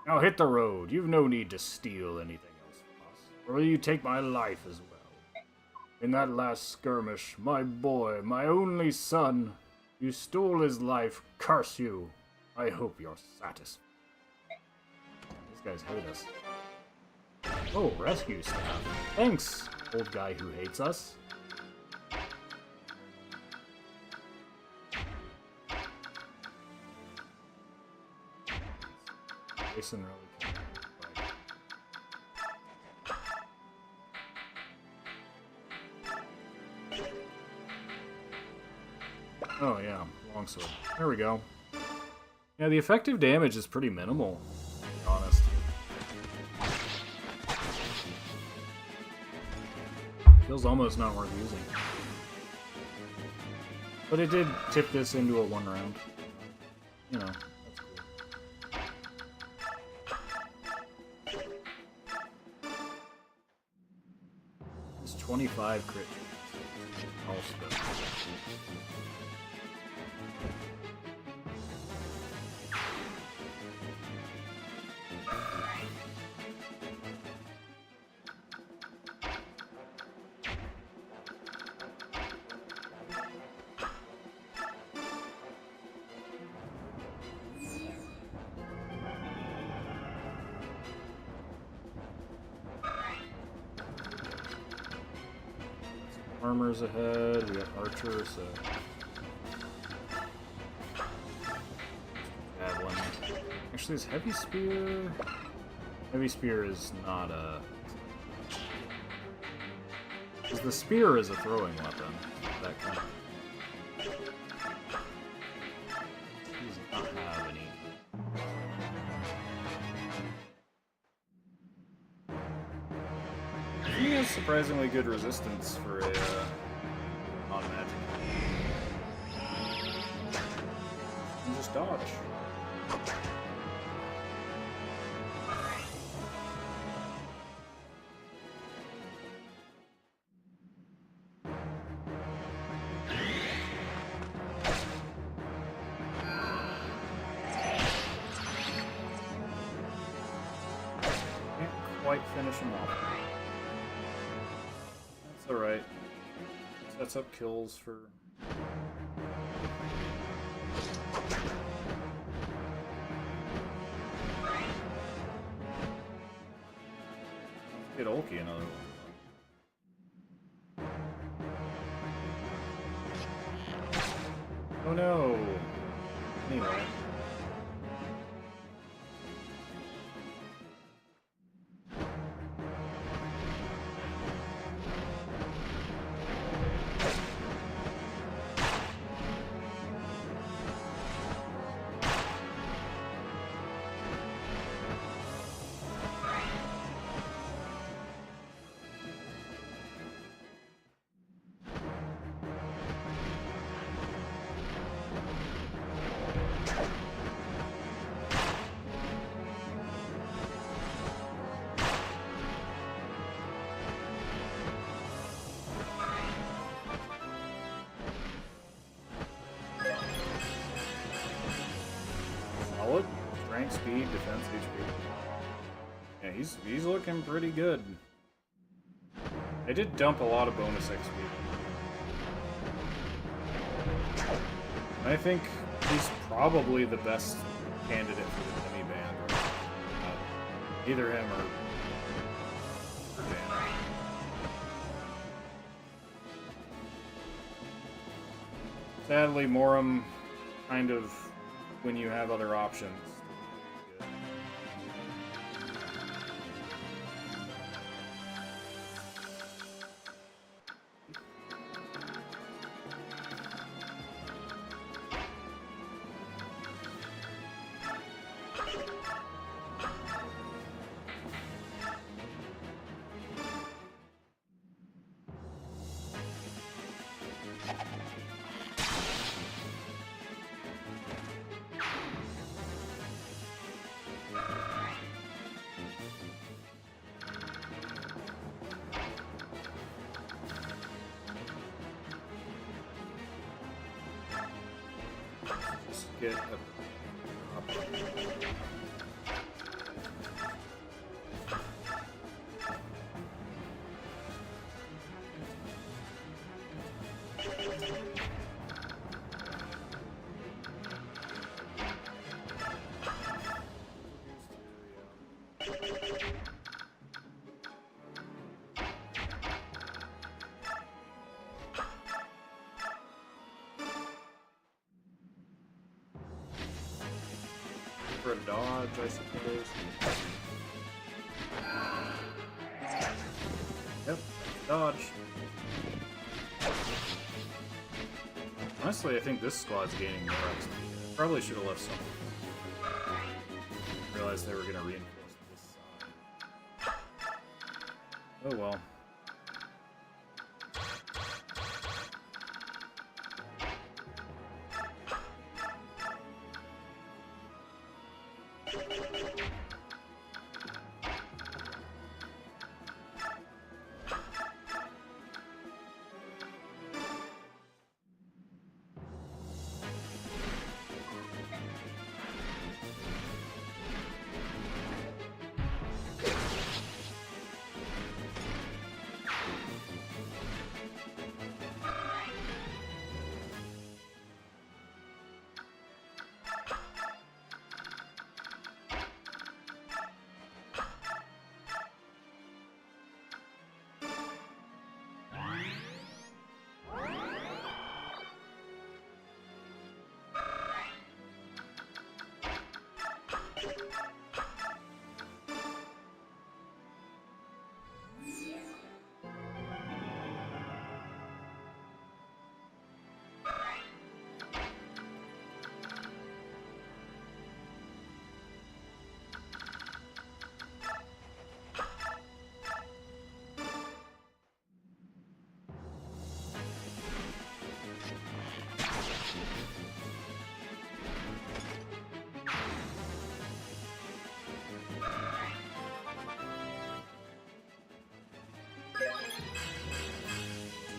Now hit the road. You've no need to steal anything else from us, or will you take my life as well? In that last skirmish, my boy, my only son, you stole his life. Curse you. I hope you're satisfied. These guys hate us. Oh, rescue staff. Thanks, old guy who hates us. Jason really can't. Oh yeah, longsword. There we go. Yeah, the effective damage is pretty minimal, to be honest. Feels almost not worth using. But it did tip this into a 1 round. You know, that's cool. It's 25 crit. All spell. Armor's ahead, we got Archer, so... Javelin. Actually, is Heavy Spear... Heavy Spear is not a... Because the Spear is a throwing weapon. That kind of... He does not have any... He has surprisingly good resistance for a non-magic. And just dodge. Can't quite finish him off. Alright. Sets up kills for... Get Ulki another one. Oh no. Anyway. Solid. Strength, speed, defense, HP. Yeah, he's looking pretty good. I did dump a lot of bonus XP. I think he's probably the best candidate for the Demi Band. Either him or Daein. Sadly, Morum kind of, when you have other options. Get a for a dodge, I suppose. Yep, dodge. Honestly, I think this squad's gaining more XP. Probably should have left some. Realized they were going to reinforce this side. Oh well.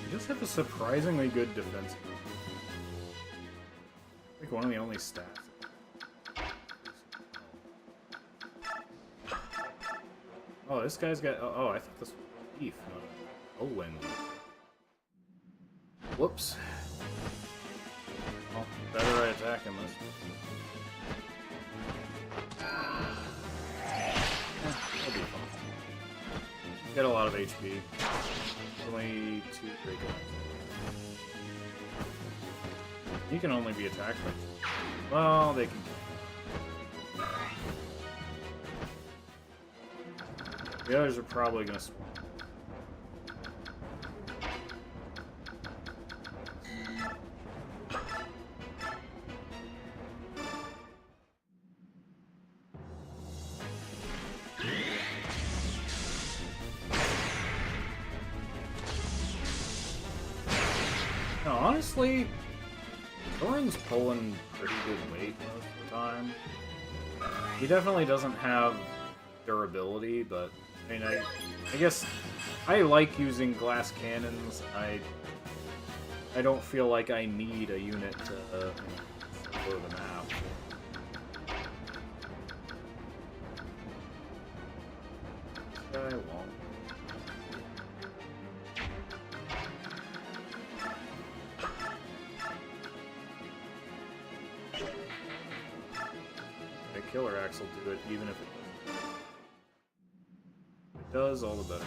He does have a surprisingly good defense. Like one of the only stats. Oh, this guy's got. Oh, I thought this was beef, not a Wendy. Whoops. Well, better I attack him this. That'll be fun. Get a lot of HP. Only 2 great guys. He can only be attacked by... Well, they can... The others are probably going to... No, honestly, Thorin's pulling pretty good weight most of the time. He definitely doesn't have durability, but I mean, I guess I like using glass cannons. I don't feel like I need a unit to explore the map. This guy won't. Killer Axe will do it, even if it does, all the better.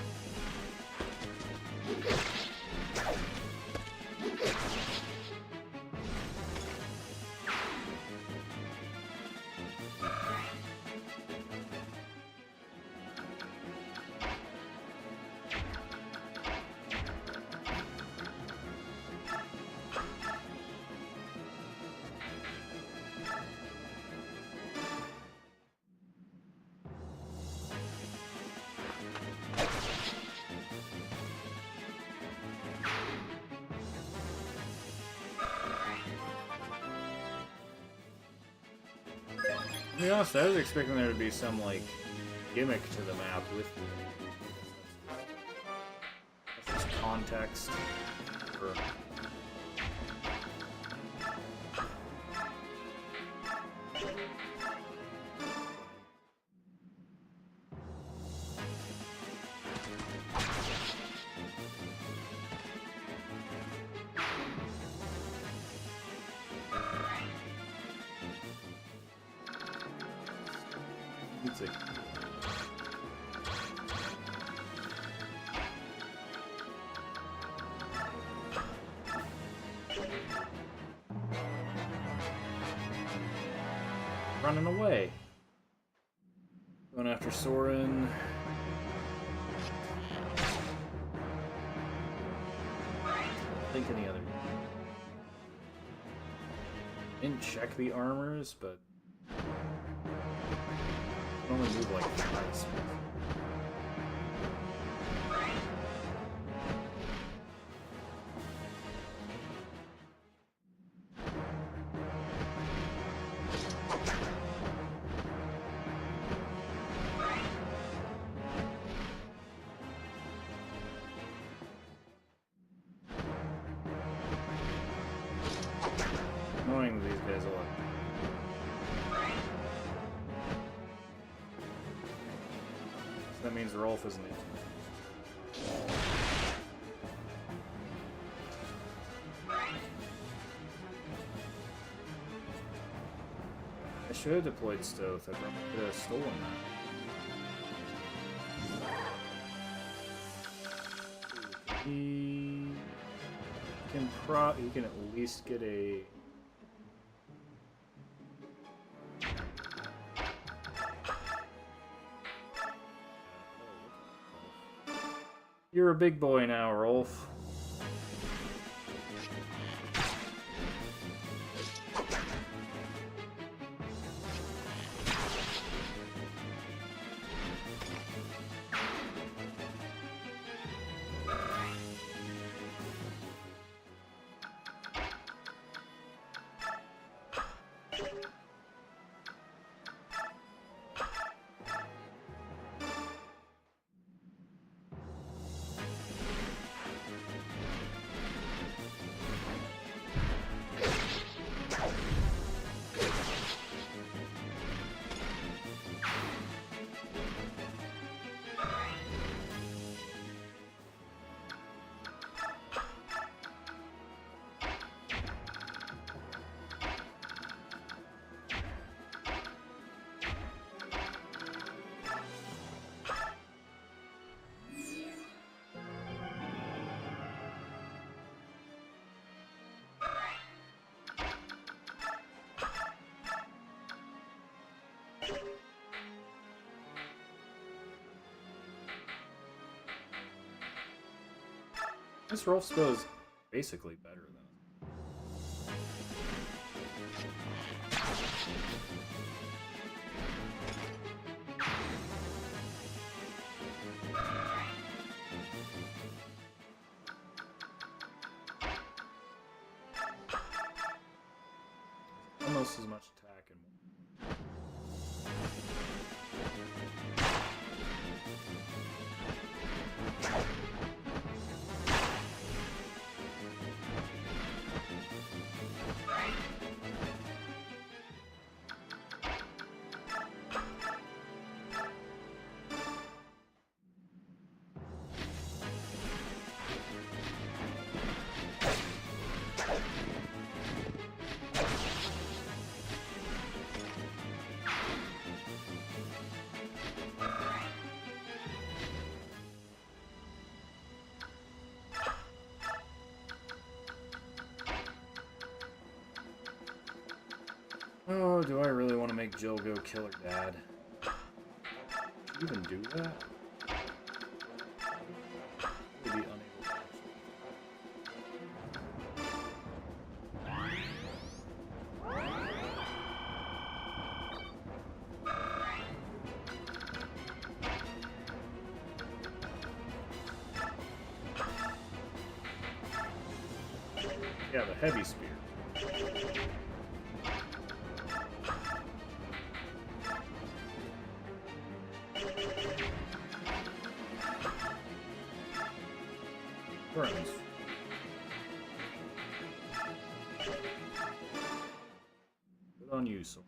To be honest, I was expecting there to be some, like, gimmick to the map with just context for... Let's see. Running away. Going after Soren. I think any other. Didn't check the armors, but only move like twice. Annoying these guys a lot. That means Rolf isn't it. I should have deployed Stoth. I probably could have stolen that. He can at least get a... You're a big boy now, Rolf. This Rolf's bow is basically better than almost as much attack and oh, do I really want to make Jill go kill her dad? Should you even do that? Would be unable to actually. Yeah, the heavy spear. Burns. Good on you, so.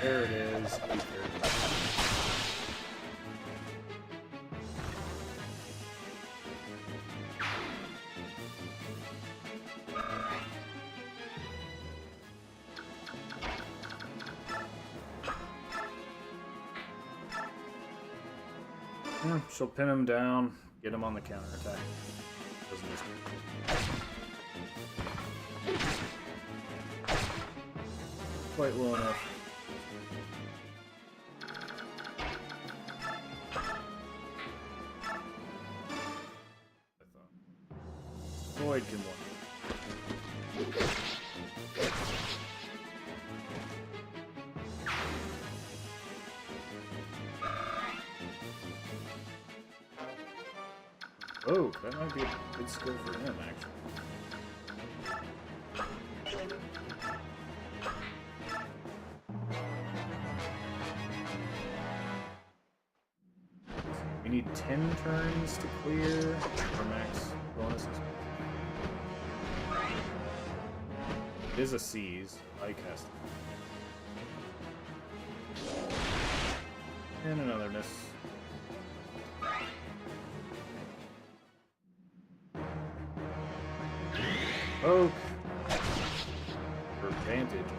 There it is. 8:30. Yeah, she'll pin him down, get him on the counterattack. Doesn't just... quite low enough. Void can one. Oh, that might be a good skill for him, actually. We need 10 turns to clear our max bonuses. It is a seize. Ike has to. And another miss. Poke. For Vantage.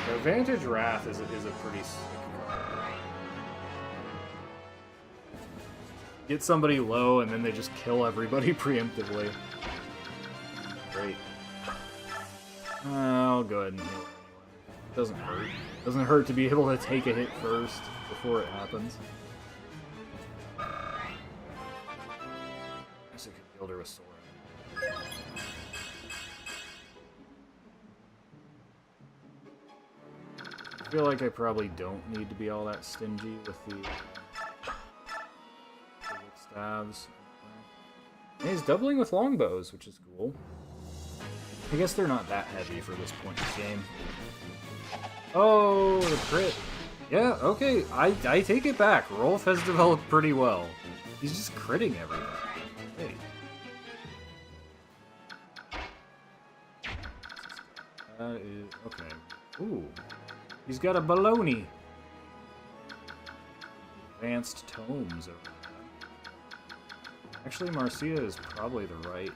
The Vantage Wrath is a pretty sick card. Get somebody low and then they just kill everybody preemptively. Great. I'll go ahead and heal anyway. Doesn't hurt. Doesn't hurt to be able to take a hit first before it happens. I guess I could build her with Sora. I feel like I probably don't need to be all that stingy with the stabs. And he's doubling with longbows, which is cool. I guess they're not that heavy for this point in the game. Oh, the crit. Yeah, okay, I take it back. Rolf has developed pretty well. He's just critting everything. Hey. That Okay. Ooh. He's got a baloney. Advanced tomes over there. Actually, Marcia is probably the right.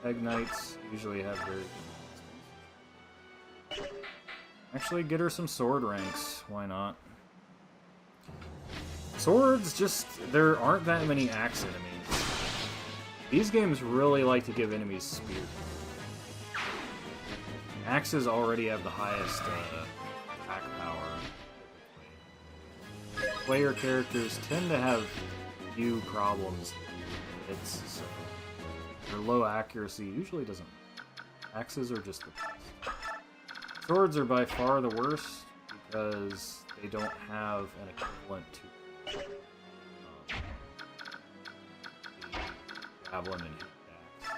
Egg Knights usually have very... Actually, get her some sword ranks. Why not? Swords just... There aren't that many axe enemies. These games really like to give enemies spears. Axes already have the highest attack power. Player characters tend to have few problems. It's their low accuracy usually doesn't. Axes are just the best. Swords are by far the worst because they don't have an equivalent to javelin and hand axe.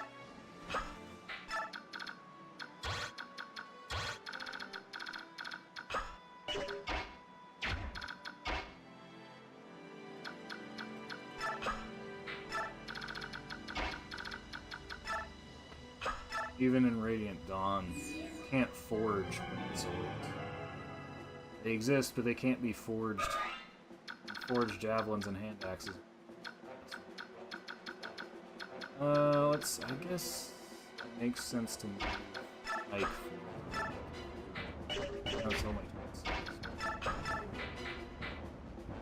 Even in Radiant Dawn, you can't forge wooden swords. They exist, but they can't be forged. Forged javelins and hand axes. I guess it makes sense to me. Like, no, it's only twice.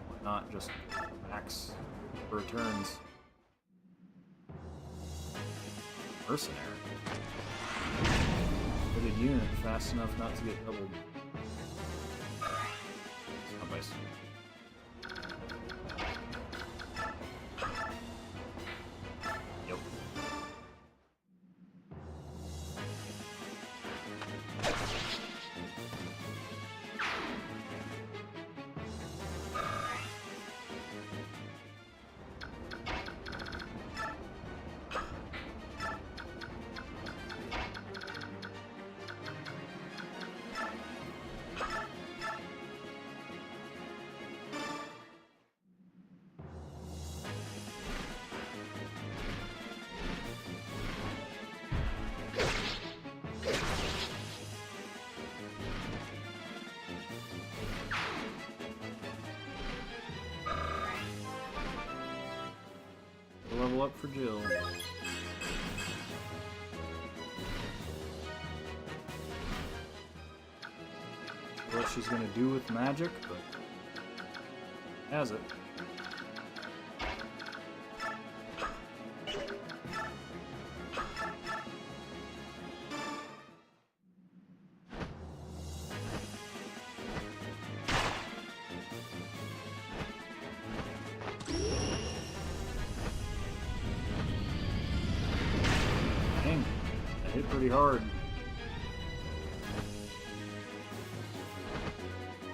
Why not just axe returns? Mercenary. With a unit fast enough not to get doubled. Not by Yep. Level up for Jill. What she's gonna do with magic, but has it. Dang, that hit pretty hard.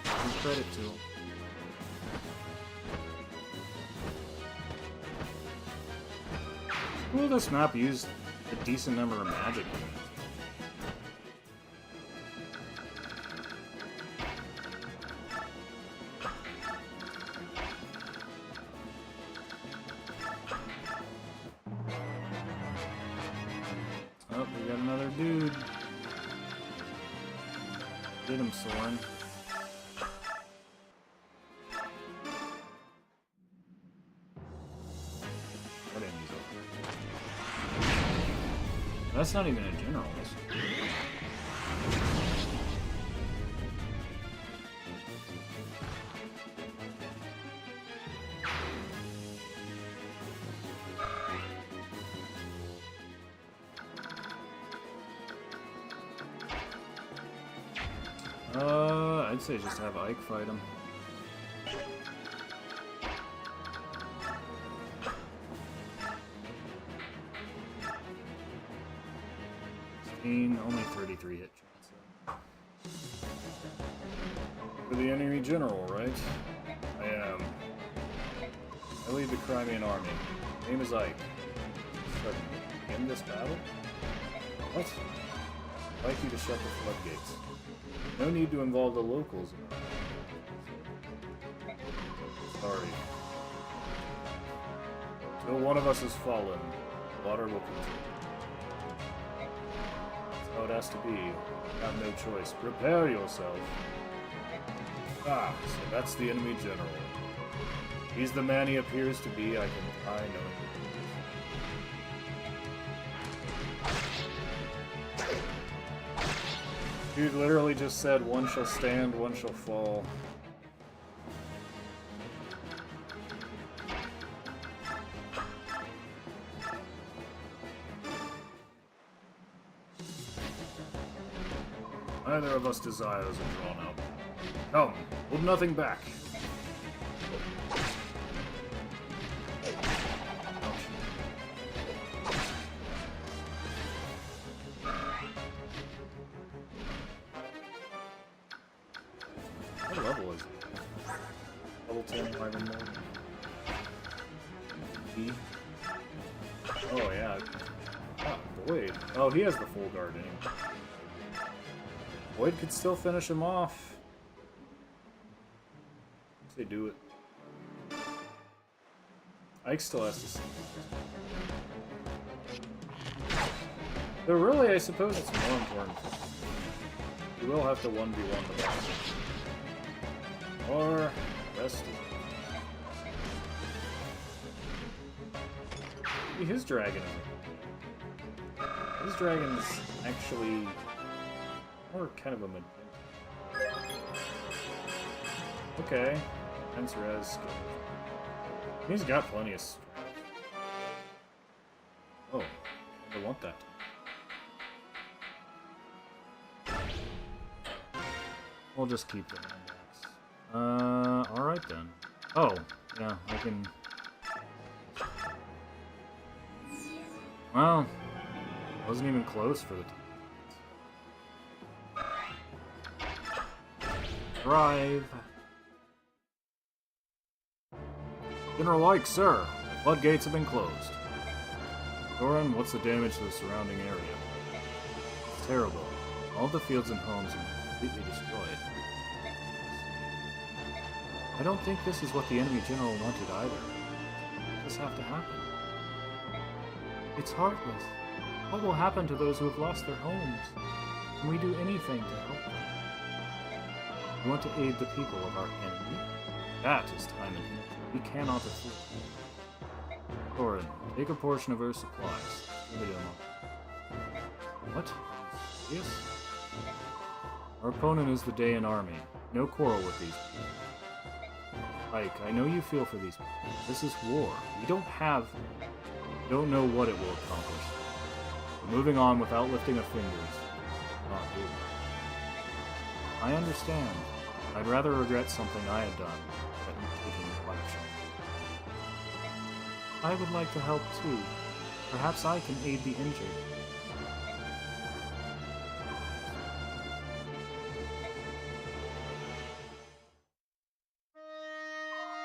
Give credit to him. Well, this map used a decent number of magic. Oh, we got another dude. Get him, Soren. That enemy's over. That's not even a general. I'd say just have Ike fight him. Only 33 hit chance. For the enemy general, right? I am. I lead the Crimean army. Name is Ike. But in this battle? What? I'd like you to shut the floodgates. No need to involve the locals. Sorry. Till one of us has fallen, the water will continue. it has to be. You have no choice. Prepare yourself. Ah, so that's the enemy general. He's the man he appears to be. I know. Dude literally just said, one shall stand, one shall fall. Neither of us desires a drawn out. Come, hold nothing back. What level is it? Level 10, 5 and more. E. Oh yeah. Ah, Boyd. Oh, he has the full guard anyway. Boyd could still finish him off. If they do it. Ike still has to see. But really, I suppose it's more important. You will have to 1v1 the boss. Or rest of his dragon. His dragon's actually more kind of a mid. Okay. Fence res. He's got plenty of strength. Oh, I want that. We'll just keep the index. Alright then. Oh, yeah, I can... Well, wasn't even close for the time. Drive. General Ike, sir. The floodgates have been closed. Thorin, what's the damage to the surrounding area? It's terrible. All the fields and homes are completely destroyed. I don't think this is what the enemy general wanted either. Why does this have to happen? It's heartless. What will happen to those who have lost their homes? Can we do anything to help them? We want to aid the people of our enemy. That is time and energy we cannot afford. Thorin, take a portion of our supplies. Give it him. What? Yes? Our opponent is the Daein army. No quarrel with these people. Ike, I know you feel for these people. This is war. We don't know what it will accomplish. But moving on without lifting a finger is not do. I understand. I'd rather regret something I had done than taking no action. I would like to help too. Perhaps I can aid the injured.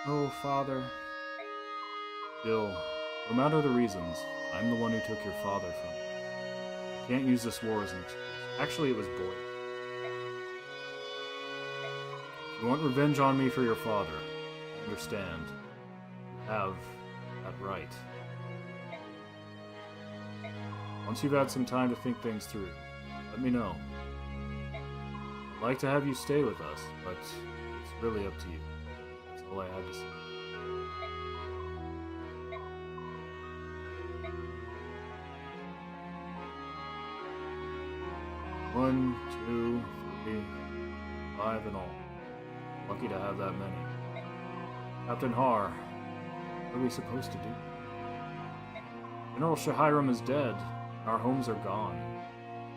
Oh, Father. Still, no matter the reasons, I'm the one who took your father from you. I can't use this war as an excuse. Actually, it was Boyd. If you want revenge on me for your father, I understand. You have that right. Once you've had some time to think things through, let me know. I'd like to have you stay with us, but it's really up to you. That's all I had to say. One, 2, 3, 5 in all. Lucky to have that many. Captain Har, what are we supposed to do? General Shahiram is dead. Our homes are gone.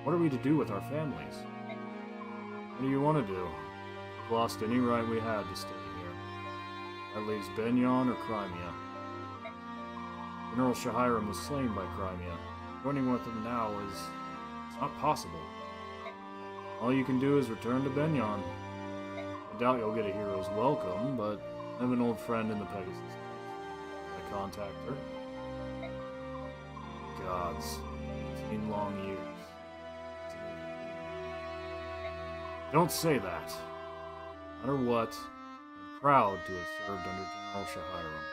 What are we to do with our families? What do you want to do? We've lost any right we had to stay here. That leaves Benyon or Crimea. General Shahiram was slain by Crimea. Joining with him now is... it's not possible. All you can do is return to Benyon. I doubt you'll get a hero's welcome, but I have an old friend in the Pegasus. I contact her. Gods. 18 long years. Don't say that. No matter what, I'm proud to have served under General Shahiram.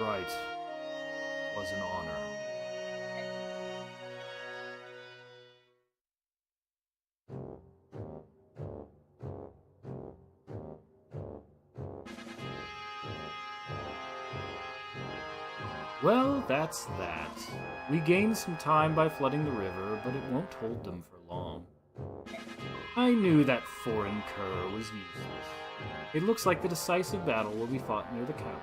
Right. It was an honor. Well, that's that. We gained some time by flooding the river, but it won't hold them for long. I knew that foreign cur was useless. It looks like the decisive battle will be fought near the capital.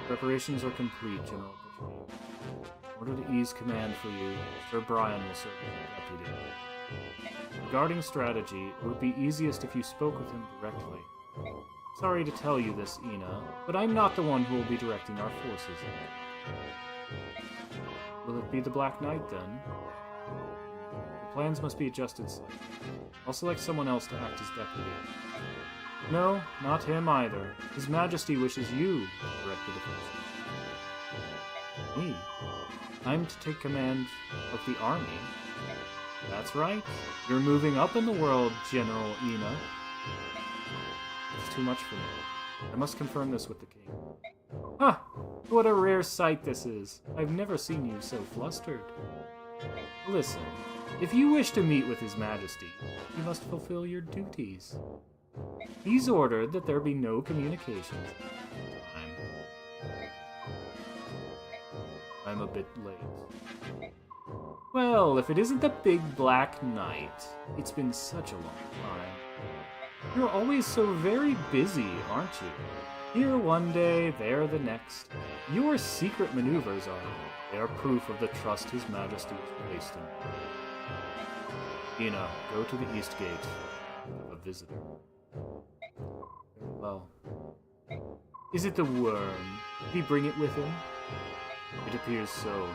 Preparations are complete, General Bishop. In order to ease command for you, Sir Brian will serve as your deputy. Regarding strategy, it would be easiest if you spoke with him directly. Sorry to tell you this, Ina, but I'm not the one who will be directing our forces. Will it be the Black Knight, then? The plans must be adjusted slightly. I'll select someone else to act as deputy. No, not him either. His Majesty wishes you to direct the defense. Me? I'm to take command of the army? That's right. You're moving up in the world, General Ina. It's too much for me. I must confirm this with the king. Ha! What a rare sight this is. I've never seen you so flustered. Listen, if you wish to meet with His Majesty, you must fulfill your duties. He's ordered that there be no communications. I'm a bit late. Well, if it isn't the big Black Knight, it's been such a long time. You're always so very busy, aren't you? Here one day, there the next. Your secret maneuvers they are proof of the trust His Majesty has placed in you. Ina, go to the East Gate. A visitor. Well, is it the worm? Did he bring it with him? It appears so.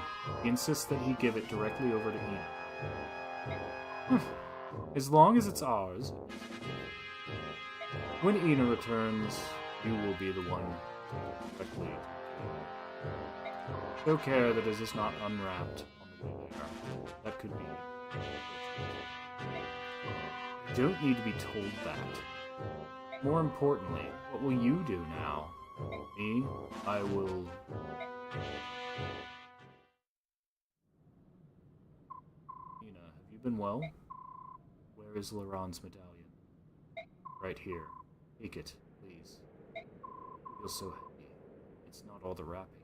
He insists that he give it directly over to Ina. As long as it's ours. When Ina returns, you will be the one directly. Take care that it is not unwrapped on the way there. That could be. You don't need to be told that. More importantly, what will you do now? Me? I will... Ina, have you been well? Where is Laurent's medallion? Right here. Take it, please. It feels so heavy. It's not all the wrapping.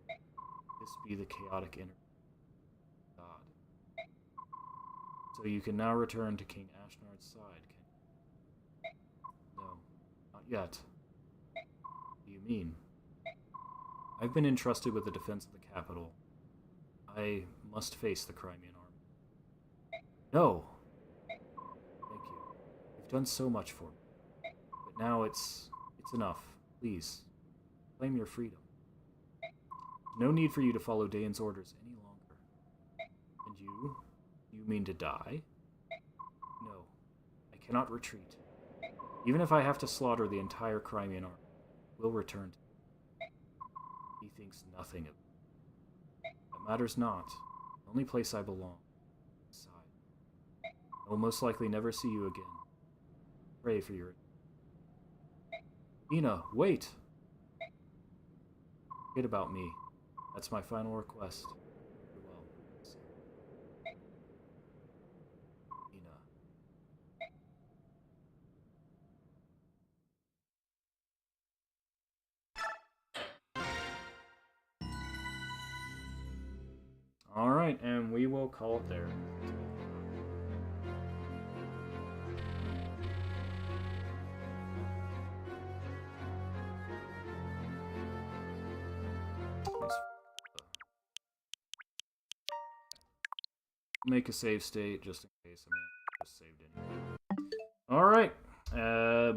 This be the chaotic inner God. So you can now return to King Ashnard's side, can you? No, not yet. What do you mean? I've been entrusted with the defense of the capital. I must face the Crimean army. No! Thank you. You've done so much for me. But now it's enough. Please, claim your freedom. No need for you to follow Daein's orders any longer. And you? You mean to die? No. I cannot retreat. Even if I have to slaughter the entire Crimean army, we'll return to him. He thinks nothing of it. That matters not. The only place I belong. Inside. I will most likely never see you again. Pray for your... Ina, wait! Forget about me. That's my final request. Farewell. Ina. Alright, and we will call it there. Make a save state just in case. I mean, I just saved it. Alright,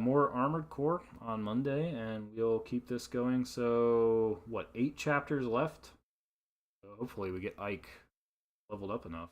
more Armored Core on Monday, and we'll keep this going. So, what, 8 chapters left? So hopefully we get Ike leveled up enough.